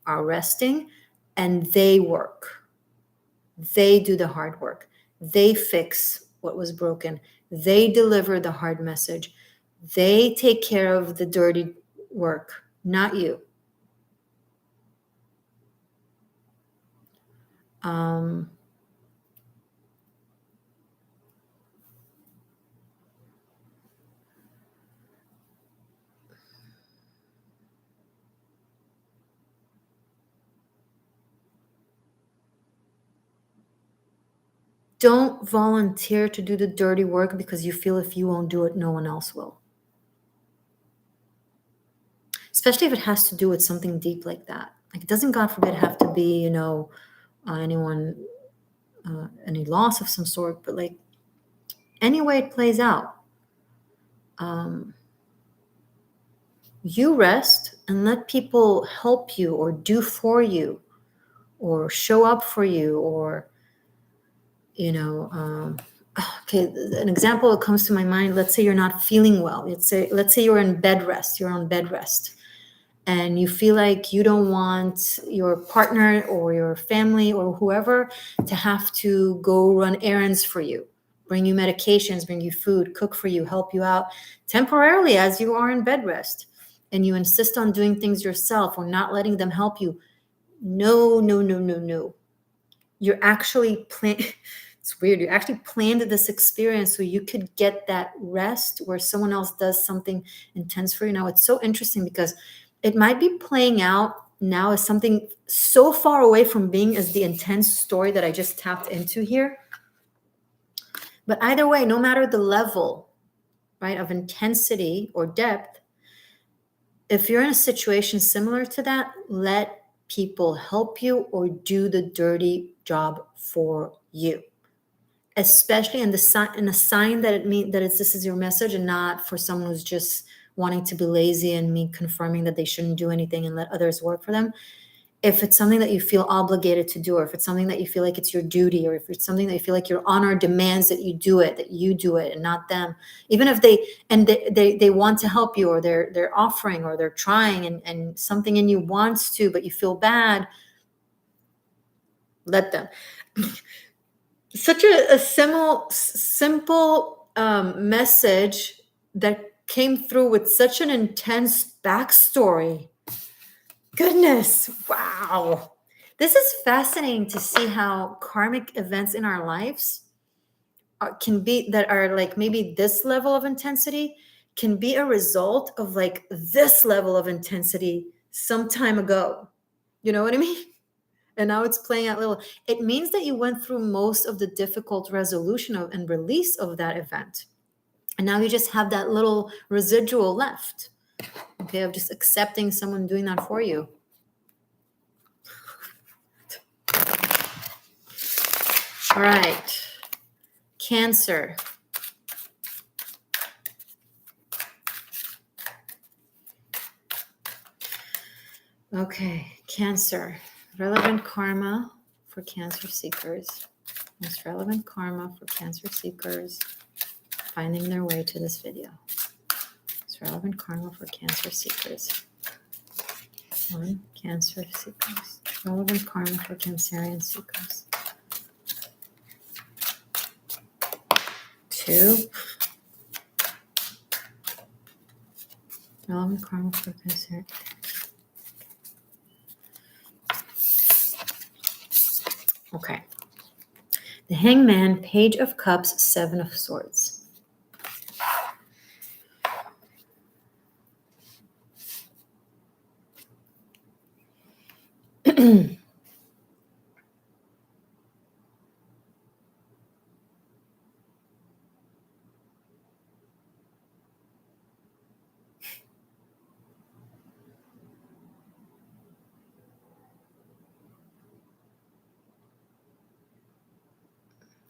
resting and they work. They do the hard work. They fix what was broken. They deliver the hard message. They take care of the dirty work, not you. Don't volunteer to do the dirty work because you feel if you won't do it, no one else will. Especially if it has to do with something deep like that. Like it doesn't, God forbid, have to be, anyone, any loss of some sort, but like any way it plays out, you rest and let people help you or do for you or show up for you or, okay, an example that comes to my mind, let's say you're not feeling well. Let's say you're in bed rest, you're on bed rest. And you feel like you don't want your partner or your family or whoever to have to go run errands for you, bring you medications, bring you food, cook for you, help you out temporarily as you are in bed rest. And you insist on doing things yourself or not letting them help you. No. You're actually it's weird. You actually planned this experience so you could get that rest where someone else does something intense for you. Now, it's so interesting because it might be playing out now as something so far away from being as the intense story that I just tapped into here. But either way, no matter the level, right, of intensity or depth, if you're in a situation similar to that, let people help you or do the dirty job for you. Especially in a sign that this is your message and not for someone who's just wanting to be lazy and me confirming that they shouldn't do anything and let others work for them. If it's something that you feel obligated to do, or if it's something that you feel like it's your duty, or if it's something that you feel like your honor demands that you do it and not them, even if they want to help you or they're offering or they're trying and something in you wants to, but you feel bad, let them. Such a simple message that came through with such an intense backstory. Goodness, wow. This is fascinating to see how karmic events in our lives can be, that are like maybe this level of intensity, can be a result of like this level of intensity some time ago. You know what I mean? And now it's playing out little. It means that you went through most of the difficult resolution and release of that event. And now you just have that little residual left, okay, of just accepting someone doing that for you. All right. Cancer. Okay, Cancer. Relevant karma for Cancer seekers. Most relevant karma for Cancer seekers finding their way to this video. It's relevant karma for Cancer seekers. 1, Cancer seekers. Relevant karma for Cancerian seekers. 2, relevant karma for Cancerian. Okay. The Hangman, Page of Cups, 7 of Swords.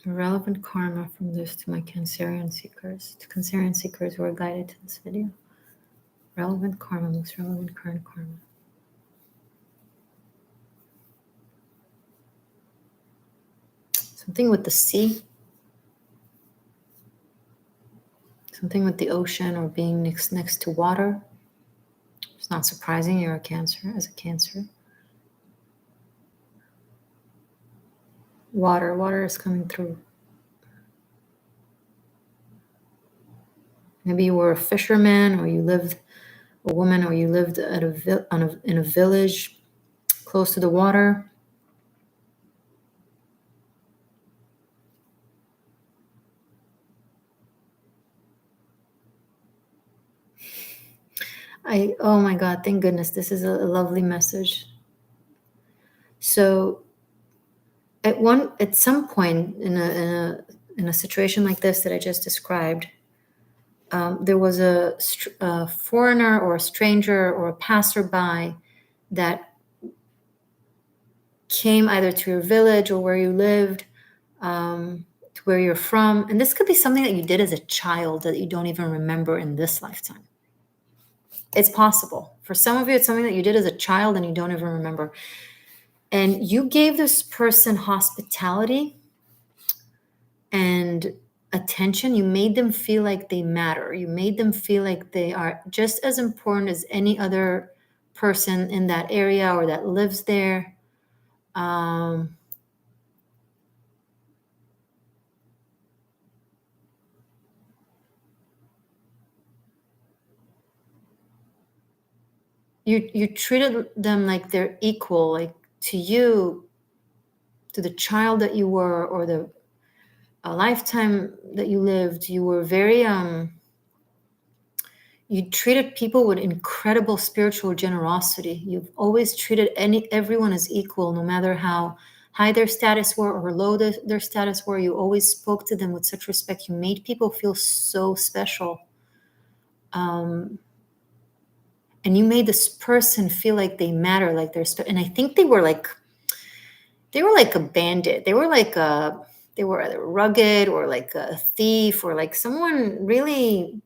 Relevant karma from this to my Cancerian seekers. To Cancerian seekers who are guided to this video. Relevant karma, most relevant current karma. Something with the sea. Something with the ocean or being next to water. It's not surprising you're a Cancer, as a Cancer. Water is coming through. Maybe you were a fisherman, or you lived a woman, or you lived at in a village close to the water. Oh my God, thank goodness, this is a lovely message. So at some point in a situation like this that I just described, there was a foreigner or a stranger or a passerby that came either to your village or where you lived, to where you're from. And this could be something that you did as a child that you don't even remember in this lifetime. It's possible. For some of you, it's something that you did as a child and you don't even remember. And you gave this person hospitality and attention. You made them feel like they matter. You made them feel like they are just as important as any other person in that area or that lives there. You treated them like they're equal, like to you, to the child that you were, or the lifetime that you lived. You were very you treated people with incredible spiritual generosity. You've always treated everyone as equal, no matter how high their status were or low their status were. You always spoke to them with such respect. You made people feel so special. And you made this person feel like they matter, like they're and I think they were like a bandit. They were either rugged or like a thief or like someone really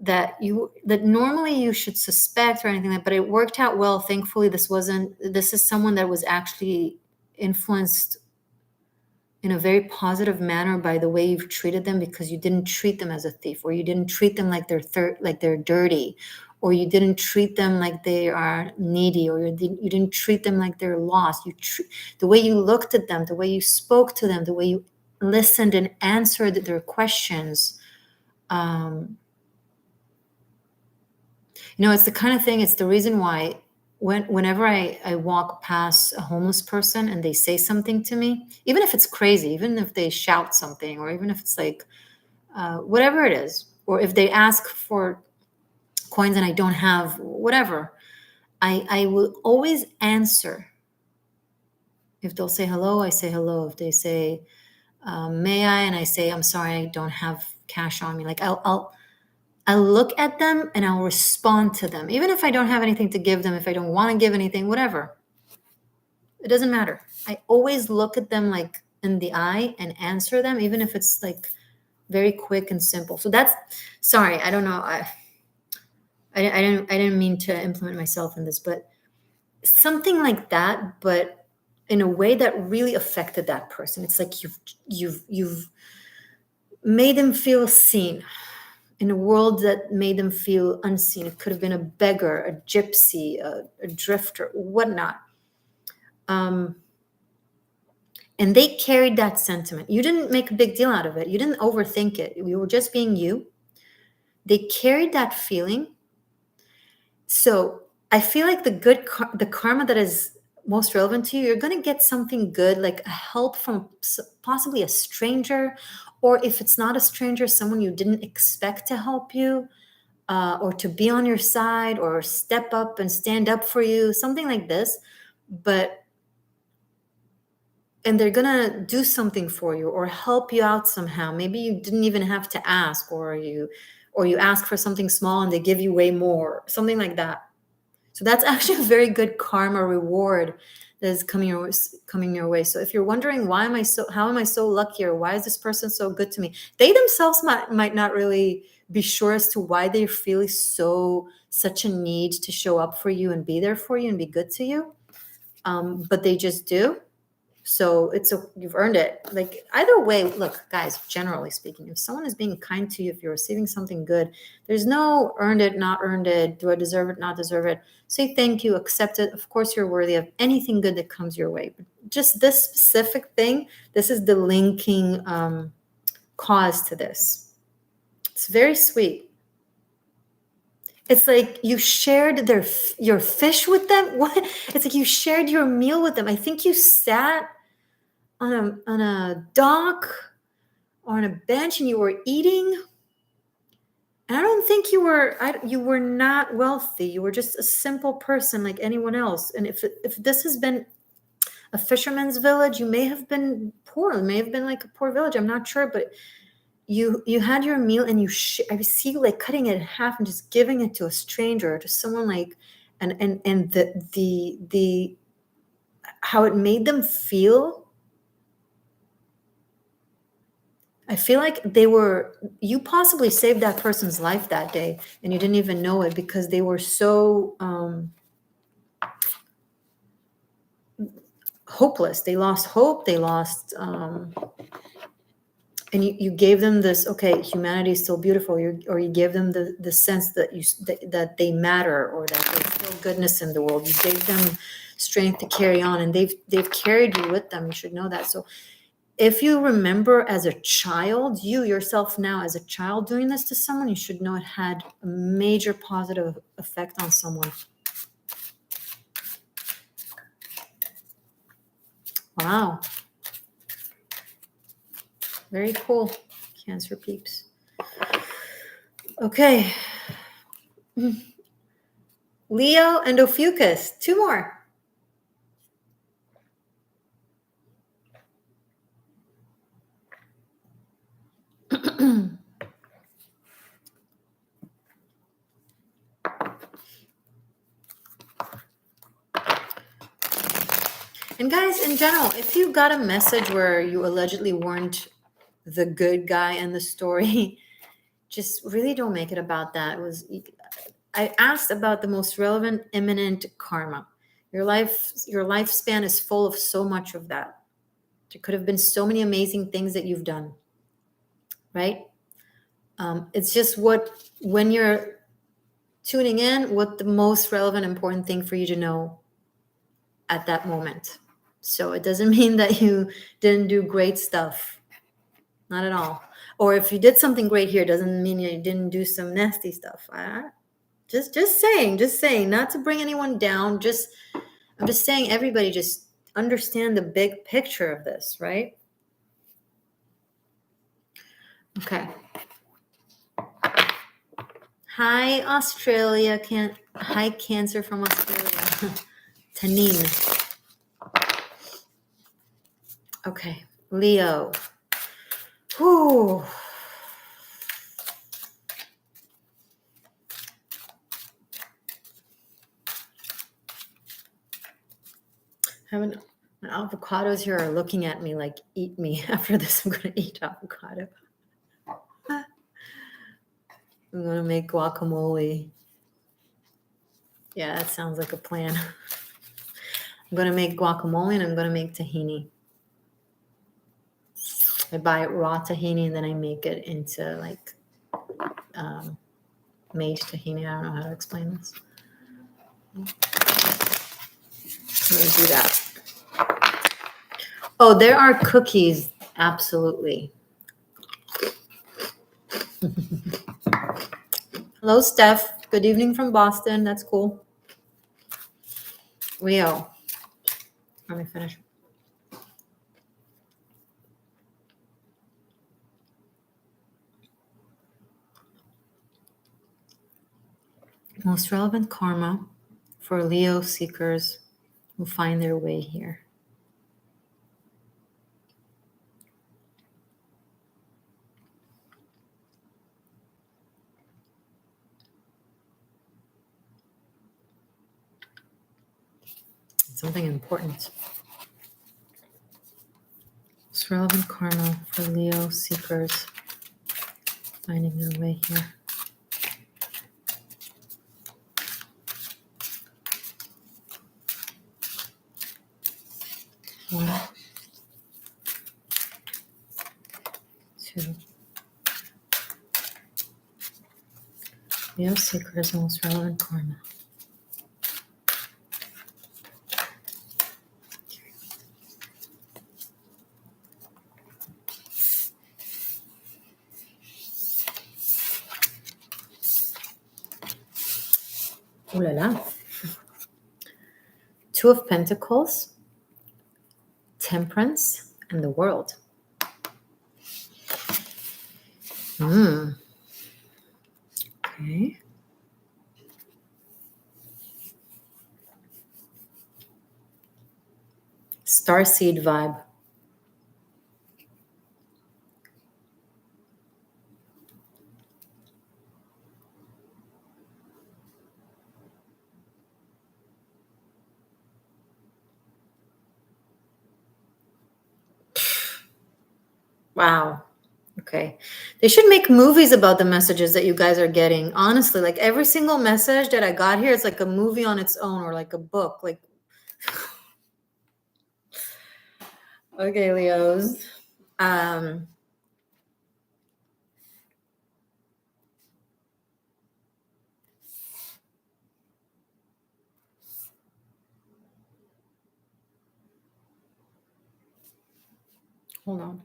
that normally you should suspect or anything like that, but it worked out well. Thankfully, this is someone that was actually influenced in a very positive manner by the way you've treated them, because you didn't treat them as a thief, or you didn't treat them like they're dirty, or you didn't treat them like they are needy, or you didn't treat them like they're lost. The way you looked at them, the way you spoke to them, the way you listened and answered their questions. It's the kind of thing, it's the reason why whenever I walk past a homeless person and they say something to me, even if it's crazy, even if they shout something, or even if it's like whatever it is, or if they ask for coins and I don't have whatever, I will always answer. If they'll say hello, I say hello. If they say may I, and I say I'm sorry, I don't have cash on me. Like I'll look at them and I'll respond to them, even if I don't have anything to give them, if I don't want to give anything, whatever. It doesn't matter. I always look at them like in the eye and answer them, even if it's like very quick and simple. So sorry, I don't know. I didn't mean to implement myself in this, but something like that, but in a way that really affected that person. It's like you've made them feel seen in a world that made them feel unseen. It could have been a beggar, a gypsy, a drifter, whatnot. And they carried that sentiment. You didn't make a big deal out of it. You didn't overthink it. You were just being you. They carried that feeling. So I feel like the karma that is most relevant to you, you're going to get something good, like a help from possibly a stranger, or if it's not a stranger, someone you didn't expect to help you, or to be on your side, or step up and stand up for you, something like this. And they're going to do something for you or help you out somehow. Maybe you didn't even have to ask, or you ask for something small and they give you way more, something like that. So that's actually a very good karma reward is coming your way. So if you're wondering how am I so lucky, or why is this person so good to me, they themselves might not really be sure as to why they're feeling such a need to show up for you and be there for you and be good to you. But they just do. So you've earned it. Like either way, look, guys, generally speaking, if someone is being kind to you, if you're receiving something good, there's no earned it, not earned it. Do I deserve it, not deserve it? Say thank you, accept it. Of course, you're worthy of anything good that comes your way. But just this specific thing, this is the linking cause to this. It's very sweet. It's like you shared your fish with them. What? It's like you shared your meal with them. I think you sat on a dock or on a bench and you were eating. And I don't think you were not wealthy. You were just a simple person like anyone else. And if this has been a fisherman's village, you may have been poor. It may have been like a poor village. I'm not sure, but you had your meal and I see you like cutting it in half and just giving it to a stranger, to someone like, and the how it made them feel. I feel like you possibly saved that person's life that day and you didn't even know it, because they were so hopeless. They lost hope. They lost, and you gave them this, okay, humanity is still beautiful. Or you gave them the sense that they matter, or that there's still goodness in the world. You gave them strength to carry on, and they've carried you with them. You should know that. So if you remember as a child, you yourself now as a child doing this to someone, you should know it had a major positive effect on someone. Wow. Very cool, Cancer peeps. Okay. Leo and Ophiuchus, 2 more. And guys, in general, if you got a message where you allegedly weren't the good guy in the story, just really don't make it about that. I asked about the most relevant imminent karma. Your lifespan is full of so much of that. There could have been so many amazing things that you've done, right? It's just when you're tuning in, what the most relevant, important thing for you to know at that moment. So it doesn't mean that you didn't do great stuff. Not at all. Or if you did something great here, doesn't mean you didn't do some nasty stuff. Just saying, not to bring anyone down. I'm just saying, everybody just understand the big picture of this, right? Okay. Hi, Australia. Hi, Cancer from Australia. Tanin. Okay, Leo. Whew. My avocados here are looking at me like, eat me. After this, I'm going to eat avocado. I'm going to make guacamole. Yeah, that sounds like a plan. I'm going to make guacamole and I'm going to make tahini. I buy raw tahini and then I make it into like made tahini. I don't know how to explain this. I'm going to do that. Oh, there are cookies. Absolutely. Hello, Steph. Good evening from Boston. That's cool. Leo. Let me finish. Most relevant karma for Leo seekers who find their way here. something important. It's relevant karma for Leo seekers finding their way here. One, two. Leo seekers, most relevant karma. Ooh la la. Two of Pentacles, Temperance, and the World. Okay. Starseed vibe. Wow. Okay. They should make movies about the messages that you guys are getting. Honestly, like every single message that I got here, it's like a movie on its own or like a book. Like, okay, Leos. Hold on.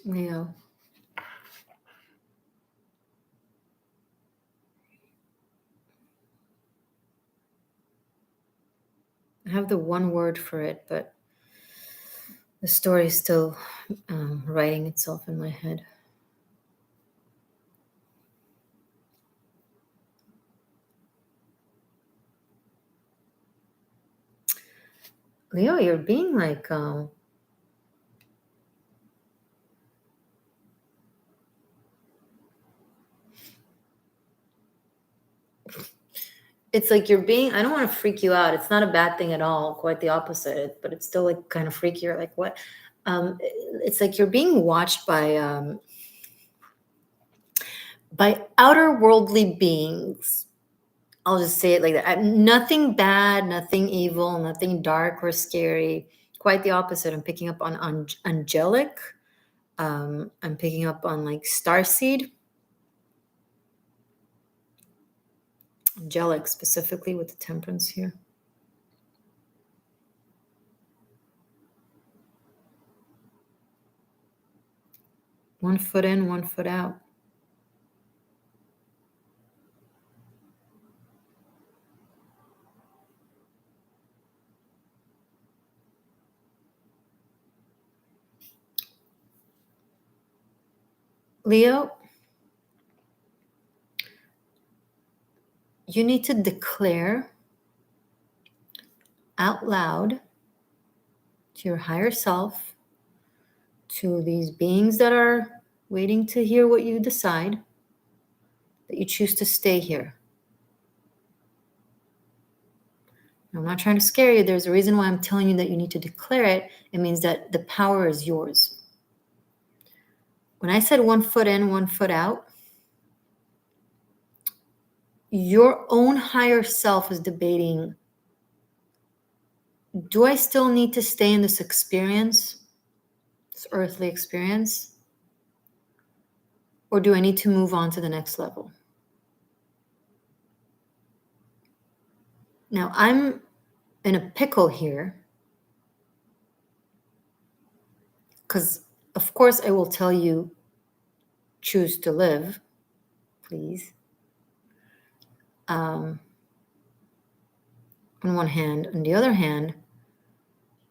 Leo. I have the one word for it, but the story is still writing itself in my head. Leo, you're being like it's like you're being, I don't want to freak you out. It's not a bad thing at all, quite the opposite, but it's still like kind of freaky. You're like, what? It's like you're being watched by outer worldly beings. I'll just say it like that. Nothing bad, nothing evil, nothing dark or scary. Quite the opposite. I'm picking up on angelic. I'm picking up on like starseed. Angelic specifically with the temperance here. One foot in, one foot out. Leo, you need to declare out loud to your higher self, to these beings that are waiting to hear what you decide, that you choose to stay here. I'm not trying to scare you. There's a reason why I'm telling you that you need to declare it. It means that the power is yours. When I said 1 foot in, 1 foot out, your own higher self is debating, do I still need to stay in this experience, this earthly experience, or do I need to move on to the next level? Now, I'm in a pickle here because, of course, I will tell you, choose to live, please. On one hand. On the other hand,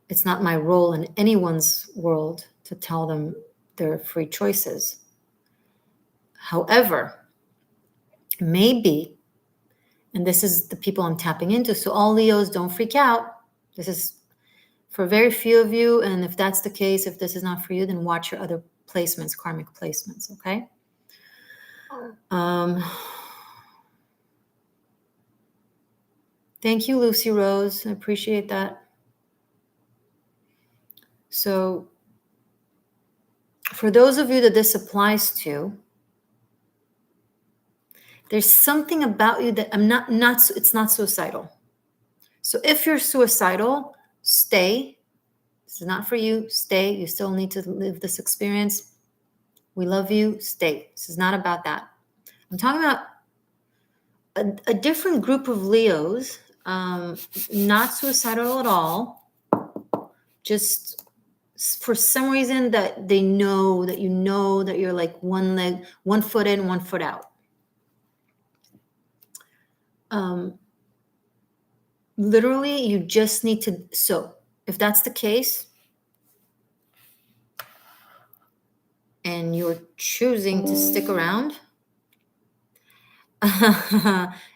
it's not my role in anyone's world to tell them their free choices. However, maybe, and this is the people I'm tapping into, so all Leos, don't freak out. This is for very few of you, and if that's the case, if this is not for you, then watch your other placements, karmic placements, okay? Thank you, Lucy Rose. I appreciate that. So for those of you that this applies to, there's something about you that it's not suicidal. So if you're suicidal, stay. This is not for you. Stay. You still need to live this experience. We love you. Stay. This is not about that. I'm talking about a different group of Leos, not suicidal at all, just for some reason that they know that that you're like one foot in, one foot out. Literally, you just need to, so if that's the case, and you're choosing to stick around,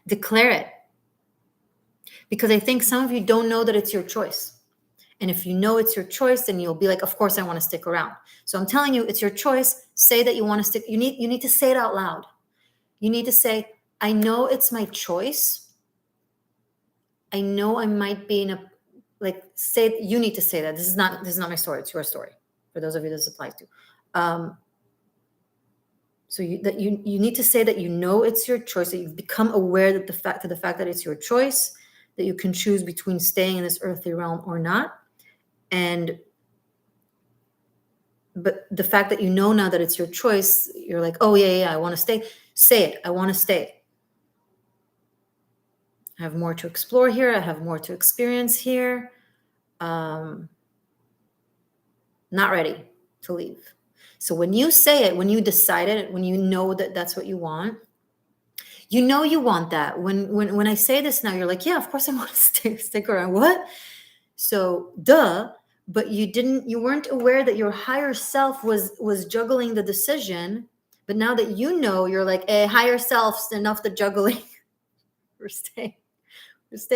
declare it. Because I think some of you don't know that it's your choice. And if you know it's your choice, then you'll be like, of course I want to stick around. So I'm telling you, it's your choice. Say that you want to stick. You need to say it out loud. You need to say, I know it's my choice. I know I might be in a, like, say, you need to say that. This is not my story. It's your story. For those of you this applies to. So you need to say that you know it's your choice, that you've become aware that the fact that it's your choice, that you can choose between staying in this earthly realm or not. But the fact that you know now that it's your choice, you're like, oh yeah, I want to stay. Say it. I want to stay. I have more to explore here. I have more to experience here. Not ready to leave. So when you say it, when you decide it, when you know that that's what you want, you know you want that. When I say this now, you're like, yeah, of course I want to stick around. What? So duh. But you weren't aware that your higher self was juggling the decision. But now that you know, you're like, hey, higher self's enough the juggling. We're staying. So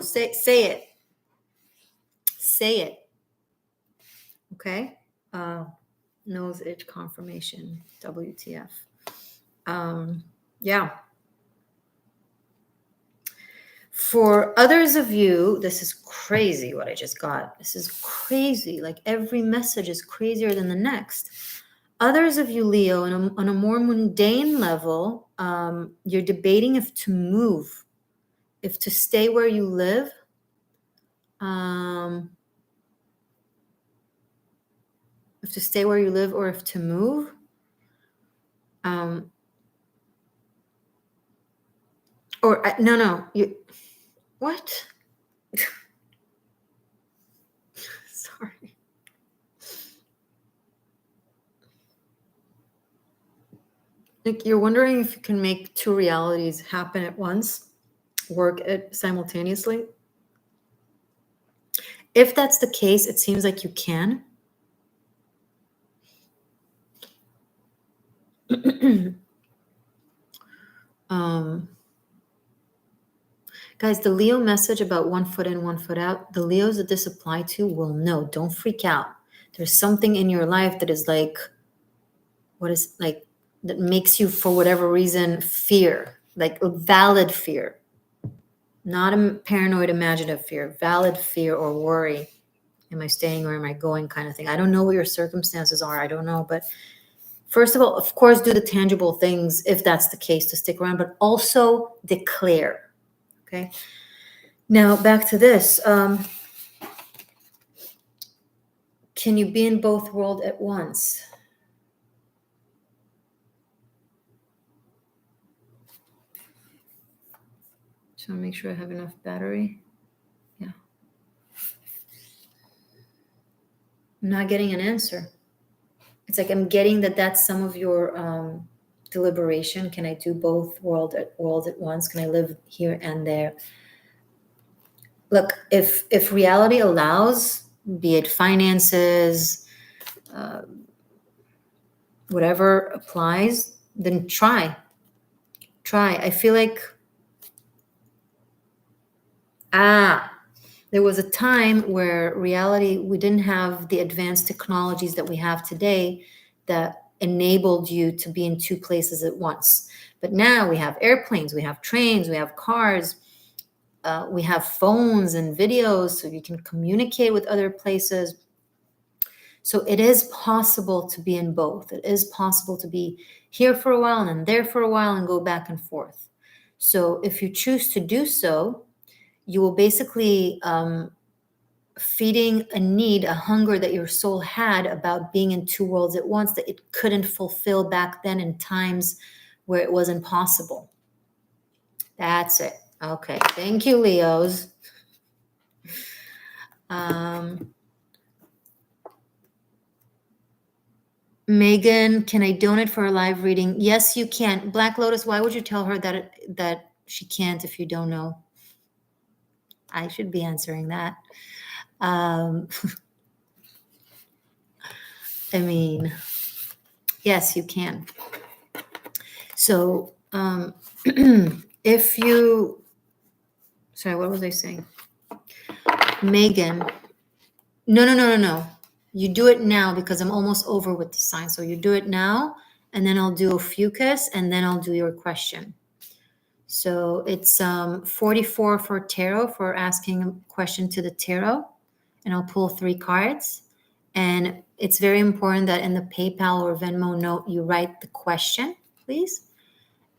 say it. Say it. Okay. Nose itch confirmation. WTF. Yeah. For others of you, this is crazy what I just got. This is crazy. Like every message is crazier than the next. Others of you, Leo, on a more mundane level, you're debating if to move, if to stay where you live. If to stay where you live or if to move. No, you, what? Sorry. Like you're wondering if you can make two realities happen at once, work it simultaneously. If that's the case, it seems like you can. Guys, the Leo message about 1 foot in, 1 foot out, the Leos that this apply to will know. Don't freak out. There's something in your life that is like, that makes you, for whatever reason, fear, like a valid fear, not a paranoid, imaginative fear, valid fear or worry. Am I staying or am I going kind of thing? I don't know what your circumstances are. I don't know. But first of all, of course, do the tangible things if that's the case to stick around, but also declare. Okay. Now back to this. Can you be in both worlds at once? Just want to make sure I have enough battery. Yeah. I'm not getting an answer. It's like I'm getting that's some of your deliberation. Can I do both worlds at once? Can I live here and there? Look, if reality allows, be it finances, whatever applies, then try. I feel like, there was a time where reality, we didn't have the advanced technologies that we have today that enabled you to be in two places at once. But now we have airplanes, we have trains, we have cars, we have phones and videos, so you can communicate with other places. So it is possible to be in both. It is possible to be here for a while and then there for a while and go back and forth. So if you choose to do so, you will basically feeding a need, a hunger that your soul had about being in two worlds at once that it couldn't fulfill back then in times where it wasn't possible. That's it. Okay. Thank you, Leos. Megan, can I donate for a live reading? Yes, you can. Black Lotus, why would you tell her that she can't if you don't know? I should be answering that. I mean, yes, you can. So if you, sorry, what was I saying? Megan, no. You do it now because I'm almost over with the sign. So you do it now, and then I'll do Ophiuchus, and then I'll do your question. So it's 44 for tarot, for asking a question to the tarot, and I'll pull 3 cards. And it's very important that in the PayPal or Venmo note, you write the question, please.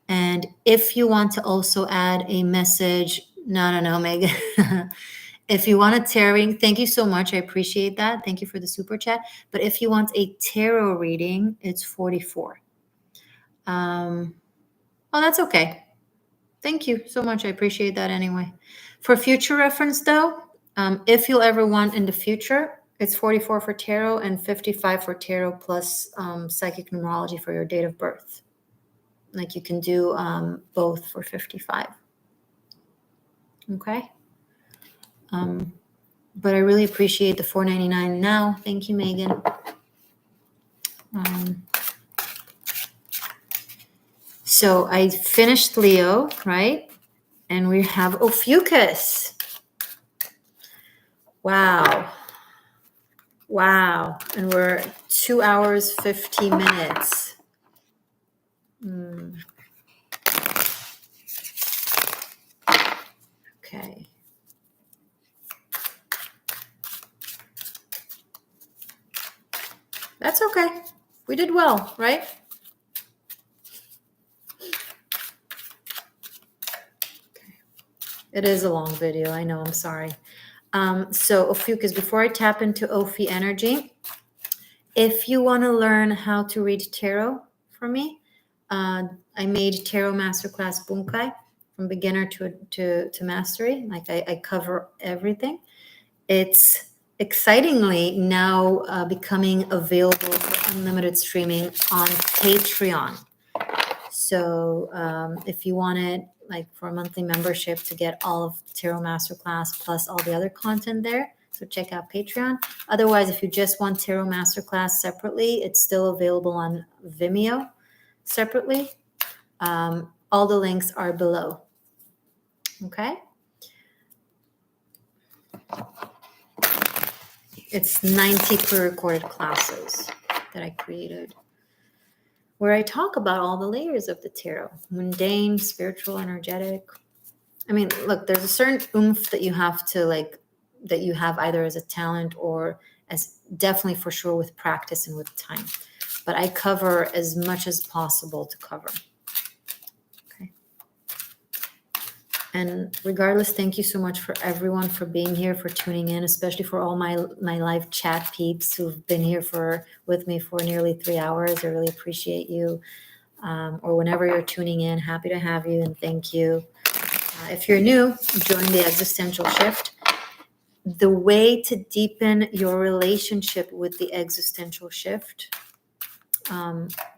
And if you want to also add a message, no, Megan. If you want a tarot reading, thank you so much. I appreciate that. Thank you for the super chat. But if you want a tarot reading, it's 44. Oh, that's okay. Thank you so much. I appreciate that anyway. For future reference, though, if you'll ever want in the future, it's 44 for tarot and 55 for tarot plus psychic numerology for your date of birth. Like you can do both for 55. Okay. But I really appreciate the $4.99 now. Thank you, Megan. So I finished Leo, right? And we have Ophiuchus. Wow. And we're 2 hours, 50 minutes. Okay. That's okay. We did well, right? Okay. It is a long video. I know. I'm sorry. So Ophiuchus, before I tap into Ophi energy, if you want to learn how to read tarot from me, I made Tarot Masterclass Bunkai from beginner to mastery. Like I cover everything. It's excitingly now becoming available for unlimited streaming on Patreon. So if you want it, like for a monthly membership to get all of Tarot Masterclass plus all the other content there, so check out Patreon. Otherwise, if you just want Tarot Masterclass separately, it's still available on Vimeo separately. All the links are below. Okay? It's 90 pre-recorded classes that I created, where I talk about all the layers of the tarot: mundane, spiritual, energetic. I mean, look, there's a certain oomph that you have to that you have either as a talent or as definitely for sure with practice and with time. But I cover as much as possible to cover. Okay. And regardless, thank you so much for everyone for being here, for tuning in, especially for all my live chat peeps who've been here with me for nearly 3 hours. I really appreciate you. Or whenever you're tuning in, happy to have you and thank you. If you're new, join the Existential Shift. The way to deepen your relationship with the Existential Shift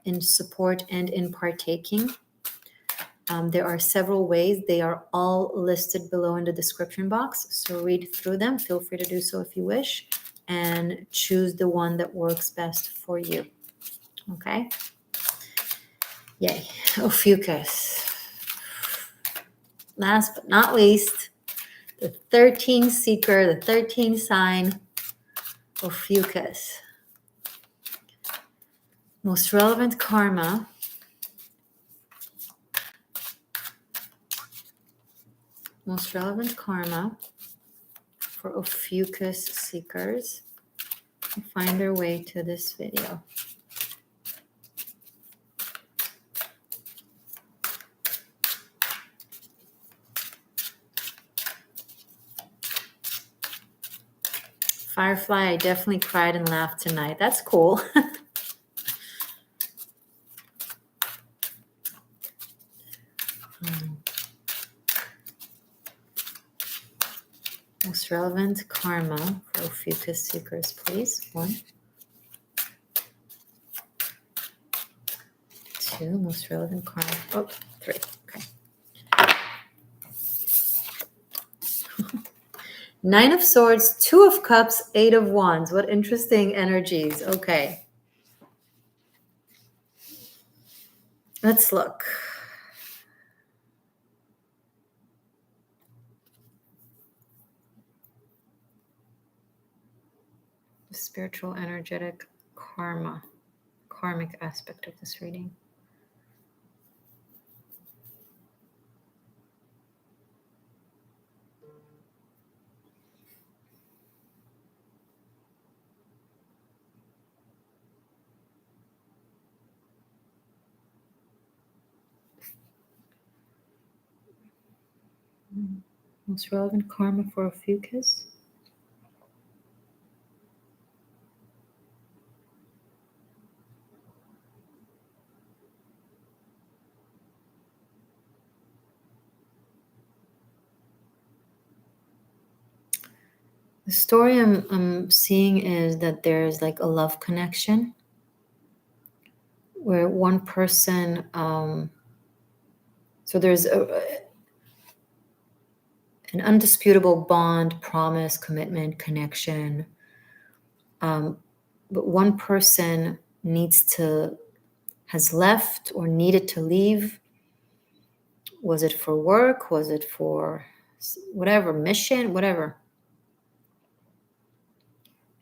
in support and in partaking. There are several ways. They are all listed below in the description box. So read through them. Feel free to do so if you wish, and choose the one that works best for you. Okay. Yay. Ophiuchus. Last but not least, the 13 seeker, the 13 sign, Ophiuchus. Most relevant karma. Most relevant karma for Ophiuchus seekers who find their way to this video. Firefly, I definitely cried and laughed tonight. That's cool. Most relevant karma for Ophiuchus seekers, please. 1. 2. Most relevant karma. Oh, 3. Okay. 9 of Swords, 2 of Cups, 8 of Wands. What interesting energies. Okay. Let's look. The spiritual, energetic karmic aspect of this reading. Most relevant karma for Ophiuchus. The story I'm seeing is that there's like a love connection where one person, so there's an undisputable bond, promise, commitment, connection. But one person has left or needed to leave. Was it for work? Was it for whatever, mission, whatever?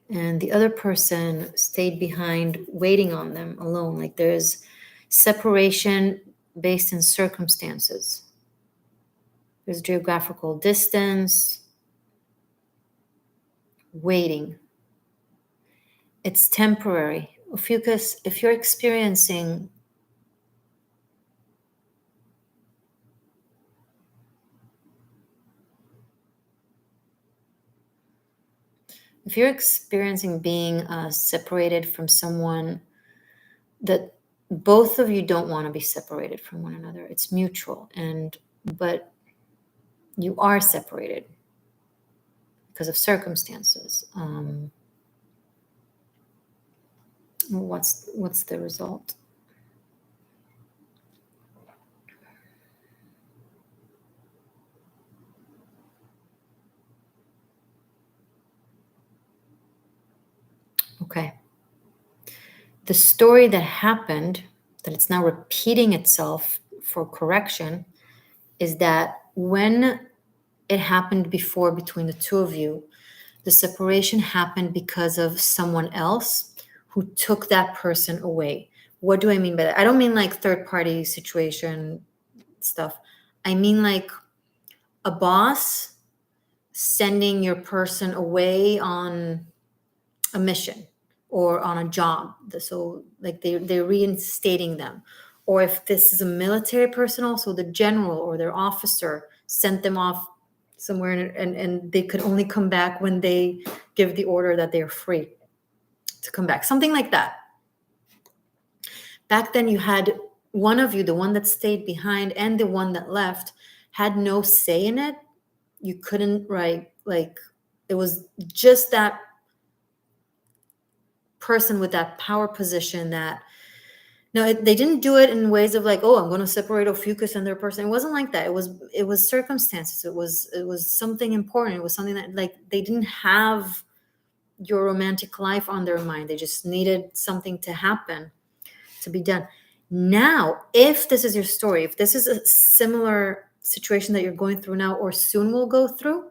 And the other person stayed behind waiting on them alone. Like there's separation based in circumstances. There's geographical distance, waiting. It's temporary. Ophiuchus, if you're experiencing being separated from someone, that both of you don't want to be separated from one another. It's mutual, but you are separated because of circumstances. What's the result? Okay. The story that happened, that it's now repeating itself for correction, is that when it happened before between the two of you, the separation happened because of someone else who took that person away. What do I mean by that? I don't mean like third party situation stuff. I mean like a boss sending your person away on a mission or on a job. So like they're reinstating them. Or if this is a military person, also the general or their officer sent them off somewhere and they could only come back when they give the order that they're free to come back. Something like that. Back then you had one of you, the one that stayed behind and the one that left, had no say in it. You couldn't write, like it was just that person with that power position that they didn't do it in ways of like, oh, I'm going to separate Ophiuchus and their person. It wasn't like that. It was circumstances. It was something important. It was something that like they didn't have your romantic life on their mind. They just needed something to happen. to be done. Now, if this is your story, if this is a similar situation that you're going through now or soon will go through,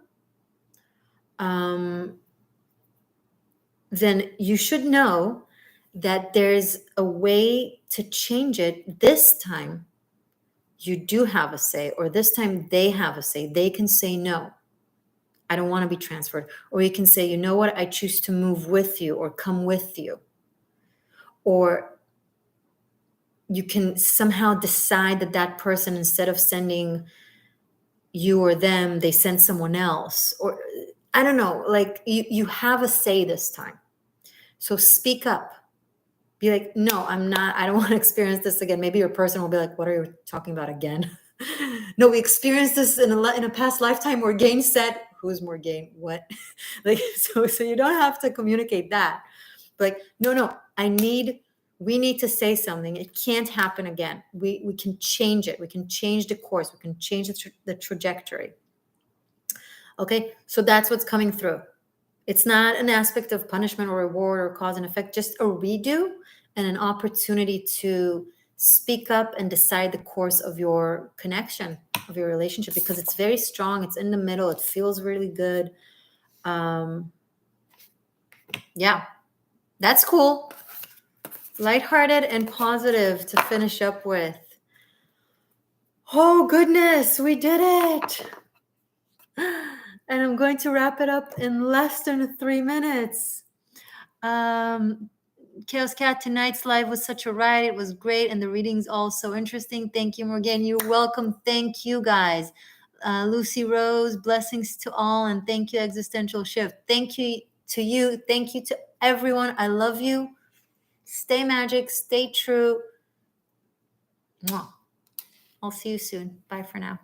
then you should know that there's a way to change it. This time, you do have a say, or this time they have a say. They can say, no, I don't want to be transferred. Or you can say, you know what, I choose to move with you or come with you. Or you can somehow decide that that person, instead of sending you or them, they send someone else. Or I don't know, like you have a say this time. So speak up. Be like, no, I'm not, I don't want to experience this again. Maybe your person will be like, what are you talking about again? No, we experienced this in a past lifetime. Morgane said, who's Morgane? What? Like, so you don't have to communicate that. Like, no, we need to say something. It can't happen again. We can change it. We can change the course. We can change the trajectory. Okay, so that's what's coming through. It's not an aspect of punishment or reward or cause and effect, just a redo and an opportunity to speak up and decide the course of your connection, of your relationship, because it's very strong. It's in the middle. It feels really good. Yeah, that's cool. Lighthearted and positive to finish up with. Oh, goodness, we did it. And I'm going to wrap it up in less than 3 minutes. Chaos Cat, tonight's live was such a ride. It was great. And the readings also interesting. Thank you, Morgane. You're welcome. Thank you, guys. Lucy Rose, blessings to all. And thank you, Existential Shift. Thank you to you. Thank you to everyone. I love you. Stay magic. Stay true. Mwah. I'll see you soon. Bye for now.